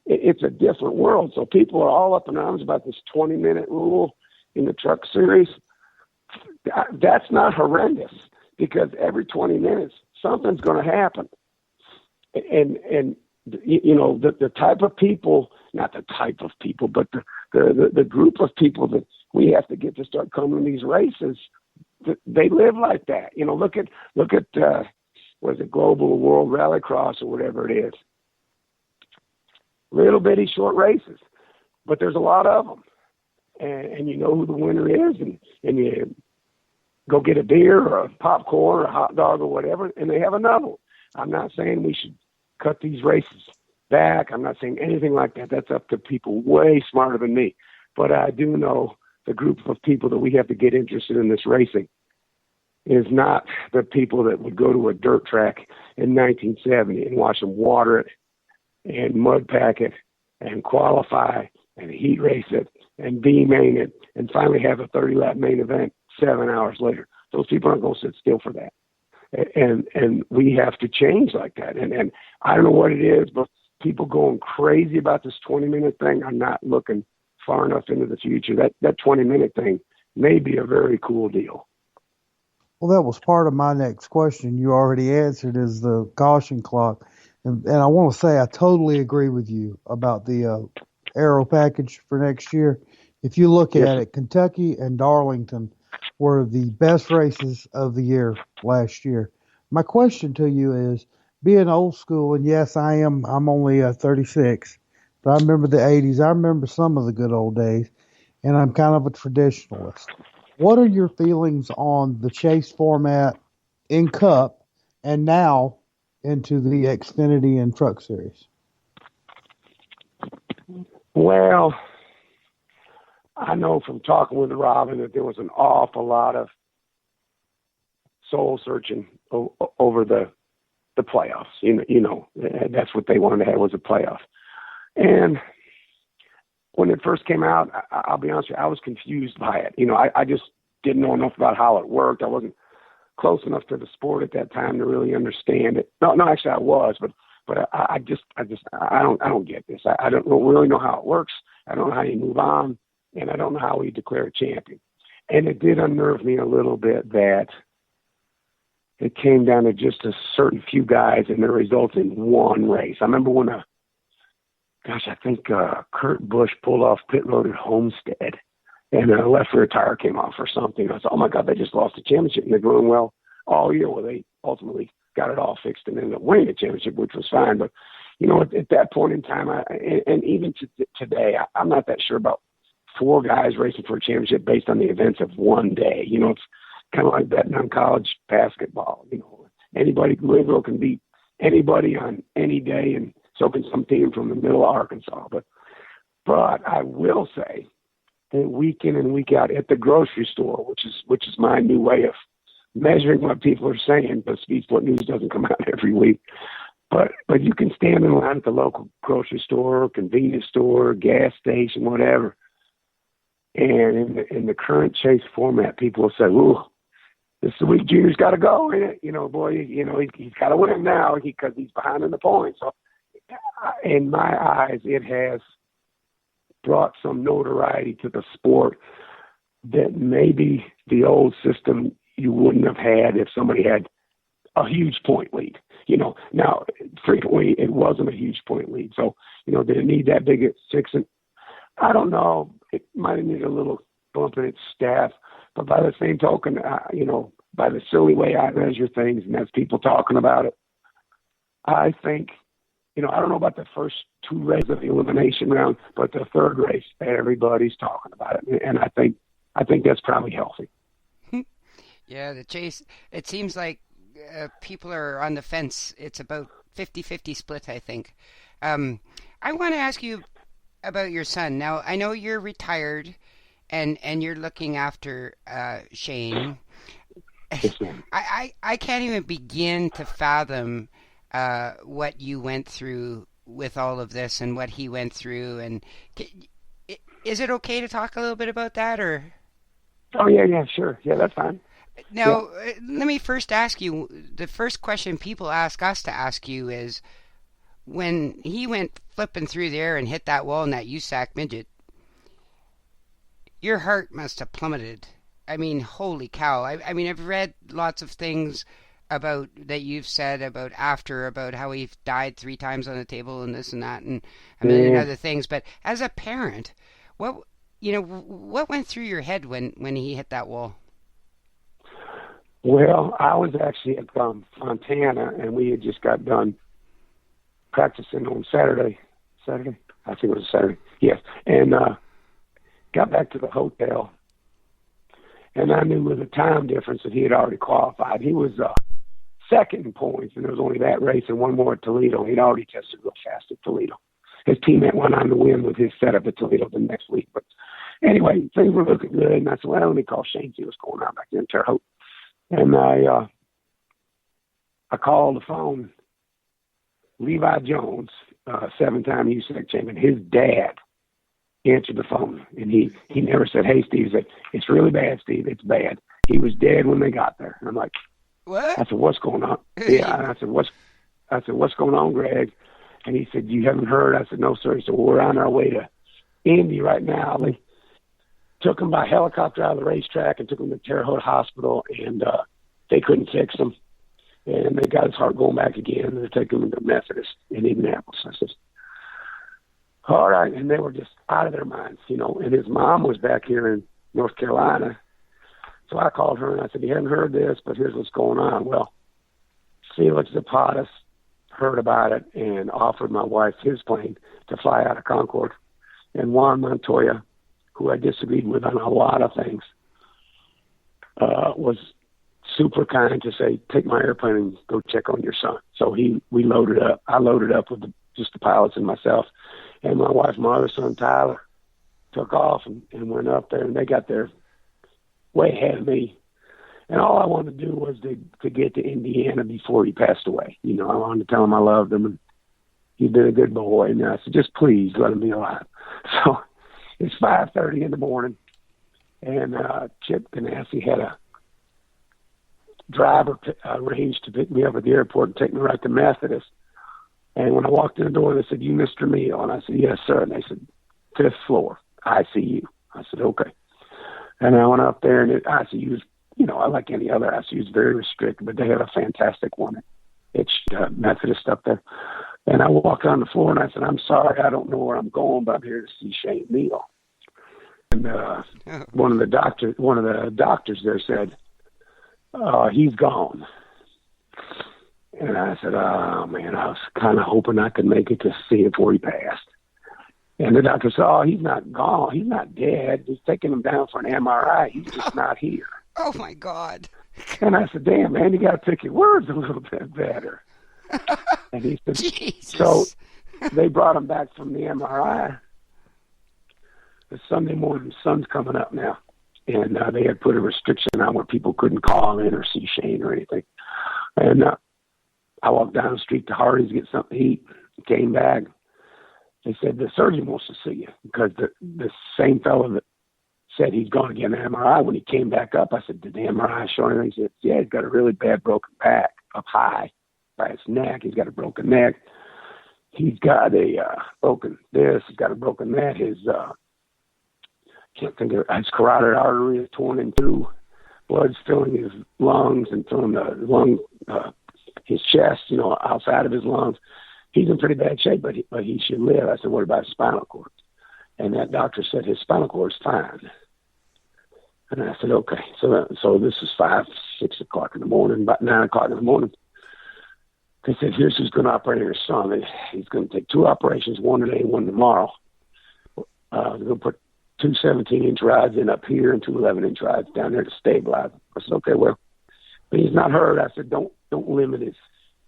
It's a different world. So people are all up in arms about this 20-minute rule in the truck series. That's not horrendous, because every 20 minutes something's going to happen. And the type of people, not the type of people, but the group of people that we have to get to start coming to these races, they live like that. Look at was it Global World Rallycross or whatever it is. Little bitty short races, but there's a lot of them, and you know who the winner is, and you go get a beer or a popcorn or a hot dog or whatever, and they have another one. I'm not saying we should cut these races back. I'm not saying anything like that. That's up to people way smarter than me. But I do know the group of people that we have to get interested in this racing is not the people that would go to a dirt track in 1970 and watch them water it and mud pack it and qualify and heat race it and B-main it and finally have a 30-lap main event 7 hours later. Those people aren't going to sit still for that. And we have to change like that. And I don't know what it is, but people going crazy about this 20-minute thing are not looking far enough into the future. That 20-minute thing may be a very cool deal. Well, that was part of my next question. You already answered, is the caution clock. And I want to say I totally agree with you about the aero package for next year. If you look at it, Kentucky and Darlington were the best races of the year last year. My question to you is, being old school, and yes, I'm only 36, but I remember the 80s. I remember some of the good old days, and I'm kind of a traditionalist. What are your feelings on the chase format in Cup and now into the Xfinity and Truck Series? Well, I know from talking with Robin that there was an awful lot of soul searching over the the playoffs. That's what they wanted to have, was a playoff. And when it first came out, I'll be honest with you, I was confused by it. I just didn't know enough about how it worked. I wasn't close enough to the sport at that time to really understand it. No, actually I was, but I don't get this. I don't really know how it works. I don't know how you move on, and I don't know how we declare a champion. And it did unnerve me a little bit that it came down to just a certain few guys and the result in one race. I remember when I think Kurt Busch pulled off pit road at Homestead, and a left rear tire came off or something. I said, oh my God, they just lost the championship, and they're doing well all year. Well, they ultimately got it all fixed and ended up winning the championship, which was fine. But, at that point in time, and even today, I'm not that sure about 4 guys racing for a championship based on the events of one day. It's kind of like betting on college basketball. Louisville can beat anybody on any day, and so can some team from the middle of Arkansas. But I will say that week in and week out at the grocery store, which is my new way of measuring what people are saying, but Speed Sport News doesn't come out every week. But you can stand in line at the local grocery store, convenience store, gas station, whatever. And in the current chase format, people will say, "Ooh, this is the week Junior's got to go, ain't it? He's got to win now because he's behind in the points." So, in my eyes, it has brought some notoriety to the sport that maybe the old system you wouldn't have had if somebody had a huge point lead. Now frequently it wasn't a huge point lead. So, did it need that big at 6? And I don't know. It might have needed a little bump in its staff, but by the same token, by the silly way I measure things, and that's people talking about it, I think, I don't know about the first 2 races of the elimination round, but the 3rd race, everybody's talking about it, and I think that's probably healthy. Yeah, the chase, it seems like people are on the fence. It's about 50-50 split, I think. I want to ask you about your son. Now, I know you're retired and you're looking after Shane. I can't even begin to fathom what you went through with all of this and what he went through. And is it okay to talk a little bit about that, or? Oh, yeah, sure. Yeah, that's fine. Now, let me first ask you, the first question people ask us to ask you is, when he went flipping through there and hit that wall in that USAC midget, your heart must have plummeted. I mean, holy cow. I mean, I've read lots of things about that you've said about how he died 3 times on the table and this and that and a million other things. But as a parent, what went through your head when he hit that wall? Well, I was actually at Fontana, and we had just got done practicing on Saturday. I think it was a Saturday. Yes. And got back to the hotel, and I knew with the time difference that he had already qualified. He was second in points, and there was only that race and one more at Toledo. He'd already tested real fast at Toledo. His teammate went on to win with his setup at Toledo the next week. But anyway, things were looking good, and I said, well, let me call Shane, see what's going on back there in Terre Haute. And I called the phone. Levi Jones, 7-time USAC champion, his dad answered the phone, and he never said, "Hey, Steve," he said, "It's really bad, Steve. It's bad." He was dead when they got there. And I'm like, "What?" I said, "What's going on?" Yeah, I said, "What's going on, Greg?" And he said, "You haven't heard?" I said, "No, sir." He said, "Well, we're on our way to Indy right now." They took him by helicopter out of the racetrack and took him to Terre Haute Hospital, and they couldn't fix him. And they got his heart going back again, and they're taking him to Methodist in Indianapolis. I said, all right. And they were just out of their minds, and his mom was back here in North Carolina. So I called her, and I said, "You haven't heard this, but here's what's going on." Well, Felix Zapatas heard about it and offered my wife his plane to fly out of Concord. And Juan Montoya, who I disagreed with on a lot of things, was super kind to say, "Take my airplane and go check on your son." So we loaded up. I loaded up with just the pilots and myself, and my wife, my other son, Tyler, took off and went up there, and they got there way ahead of me. And all I wanted to do was to get to Indiana before he passed away. You know, I wanted to tell him I loved him, and he'd been a good boy. And I said, just please let him be alive. So it's 5:30 in the morning, and Chip Ganassi had a driver arranged to pick me up at the airport and take me right to Methodist. And when I walked in the door, they said, "You Mr. Hmeil?" And I said, "Yes, sir." And they said, "5th floor, ICU." I said, "Okay." And I went up there, and ICU was, you know, like any other ICU, is very restricted, but they had a fantastic one. It's Methodist up there. And I walked on the floor, and I said, "I'm sorry, I don't know where I'm going, but I'm here to see Shane Hmeil." And one of the doctors there said, "He's gone." And I said, "Oh, man, I was kind of hoping I could make it to see him before he passed." And the doctor said, "Oh, he's not gone. He's not dead. He's taking him down for an MRI. He's just not here." Oh, my God. And I said, "Damn, man, you got to pick your words a little bit better." And he said, Jesus. So they brought him back from the MRI. The Sunday morning, the sun's coming up now. And they had put a restriction on where people couldn't call in or see Shane or anything. And I walked down the street to Hardee's to get something to eat. Came back. They said, "The surgeon wants to see you," because the same fellow that said he's going to get an MRI, when he came back up, I said, "Did the MRI show anything?" He said, "Yeah, he's got a really bad broken back up high by his neck. He's got a broken neck. He's got a broken this. He's got a broken that. His can't think of his carotid artery is torn in two. Blood's filling his lungs and filling the his chest, you know, outside of his lungs. He's in pretty bad shape, but he should live." I said, "What about his spinal cord?" And that doctor said his spinal cord's fine. And I said, "Okay." So this is 6 o'clock in the morning. About 9 o'clock in the morning, they said, "Here's who's going to operate on your son. He's going to take 2 operations, one today, one tomorrow. They're going to put 2 17-inch rods in up here and 2 11-inch rods down there to stabilize him." I said, "Okay, well, but he's not hurt." I said, don't limit his,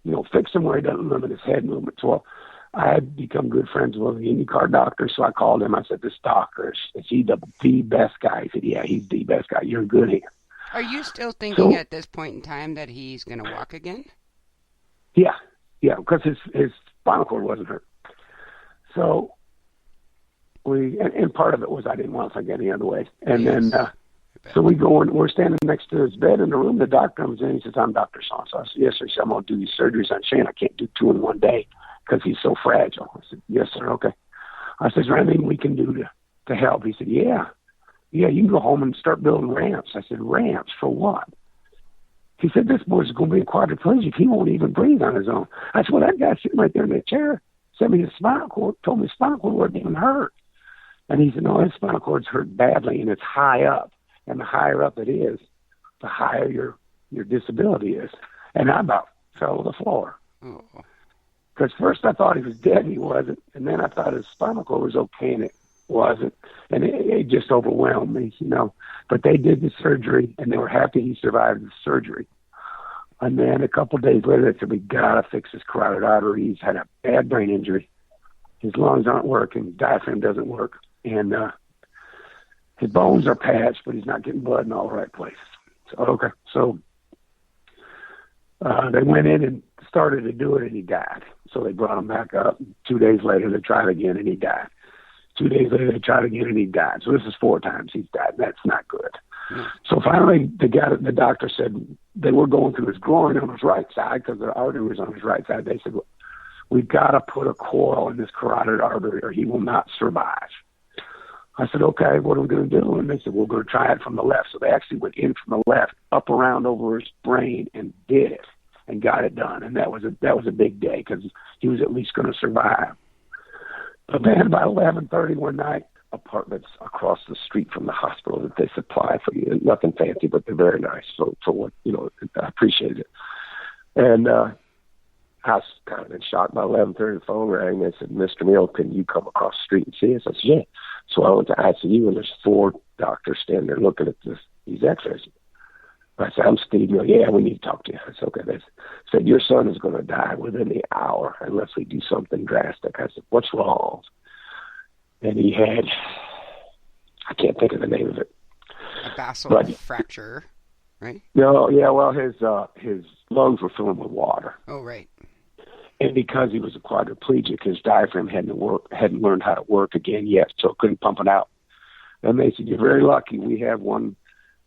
you know, fix him where he doesn't limit his head movements." Well, I had become good friends with one of the IndyCar doctors, so I called him. I said, "This doctor, is he the best guy?" He said, "Yeah, he's the best guy. You're in good hands." Are you still thinking at this point in time that he's going to walk again? Yeah, because his spinal cord wasn't hurt. So and part of it was I didn't want to get any other way. And Yes. then, so we go in, we're standing next to his bed in the room. The doctor comes in, he says, "I'm Dr. So-and-so." I said, "Yes, sir." He said, "I'm going to do these surgeries on Shane. I can't do 2 in one day because he's so fragile." I said, "Yes, sir." "Okay." I said, "Is there anything we can do to help?" He said, Yeah, you can go home and start building ramps." I said, "Ramps for what?" He said, "This boy's going to be a quadriplegic. He won't even breathe on his own." I said, "Well, that guy sitting right there in that chair said me his spinal cord, told me his spinal cord wasn't even hurt." And he said, "No, his spinal cord's hurt badly, and it's high up. And the higher up it is, the higher your disability is." And I about fell to the floor. Because first I thought he was dead, and he wasn't. And then I thought his spinal cord was okay, and it wasn't. And it just overwhelmed me, you know. But they did the surgery, and they were happy he survived the surgery. And then a couple of days later, they said, "We got to fix his carotid artery. He's had a bad brain injury. His lungs aren't working. His diaphragm doesn't work. And his bones are patched, but he's not getting blood in all the right places." So, okay. So they went in and started to do it, and he died. So they brought him back up. 2 days later, they tried again, and he died. 2 days later, they tried again, and he died. So this is 4 times he's died. That's not good. So finally, the doctor said they were going through his groin on his right side because the artery was on his right side. They said, "Well, we've got to put a coil in this carotid artery or he will not survive." I said, "Okay, what are we going to do?" And they said, "We're going to try it from the left." So they actually went in from the left, up around over his brain, and did it and got it done. And that was a big day because he was at least going to survive. But then by 11:30 one night, apartments across the street from the hospital that they supply for you, nothing fancy, but they're very nice. So for what, you know, I appreciate it. And I was kind of in shock. By 11:30, the phone rang. They said, "Mr. Hmeil, can you come across the street and see us?" I said, "Yeah." So I went to ICU, and there's 4 doctors standing there looking at these x-rays. I said, "I'm Steve Hmeil." "Yeah, we need to talk to you." I said, "Okay." They said, "Your son is going to die within the hour unless we do something drastic." I said, "What's wrong?" And he had, I can't think of the name of it. A basal fracture. right? No, yeah, well, his lungs were filling with water. Oh, right. And because he was a quadriplegic, his diaphragm hadn't learned how to work again yet, so it couldn't pump it out. And they said, "You're very lucky. We have one.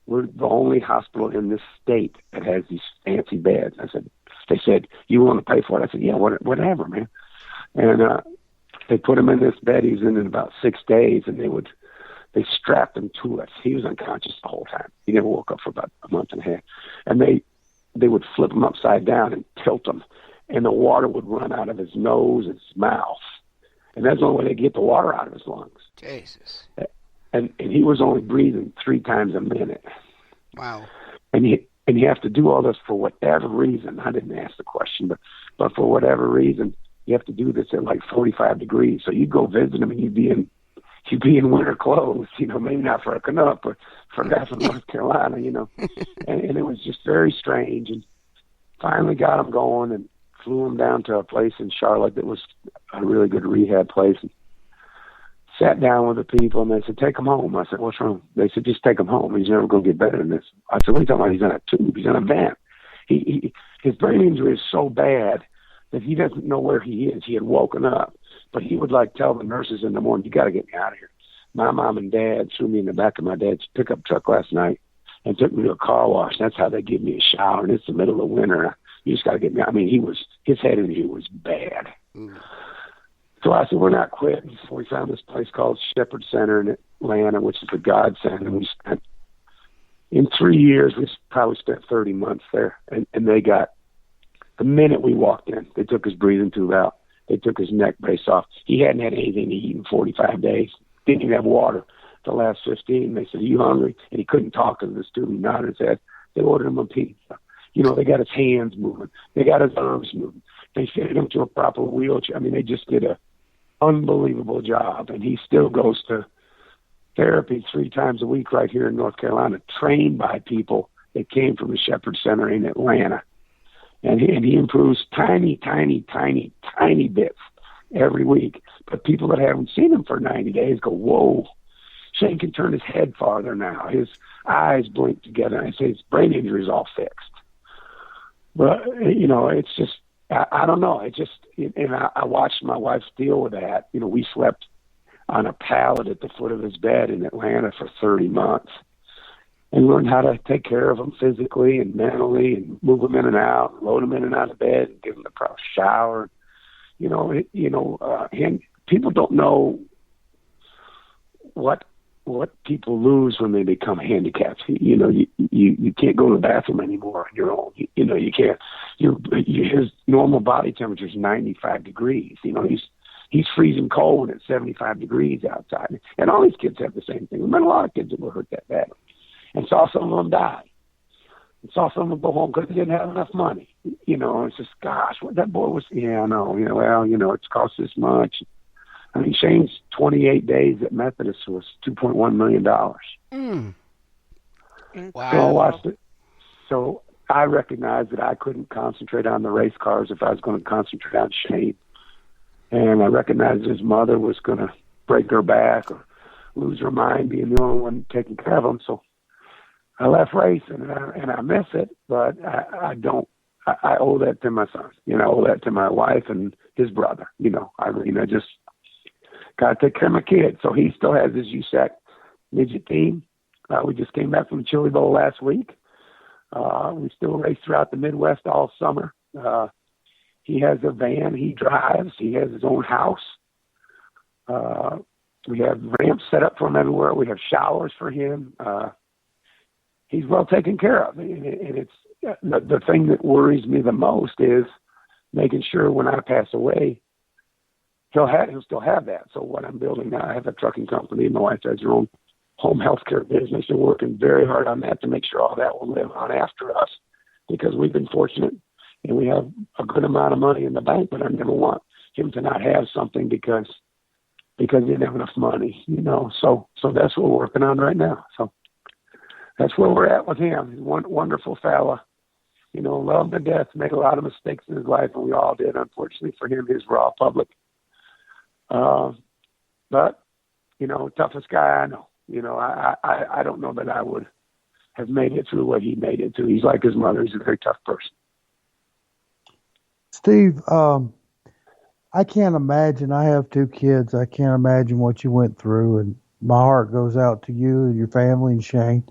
We're the only hospital in this state that has these fancy beds." They said, "You want to pay for it?" I said, "Yeah, whatever, man." And they put him in this bed. He was in about 6 days, and they strapped him to us. He was unconscious the whole time. He never woke up for about a month and a half. And they would flip him upside down and tilt him, and the water would run out of his nose and his mouth. And that's the only way they get the water out of his lungs. Jesus. And he was only breathing 3 times a minute. Wow. And you have to do all this for whatever reason. I didn't ask the question, but for whatever reason, you have to do this at like 45 degrees. So you go visit him and you'd be in winter clothes, maybe not for a Canuck, but for that from North Carolina, and it was just very strange. And finally got him going and flew him down to a place in Charlotte that was a really good rehab place. And sat down with the people, and they said, "Take him home." I said, "What's wrong?" They said, "Just take him home. He's never going to get better than this." I said, "What are you talking about? He's in a tube. He's in a vent. His brain injury is so bad that he doesn't know where he is. He had woken up, but he would tell the nurses in the morning, 'You got to get me out of here.' My mom and dad threw me in the back of my dad's pickup truck last night and took me to a car wash. That's how they give me a shower, and it's the middle of winter. You just got to get me out." I mean, his head injury was bad. Mm. So I said, "We're not quitting." So we found this place called Shepherd Center in Atlanta, which is a godsend. And in 3 years, we probably spent 30 months there. And they got, the minute we walked in, they took his breathing tube out. They took his neck brace off. He hadn't had anything to eat in 45 days. Didn't even have water the last 15. They said, "Are you hungry?" And he couldn't talk because of this tube. He nodded his head. They ordered him a pizza. They got his hands moving. They got his arms moving. They fitted him to a proper wheelchair. I mean, they just did a unbelievable job, and he still goes to therapy 3 times a week right here in North Carolina, trained by people that came from the Shepherd Center in Atlanta. And he improves tiny bits every week. But people that haven't seen him for 90 days go, "Whoa, Shane can turn his head farther now. His eyes blink together." And I say his brain injury is all fixed. But, it's just, I don't know. And I watched my wife deal with that. We slept on a pallet at the foot of his bed in Atlanta for 30 months and learned how to take care of him physically and mentally and move him in and out, load him in and out of bed, and give him the proper shower. And people don't know what people lose when they become handicapped. You can't go to the bathroom anymore on your own. You can't. His normal body temperature is 95 degrees. He's freezing cold at 75 degrees outside. And all these kids have the same thing. There's been a lot of kids that were hurt that badly. And saw some of them die. And saw some of them go home because they didn't have enough money. It's just, gosh, what that boy was, I know, it's cost this much. I mean, Shane's 28 days at Methodist was $2.1 million. Mm. Wow. So I watched it. So I recognized that I couldn't concentrate on the race cars if I was going to concentrate on Shane. And I recognized his mother was going to break her back or lose her mind being the only one taking care of him. So I left racing, and I miss it, but I don't. I owe that to my son. I owe that to my wife and his brother. I just got to take care of my kid. So he still has his USAC midget team. We just came back from the Chili Bowl last week. We still race throughout the Midwest all summer. He has a van he drives. He has his own house. We have ramps set up for him everywhere. We have showers for him. He's well taken care of. And it's the thing that worries me the most is making sure when I pass away, he'll still have that. So what I'm building now, I have a trucking company. My wife has her own home health care business. They're working very hard on that to make sure all that will live on after us, because we've been fortunate and we have a good amount of money in the bank, but I never want him to not have something because he didn't have enough money, So that's what we're working on right now. So that's where we're at with him. He's one wonderful fella, love him to death, made a lot of mistakes in his life, and we all did. Unfortunately for him, his were all public. But, toughest guy I know. I don't know that I would have made it through what he made it through. He's like his mother. He's a very tough person. Steve, I can't imagine. I have 2 kids. I can't imagine what you went through, and my heart goes out to you and your family and Shane.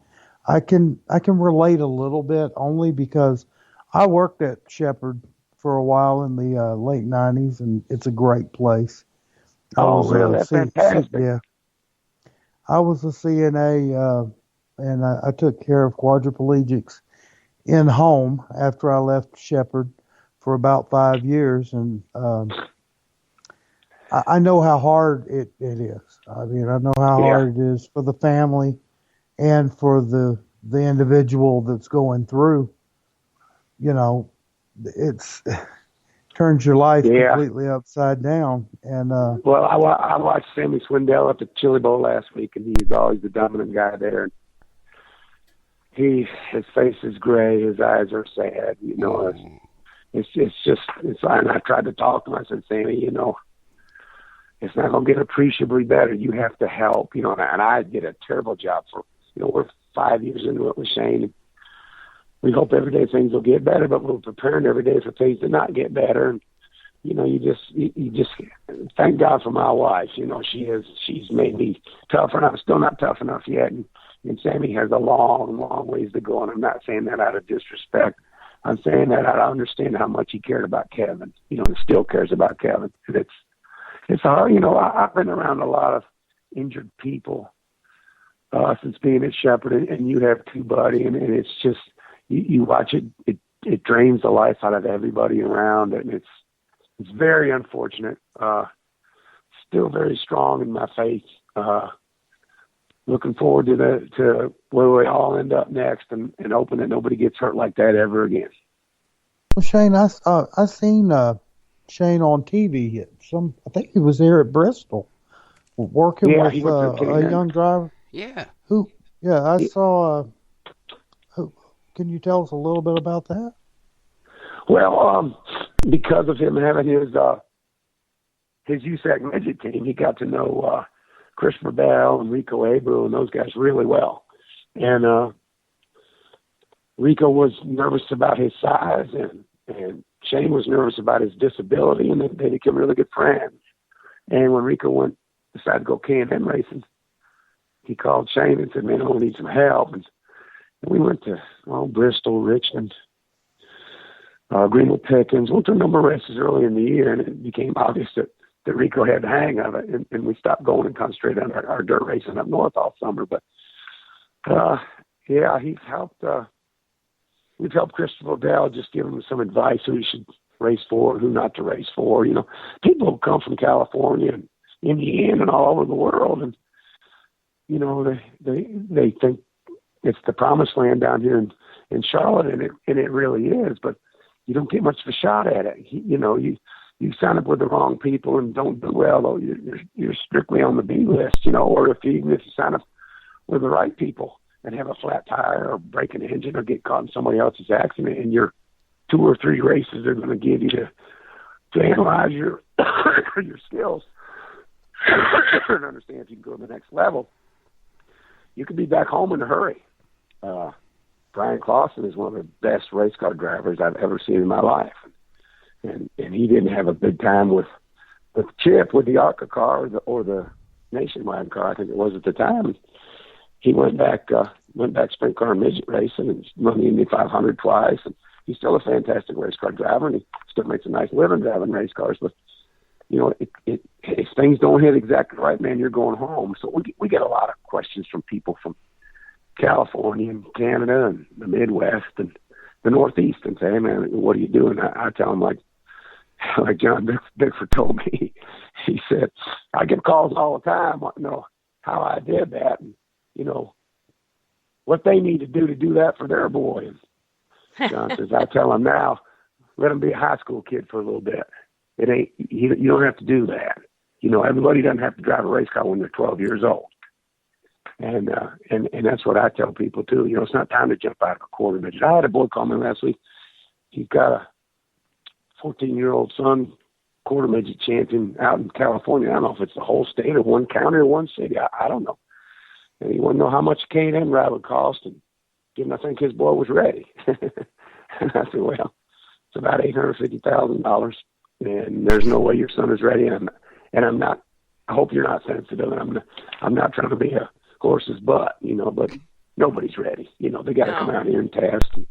I can relate a little bit only because I worked at Shepherd for a while in the late '90s, and it's a great place. Really? That's fantastic. Yeah, I was a CNA, and I took care of quadriplegics in home after I left Shepherd for about 5 years, and I know how hard it is. I mean, I know how hard it is for the family and for the individual that's going through. You know, it's turns your life completely upside down. And well, I watched Sammy Swindell at the Chili Bowl last week, and he's always the dominant guy there. His face is gray, his eyes are sad. You know, it's just. And I tried to talk to him. I said, Sammy, you know, it's not going to get appreciably better. You have to help. You know, and I did a terrible job for. You know, we're 5 years into it with Shane. We hope every day things will get better, but we're preparing every day for things to not get better. And, you know, you just thank God for my wife. You know, she's made me tougher, and I'm still not tough enough yet. And Sammy has a long, long ways to go. And I'm not saying that out of disrespect. I'm saying that I understand how much he cared about Kevin, you know, and still cares about Kevin. And it's hard. You know, I've been around a lot of injured people since being at Shepherd, and you have too, buddy. And it's just, you watch it drains the life out of everybody around, and it's very unfortunate. Still very strong in my faith. Looking forward to where we all end up next, and hoping that nobody gets hurt like that ever again. Well, Shane, I seen Shane on TV. I think he was there at Bristol, working with a young driver. Yeah. Who? Yeah, I saw. Can you tell us a little bit about that? Well, because of him having his USAC midget team, he got to know Christopher Bell and Rico Abreu and those guys really well. And Rico was nervous about his size, and Shane was nervous about his disability, and they became really good friends. And when Rico decided to go K&N racing, he called Shane and said, "Man, I need some help." And we went to Bristol, Richmond, Greenwood Pickens. Went to a number of races early in the year, and it became obvious that Rico had the hang of it, and we stopped going and concentrated on our dirt racing up north all summer. But he's helped. We've helped Christopher Dell, just give him some advice who he should race for, who not to race for. You know, people who come from California and Indiana and all over the world, and you know, they think it's the promised land down here in Charlotte, and it really is, but you don't get much of a shot at it. You know, you sign up with the wrong people and don't do well, though you're strictly on the B list, you know, or even if you sign up with the right people and have a flat tire or break an engine or get caught in somebody else's accident, and your 2 or 3 races are going to give you to analyze your your skills and understand if you can go to the next level, you could be back home in a hurry. Brian Clausen is one of the best race car drivers I've ever seen in my life. And he didn't have a big time with Chip, with the ARCA car or the Nationwide car, I think it was at the time. He went back sprint car and midget racing and run the Indy 500 twice. And he's still a fantastic race car driver, and he still makes a nice living driving race cars. But, you know, if things don't hit exactly right, man, you're going home. So we get a lot of questions from people from California and Canada and the Midwest and the Northeast and say, "Hey, man, what are you doing?" I tell them like John Bickford told me. He said, "I get calls all the time, you know, how I did that, and you know what they need to do that for their boy." And John says, "I tell them now, let them be a high school kid for a little bit. It ain't you don't have to do that. You know, everybody doesn't have to drive a race car when they're 12 years old." And that's what I tell people too. You know, it's not time to jump out of a quarter midget. I had a boy call me last week. He's got a 14-year-old son, quarter midget champion out in California. I don't know if it's the whole state or one county or one city. I don't know. And he wanted to know how much a K&N ride would cost and didn't I think his boy was ready? And I said, well, it's about $850,000, and there's no way your son is ready. And I'm not. I hope you're not sensitive. And I'm not trying to be a horse's butt, but nobody's ready. They got to come out here and test. And,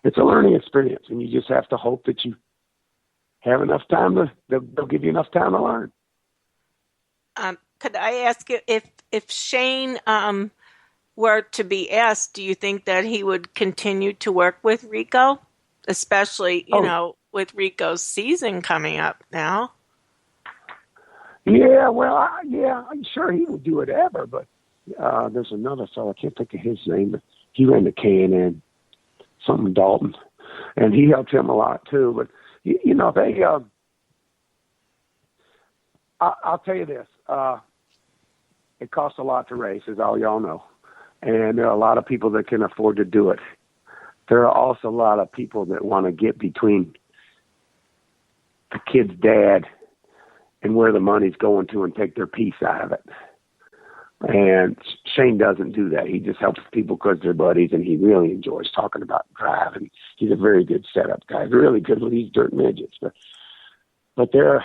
it's a learning experience, and you just have to hope that you have enough time they'll give you enough time to learn. Could I ask you if Shane were to be asked, do you think that he would continue to work with Rico, especially, with Rico's season coming up now? Yeah, well, I'm sure he would do whatever, but there's another fellow, I can't think of his name, but he ran the K&N, something Dalton, and he helped him a lot too. But, I'll tell you this, it costs a lot to race, as all y'all know, and there are a lot of people that can afford to do it. There are also a lot of people that want to get between the kid's dad and where the money's going to and take their piece out of it. And Shane doesn't do that. He just helps people because they're buddies, and he really enjoys talking about driving. He's a very good setup guy. He's really good with these dirt midgets. But there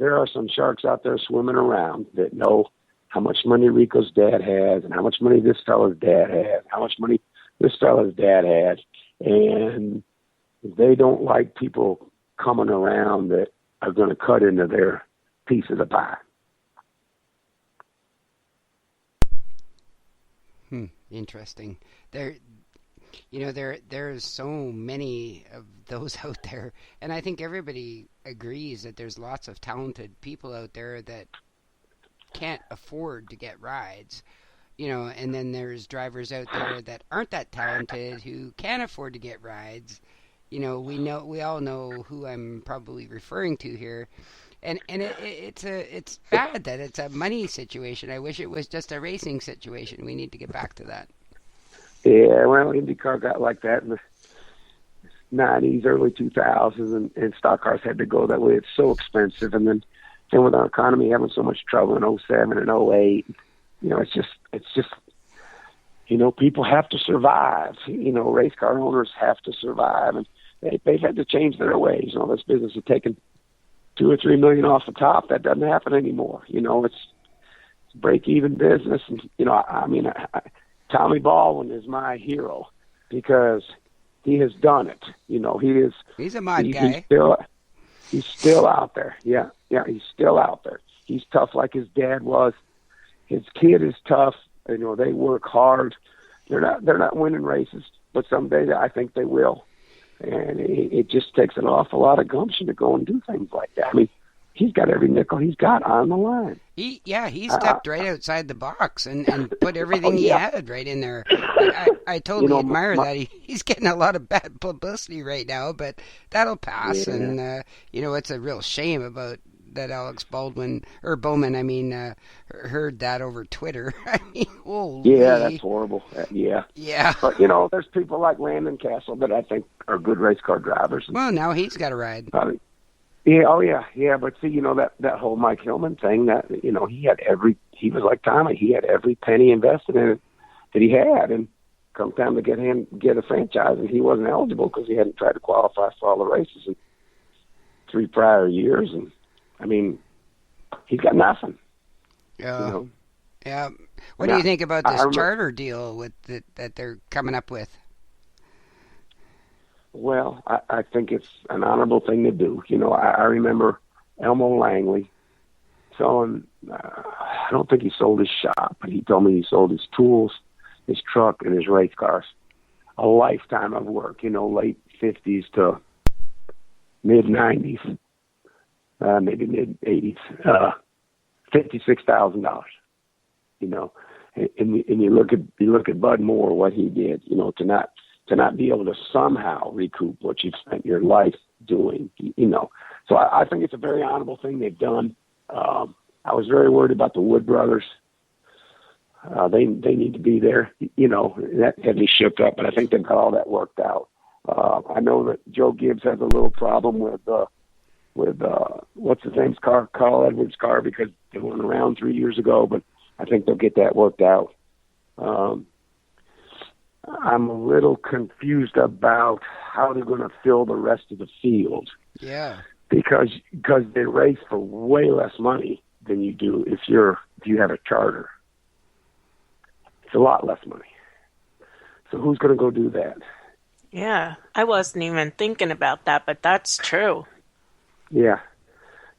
are some sharks out there swimming around that know how much money Rico's dad has and how much money this fellow's dad has, how much money this fellow's dad has. And they don't like people coming around that are going to cut into their piece of the pie. Interesting. There's so many of those out there, and I think everybody agrees that there's lots of talented people out there that can't afford to get rides, and then there's drivers out there that aren't that talented who can afford to get rides. We all know who I'm probably referring to here. And it's bad that it's a money situation. I wish it was just a racing situation. We need to get back to that. Yeah, well, IndyCar got like that in the 90s, early 2000s, and stock cars had to go that way. It's so expensive. And then with our economy having so much trouble in 07 and 08, it's just people have to survive. Race car owners have to survive, and they've had to change their ways. This business is taking $2 or $3 million off the top. That doesn't happen anymore. It's break-even business. And, Tommy Baldwin is my hero because he has done it. He's a mod guy. He's still out there. Yeah, he's still out there. He's tough like his dad was. His kid is tough. They work hard. They're not winning races, but someday I think they will. And it just takes an awful lot of gumption to go and do things like that. I mean, he's got every nickel he's got on the line. He stepped right outside the box and put everything he had right in there. I totally admire that. He's getting a lot of bad publicity right now, but that'll pass. Yeah. And, it's a real shame about that Alex Bowman, heard that over Twitter. I mean, holy. Yeah, that's horrible. Yeah. Yeah. But, there's people like Landon Castle that I think are good race car drivers. Well, now he's got a ride. Yeah, oh yeah, yeah. But see, that whole Mike Hillman thing, that, he was like Tommy, he had every penny invested in it that he had, and come time to get a franchise, and he wasn't eligible because he hadn't tried to qualify for all the races in 3 prior years, and I mean, he's got nothing. Yeah. Yeah. What do you think about this charter deal that they're coming up with? Well, I think it's an honorable thing to do. I remember Elmo Langley selling, I don't think he sold his shop, but he told me he sold his tools, his truck, and his race cars. A lifetime of work, late 50s to mid-90s, maybe mid-80s, $56,000. And you look at Bud Moore, what he did, to not be able to somehow recoup what you've spent your life doing, So I think it's a very honorable thing they've done. I was very worried about the Wood brothers. They need to be there. That had me shook up, but I think they've got all that worked out. I know that Joe Gibbs has a little problem with what's his name's car, Carl Edwards' car, because they went around 3 years ago, but I think they'll get that worked out. I'm a little confused about how they're going to fill the rest of the field. Yeah. Because they race for way less money than you do if you have a charter. It's a lot less money. So who's going to go do that? Yeah, I wasn't even thinking about that, but that's true. Yeah,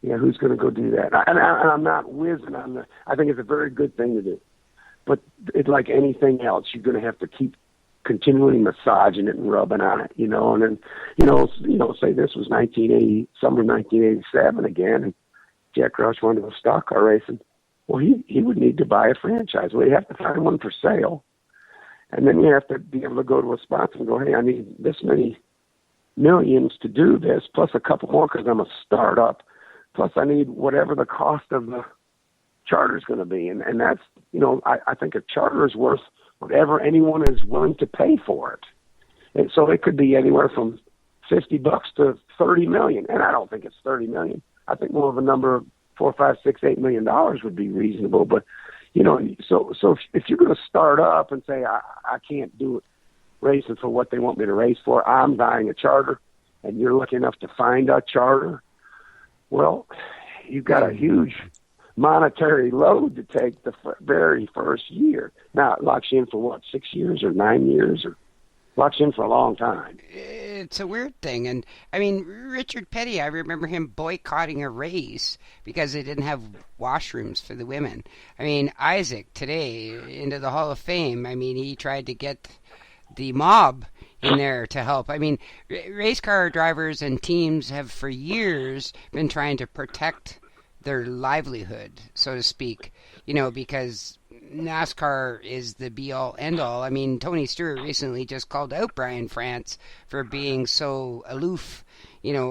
who's going to go do that? And I'm not whizzing on the. I think it's a very good thing to do, but it's like anything else. You're going to have to keep continually massaging it and rubbing on it, And then, say this was summer 1987 again, and Jack Roush wanted to go stock car racing. Well, he would need to buy a franchise. Well, you have to find one for sale, and then you have to be able to go to a sponsor and go, hey, I need this many millions to do this, plus a couple more because I'm a startup, plus I need whatever the cost of the charter is going to be. And that's, I think a charter is worth whatever anyone is willing to pay for it. And so it could be anywhere from $50 to $30 million. And I don't think it's $30 million. I think more of a number of $4, $5, $6, $8 million would be reasonable. But, so if you're going to start up and say, I can't do it racing for what they want me to race for, I'm buying a charter, and you're lucky enough to find a charter, well, you've got a huge monetary load to take the very first year. Now, it locks you in for what, 6 years or 9 years, or locks you in for a long time. It's a weird thing. And, I mean, Richard Petty, I remember him boycotting a race because they didn't have washrooms for the women. I mean, Isaac, today, into the Hall of Fame, I mean, he tried to get the mob in there to help. I mean, race car drivers and teams have for years been trying to protect their livelihood, so to speak, because NASCAR is the be-all, end-all. I mean, Tony Stewart recently just called out Brian France for being so aloof,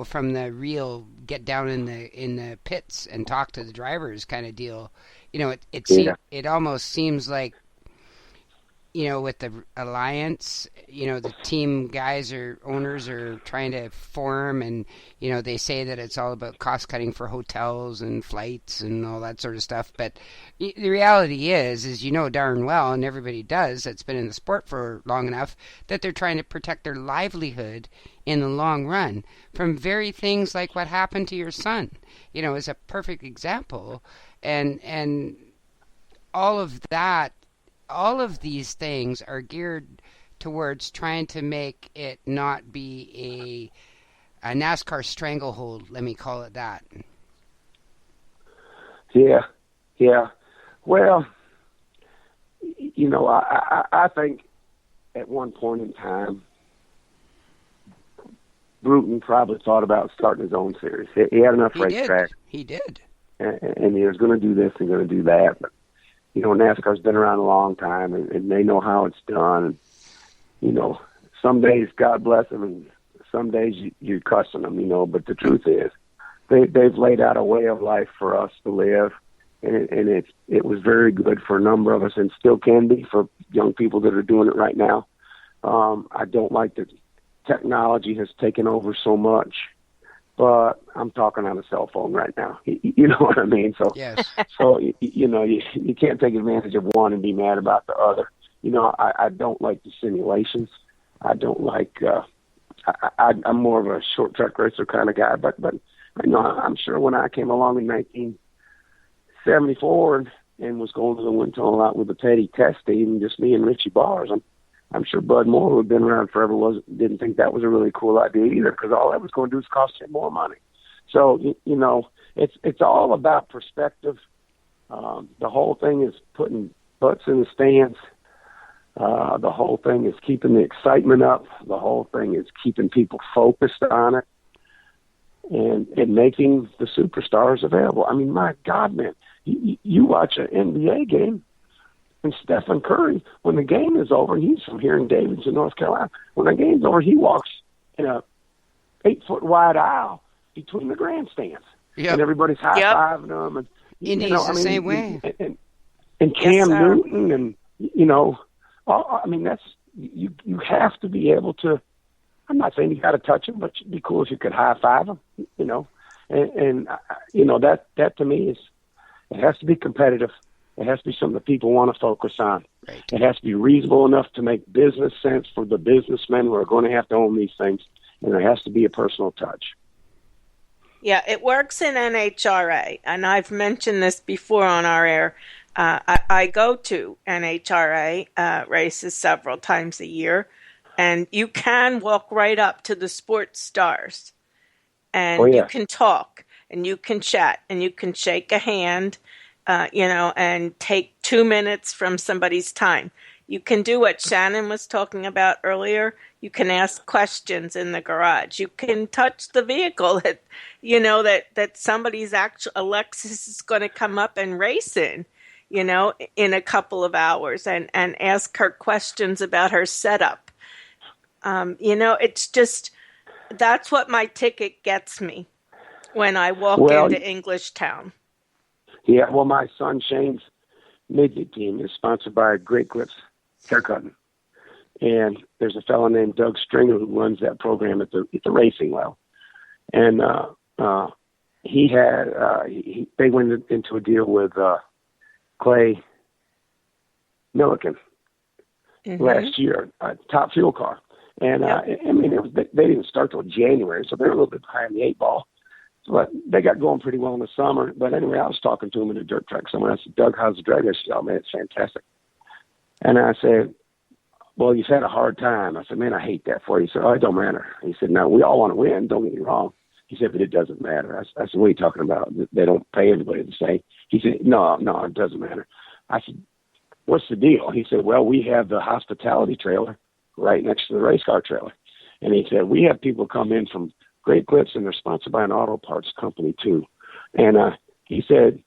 from the real get down in the pits and talk to the drivers kind of deal. It almost seems like, with the alliance, the team guys or owners are trying to form, and, they say that it's all about cost cutting for hotels and flights and all that sort of stuff. But the reality is darn well, and everybody does that's been in the sport for long enough, that they're trying to protect their livelihood in the long run from very things like what happened to your son, is a perfect example. And all of that, all of these things are geared towards trying to make it not be a NASCAR stranglehold, let me call it that. Yeah. Well, I think at one point in time, Bruton probably thought about starting his own series. He had enough racetracks. He did. And he was going to do this and going to do that. But, NASCAR's been around a long time, and they know how it's done. And, some days, God bless them, and some days you're cussing them, But the truth is, they've laid out a way of life for us to live, and it was very good for a number of us, and still can be for young people that are doing it right now. I don't like that technology has taken over so much, but I'm talking on a cell phone right now. You know what I mean? So, yes. So you can't take advantage of one and be mad about the other. I don't like the simulations. I don't like. I'm more of a short track racer kind of guy. But I'm sure when I came along in 1974 and was going to the wind tunnel out with the Petty test team, just me and Richie Bars, I'm sure Bud Moore, who had been around forever, didn't think that was a really cool idea either, because all that was going to do is cost him more money. So, it's all about perspective. The whole thing is putting butts in the stands. The whole thing is keeping the excitement up. The whole thing is keeping people focused on it and making the superstars available. I mean, my God, man, you watch an NBA game, and Stephen Curry, when the game is over, and he's from here in Davidson, North Carolina, when the game's over, he walks in a 8-foot wide aisle between the grandstands. Yep. And everybody's high-fiving them. And, Indy's the same way. And Cam Newton, and, that's, you have to be able to, I'm not saying you got to touch him, but it'd be cool if you could high-five him, And that to me is, it has to be competitive. It has to be something that people want to focus on. Right. It has to be reasonable enough to make business sense for the businessmen who are going to have to own these things, and there has to be a personal touch. Yeah, it works in NHRA, and I've mentioned this before on our air. I go to NHRA races several times a year, and you can walk right up to the sports stars, and you can talk, and you can chat, and you can shake a hand, and take 2 minutes from somebody's time. You can do what Shannon was talking about earlier. You can ask questions in the garage. You can touch the vehicle that somebody's a Lexus is going to come up and race in a couple of hours and ask her questions about her setup. It's just, that's what my ticket gets me when I walk into Englishtown. Yeah, well, my son Shane's midget team is sponsored by Great Clips Haircutting. And there's a fellow named Doug Stringer who runs that program at the racing level. And they went into a deal with Clay Milliken last year, Top Fuel Car. And they didn't start till January, so they're a little bit behind the 8 ball. But they got going pretty well in the summer. But anyway, I was talking to him in a dirt track somewhere. I said, Doug, how's the drag? I said, oh, man, it's fantastic. And I said, well, you've had a hard time. I said, man, I hate that for you. He said, oh, it don't matter. He said, no, we all want to win. Don't get me wrong. He said, but it doesn't matter. I said, what are you talking about? They don't pay everybody the same. He said, no, it doesn't matter. I said, what's the deal? He said, well, we have the hospitality trailer right next to the race car trailer. And he said, we have people come in from Great Clips, and they're sponsored by an auto parts company, too. And he said,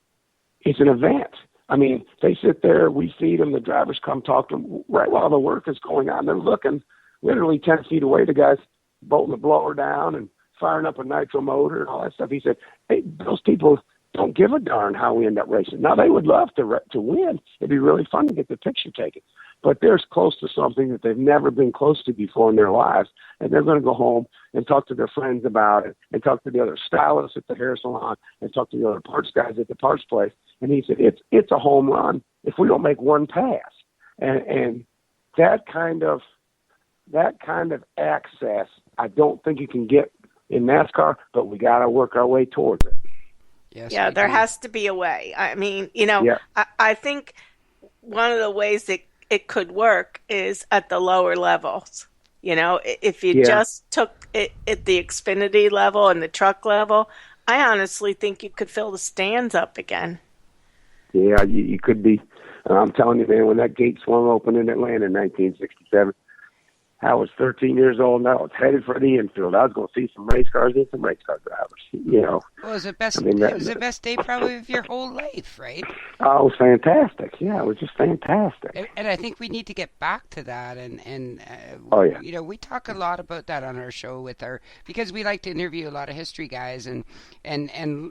it's an event. I mean, they sit there, we feed them, the drivers come talk to them right while the work is going on. They're looking literally 10 feet away. The guy's bolting the blower down and firing up a nitro motor and all that stuff. He said, hey, those people don't give a darn how we end up racing. Now, they would love to win. It'd be really fun to get the picture taken. But they're close to something that they've never been close to before in their lives, and they're going to go home and talk to their friends about it, and talk to the other stylists at the hair salon, and talk to the other parts guys at the parts place. And he said, it's a home run if we don't make one pass. And that kind of access, I don't think you can get in NASCAR, but we got to work our way towards it. Yes, yeah, there has to be a way. I mean, I think one of the ways that it could work is at the lower levels. If you just took it at the Xfinity level and the truck level, I honestly think you could fill the stands up again. Yeah, you could be. I'm telling you, man, when that gate swung open in Atlanta in 1967, I was 13 years old, and I was headed for the infield. I was going to see some race cars and some race car drivers. Well, it was the best. It was the best day probably of your whole life, right? Oh, it was fantastic. Yeah, it was just fantastic. And I think we need to get back to that. And we talk a lot about that on our show because we like to interview a lot of history guys, and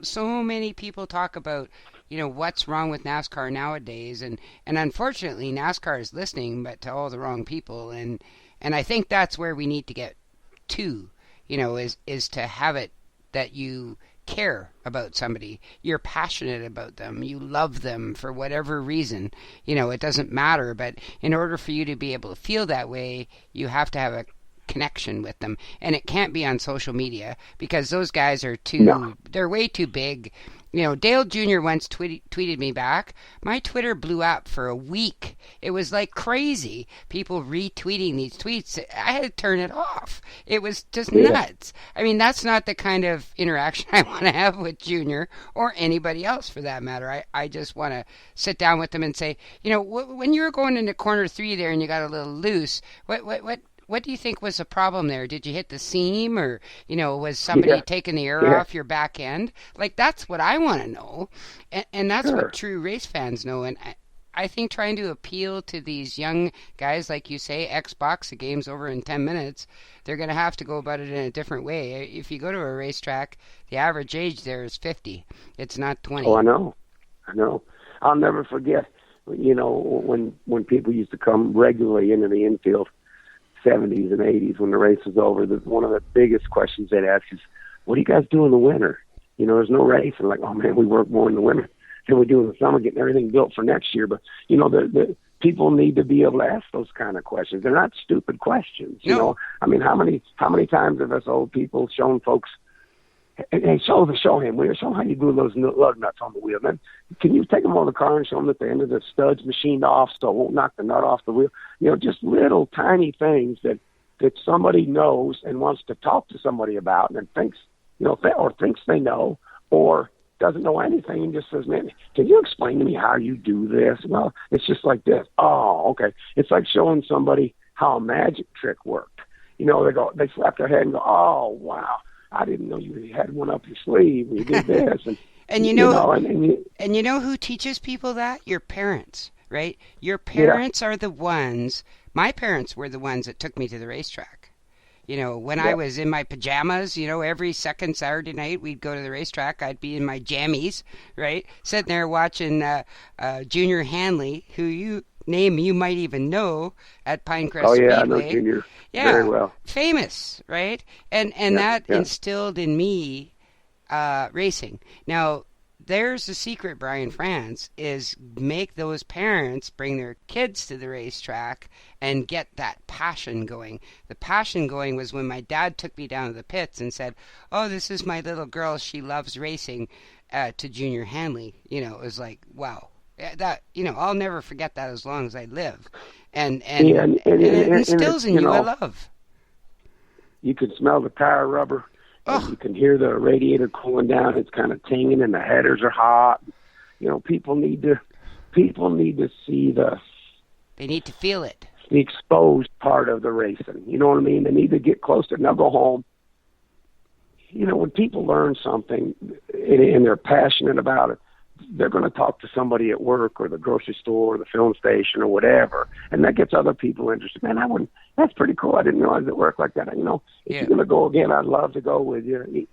so many people talk about what's wrong with NASCAR nowadays, and unfortunately NASCAR is listening, but to all the wrong people, and I think that's where we need to get to, is to have it that you care about somebody, you're passionate about them, you love them for whatever reason, it doesn't matter, but in order for you to be able to feel that way, you have to have a connection with them, and it can't be on social media because those guys are they're way too big. Dale Jr. once tweeted me back. My Twitter blew up for a week. It was like crazy. People retweeting these tweets. I had to turn it off. It was just nuts. I mean, that's not the kind of interaction I want to have with Jr. or anybody else for that matter. I just want to sit down with them and say, when you were going into corner 3 there and you got a little loose, what do you think was the problem there? Did you hit the seam, or was somebody taking the air off your back end? Like, that's what I want to know, and that's what true race fans know. And I think trying to appeal to these young guys, like you say, Xbox, the game's over in 10 minutes, they're going to have to go about it in a different way. If you go to a racetrack, the average age there is 50. It's not 20. Oh, I know. I'll never forget, when people used to come regularly into the infield, 70s and 80s, when the race was over, one of the biggest questions they'd ask is, what do you guys do in the winter? There's no race. And like, oh man, we work more in the winter. than we do in the summer, getting everything built for next year. But, the people need to be able to ask those kind of questions. They're not stupid questions. You know, I mean, how many times have us old people shown folks, hey, show him. We'll show how you do those lug nuts on the wheel. Then can you take them on the car and show them that the end of the stud's machined off so it won't knock the nut off the wheel? Just little tiny things that somebody knows and wants to talk to somebody about and thinks, or thinks they know, or doesn't know anything and just says, man, can you explain to me how you do this? Well, it's just like this. Oh, okay. It's like showing somebody how a magic trick worked. They slap their head and go, oh, wow, I didn't know you had one up your sleeve when you did this. And you know who teaches people that? Your parents, right? Your parents are the ones. My parents were the ones that took me to the racetrack. When I was in my pajamas, every second Saturday night we'd go to the racetrack. I'd be in my jammies, right? Sitting there watching Junior Hanley, who you might even know at Pinecrest Speedway. I know Junior very well. Famous, right? And that instilled in me racing. Now, there's the secret, Brian France, is make those parents bring their kids to the racetrack and get that passion going. The passion going was when my dad took me down to the pits and said, oh, this is my little girl, she loves racing, to Junior Hanley. It was like, wow. That, I'll never forget that as long as I live. And it instills in you a love. You can smell the tire rubber. Oh. You can hear the radiator cooling down. It's kind of tinging, and the headers are hot. People need to see They need to feel it. The exposed part of the racing. You know what I mean? They need to get close to it. Now go home. When people learn something and they're passionate about it, they're going to talk to somebody at work or the grocery store or the film station or whatever, and that gets other people interested. Man, that's pretty cool. I didn't realize it worked like that. If you're going to go again, I'd love to go with you, and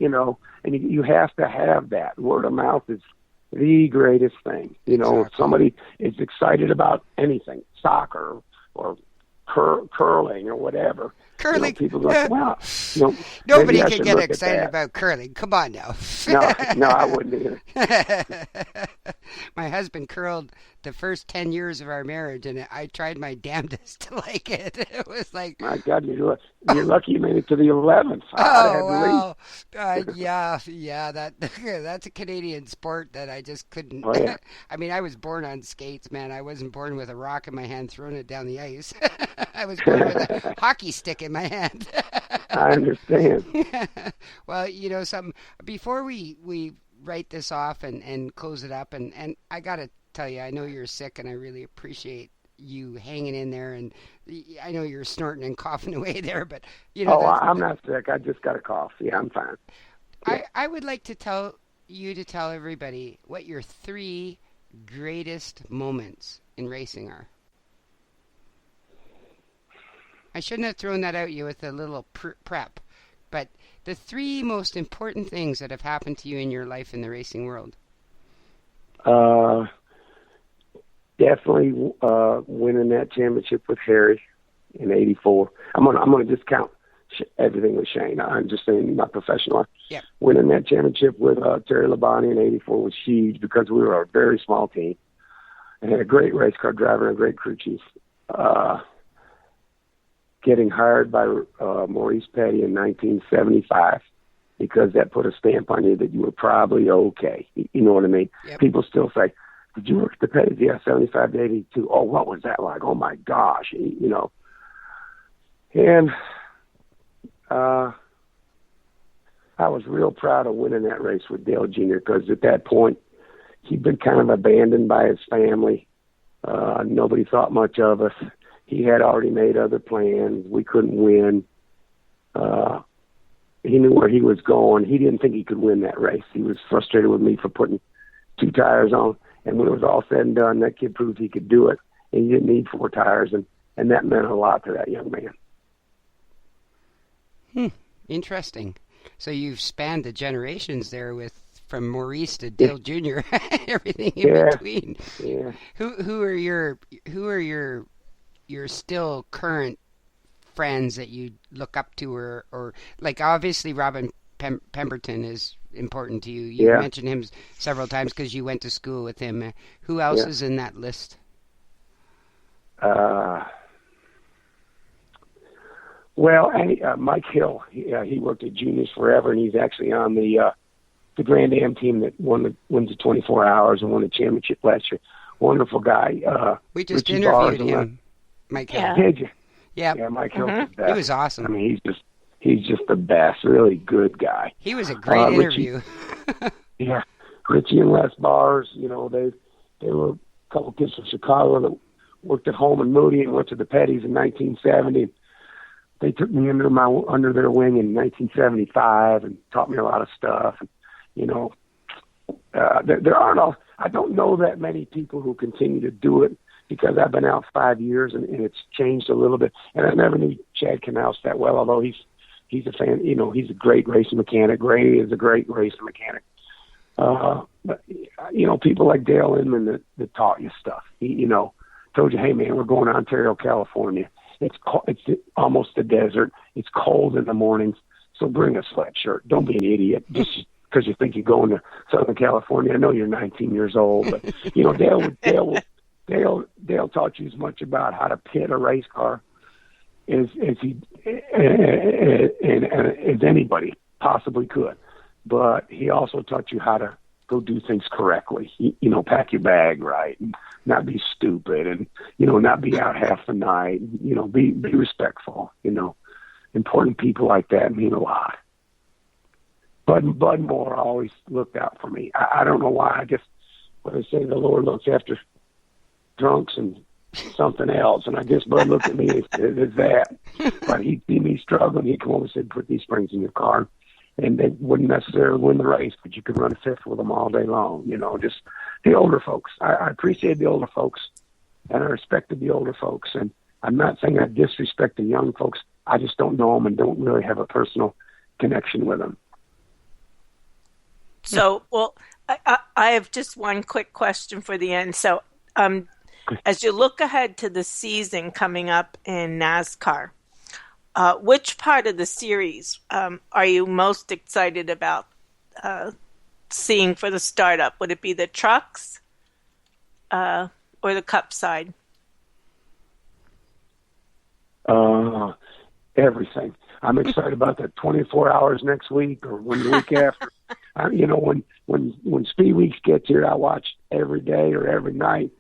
you have to have that. Word of mouth is the greatest thing. Exactly. If somebody is excited about anything, soccer or curling or whatever, curling. People go, well, nobody can get excited about curling. Come on now. No, I wouldn't either. My husband curled the first 10 years of our marriage, and I tried my damnedest to like it. It was like, my God, you're lucky you made it to the 11th. Oh, wow. Yeah. That's a Canadian sport that I just couldn't. Oh, yeah. I mean, I was born on skates, man. I wasn't born with a rock in my hand throwing it down the ice. I was born with a hockey stick in my hand. I understand. Well, something before we write this off and close it up, and I got to tell you, I know you're sick, and I really appreciate you hanging in there, and I know you're snorting and coughing away there, but I'm not sick. I just got a cough. Yeah, I'm fine. Yeah. I would like to tell everybody what your 3 greatest moments in racing are. I shouldn't have thrown that at you with a little prep, but the 3 most important things that have happened to you in your life in the racing world. Definitely winning that championship with Harry in '84. I'm gonna discount everything with Shane. I'm just saying my professional. Yeah. Winning that championship with Terry Labonte in '84 was huge because we were a very small team and had a great race car driver and a great crew chief. Getting hired by Maurice Petty in 1975 because that put a stamp on you that you were probably okay. You know what I mean? Yep. People still say, did you work at the Petty? Yeah, 75 to 82. Oh, what was that like? Oh, my gosh. And I was real proud of winning that race with Dale Jr. because at that point, he'd been kind of abandoned by his family. Nobody thought much of us. He had already made other plans. We couldn't win. He knew where he was going. He didn't think he could win that race. He was frustrated with me for putting 2 tires on. And when it was all said and done, that kid proved he could do it. And he didn't need 4 tires. And that meant a lot to that young man. Interesting. So you've spanned the generations there from Maurice to Dale Jr. Everything in between. Yeah. Who are your still current friends that you look up to, or like obviously Robin Pemberton is important to you? You Yeah. mentioned him several times because you went to school with him. Who else Yeah. is in that list? Well, Mike Hill, he worked at Juniors forever, and he's actually on the Grand Am team that wins the 24 hours and won the championship last year. Wonderful guy. We just Richie interviewed Bars, him, Mike Hill. Yeah. Did you? Yeah, Yeah, Mike Hill's the best. he was awesome. I mean, he's just the best. Really good guy. He was a great interview. Yeah, Richie and Les Bars. You know, they were a couple kids from Chicago that worked at home and Moody and went to the Petties in 1970. They took me under their wing in 1975 and taught me a lot of stuff. And, you know, there aren't all. I don't know that many people who continue to do it because I've been out 5 years and it's changed a little bit. And I never knew Chad Knaus that well, although he's a fan. You know, he's a great racing mechanic. Ray is a great racing mechanic. But you know, people like Dale Earnhardt that taught you stuff. He, told you, hey man, we're going to Ontario, California. It's almost a desert. It's cold in the mornings, so bring a sweatshirt. Don't be an idiot just because you think you're going to Southern California. I know you're 19 years old, but you know Dale taught you as much about how to pit a race car as anybody possibly could. But he also taught you how to go do things correctly. You know, pack your bag right, and not be stupid, and not be out half the night. Be respectful. Important people like that mean a lot. Bud Moore always looked out for me. I don't know why. I guess what they say, the Lord looks after drunks and something else, and I guess Bud looked at me as that. But he'd see me struggling. He'd come over and say, "Put these springs in your car." And they wouldn't necessarily win the race, but you could run a fifth with them all day long. Just the older folks. I appreciate the older folks, and I respected the older folks. And I'm not saying I disrespect the young folks. I just don't know them and don't really have a personal connection with them. So, well, I have just one quick question for the end. So, as you look ahead to the season coming up in NASCAR, which part of the series are you most excited about seeing for the startup? Would it be the trucks or the Cup side? Everything. I'm excited about that 24 hours next week or the week after. When Speed Weeks gets here, I watch every day or every night.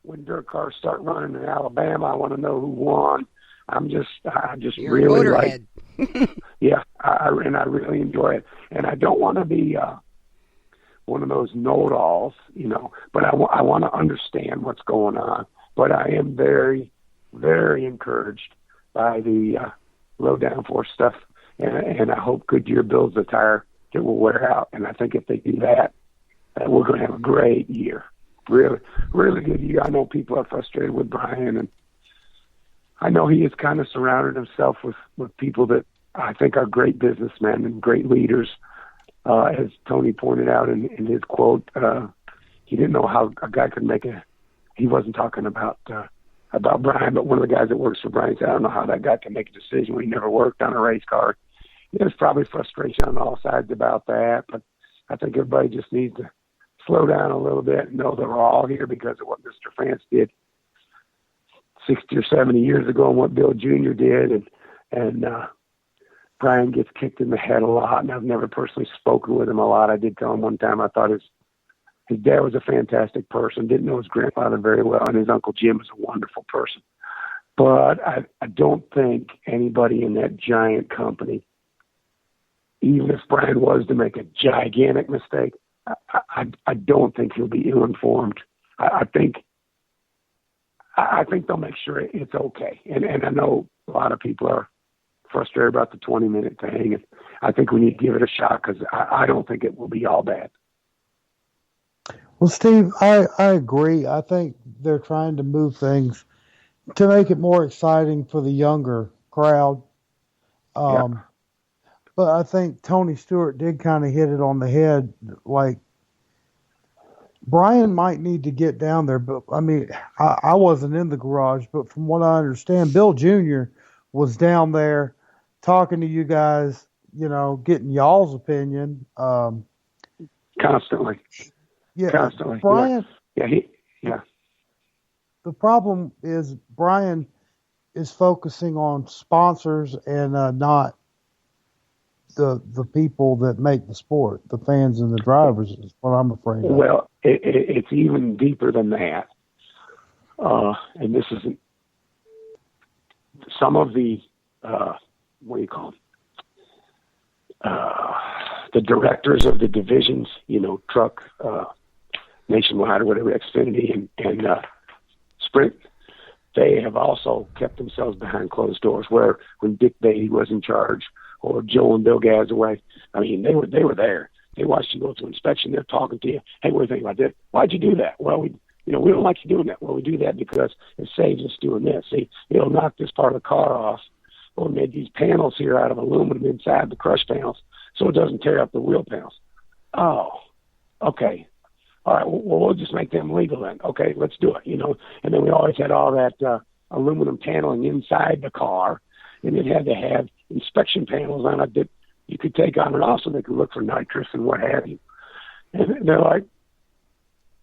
When dirt cars start running in Alabama, I want to know who won. I just You're really like, yeah, I really enjoy it. And I don't want to be one of those know-it-alls, but I want to understand what's going on. But I am very, very encouraged by the low downforce stuff, and I hope Goodyear builds a tire that will wear out. And I think if they do that, we're going to have a great year. Really, really good year. I know people are frustrated with Brian, and I know he has kind of surrounded himself with people that I think are great businessmen and great leaders. As Tony pointed out in his quote, he didn't know how a guy could he wasn't talking about Brian, but one of the guys that works for Brian said, I don't know how that guy can make a decision when he never worked on a race car. There's probably frustration on all sides about that, but I think everybody just needs to slow down a little bit and know that we're all here because of what Mr. France did 60 or 70 years ago and what Bill Jr. did. And Brian gets kicked in the head a lot, and I've never personally spoken with him a lot. I did tell him one time I thought his dad was a fantastic person, didn't know his grandfather very well, and his Uncle Jim was a wonderful person. But I don't think anybody in that giant company, even if Brian was to make a gigantic mistake, I don't think he'll be ill-informed. I think they'll make sure it's okay. And I know a lot of people are frustrated about the 20-minute thing. And I think we need to give it a shot because I don't think it will be all bad. Well, Steve, I agree. I think they're trying to move things to make it more exciting for the younger crowd. But I think Tony Stewart did kind of hit it on the head. Like, Brian might need to get down there, but I mean, I wasn't in the garage, but from what I understand, Bill Jr. was down there talking to you guys, getting y'all's opinion. Constantly. Yeah, Constantly. Brian. Yeah. The problem is Brian is focusing on sponsors and not the people that make the sport, the fans and the drivers, is what I'm afraid of. Well, it's even deeper than that. And this isn't some of the, what do you call them? The directors of the divisions, truck, Nationwide or whatever, Xfinity and Sprint, they have also kept themselves behind closed doors, where when Dick Beatty was in charge or Joe and Bill Gazaway, I mean, they were there. They watched you go to inspection. They're talking to you. Hey, what do you think about this? Why'd you do that? Well, we don't like you doing that. Well, we do that because it saves us doing this. See, it'll knock this part of the car off. Or we made these panels here out of aluminum inside the crush panels so it doesn't tear up the wheel panels. Oh, okay. All right, well, we'll just make them legal then. Okay, let's do it, And then we always had all that aluminum paneling inside the car, and it had to have inspection panels on it that you could take on and off so they could look for nitrous and what have you. And they're like,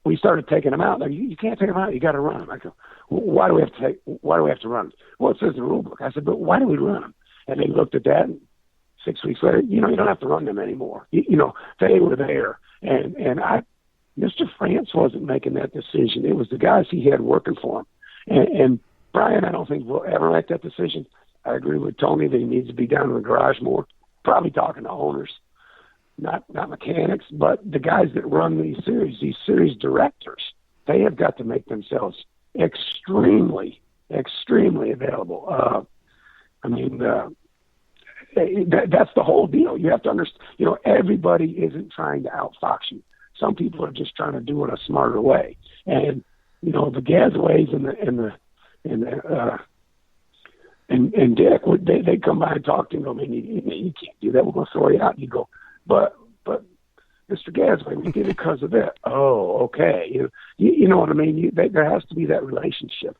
we started taking them out. Like, you can't take them out. You got to run them. I go, why do we have to run them? Well, it says in the rule book. I said, but why do we run them? And they looked at that, and 6 weeks later, you don't have to run them anymore. They were there, and Mr. France wasn't making that decision. It was the guys he had working for him. And Brian, I don't think will ever make that decision. I agree with Tony that he needs to be down in the garage more, probably talking to owners, not mechanics, but the guys that run these series directors, they have got to make themselves extremely, extremely available. That's the whole deal. You have to understand, everybody isn't trying to outfox you. Some people are just trying to do it a smarter way. And, the Gazaways and Dick, they come by and talk to him. I mean, you can't do that. We're going to throw you out. And you go, but Mr. Gazaway, we did it because of that. Oh, okay. You know what I mean? There has to be that relationship.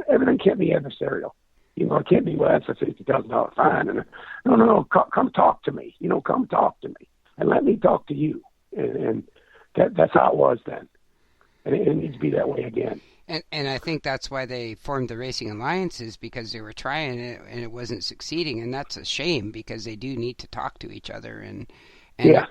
Everything can't be adversarial. It can't be, well, that's a $50,000 fine. And no, come talk to me. Come talk to me and let me talk to you. And that's how it was then. And it needs to be that way again. And I think that's why they formed the racing alliances, because they were trying it and it wasn't succeeding, and that's a shame, because they do need to talk to each other. And there's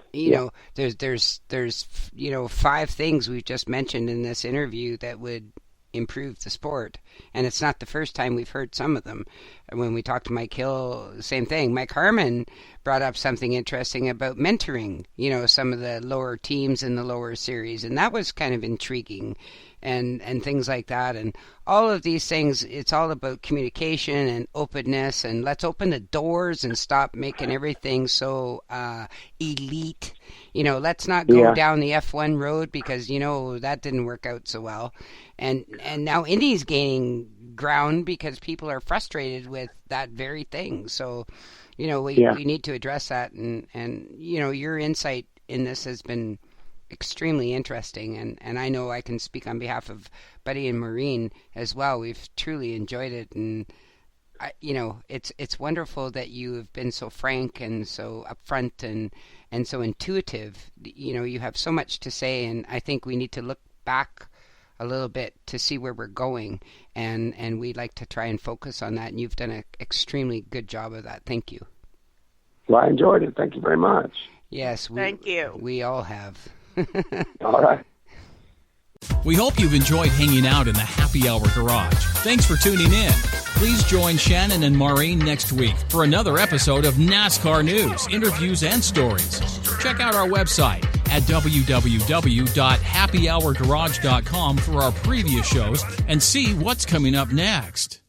5 things we've just mentioned in this interview that would improve the sport, and it's not the first time we've heard some of them. When we talked to Mike Hill, same thing. Mike Harmon brought up something interesting about mentoring, some of the lower teams in the lower series, and that was kind of intriguing, and things like that. And all of these things, it's all about communication and openness, and let's open the doors and stop making everything so elite. Let's not go down the F1 road, because that didn't work out so well. And now Indy's gaining ground because people are frustrated with that very thing. So, we need to address that. And your insight in this has been extremely interesting. And I know I can speak on behalf of Buddy and Maureen as well. We've truly enjoyed it. And, it's wonderful that you have been so frank and so upfront and so intuitive. You have so much to say, and I think we need to look back a little bit to see where we're going, and we'd like to try and focus on that, and you've done an extremely good job of that. Thank you. Well, I enjoyed it. Thank you very much. Yes, thank you. We all have. All right. We hope you've enjoyed hanging out in the Happy Hour Garage. Thanks for tuning in. Please join Shannon and Maureen next week for another episode of NASCAR news, interviews, and stories. Check out our website at www.happyhourgarage.com for our previous shows and see what's coming up next.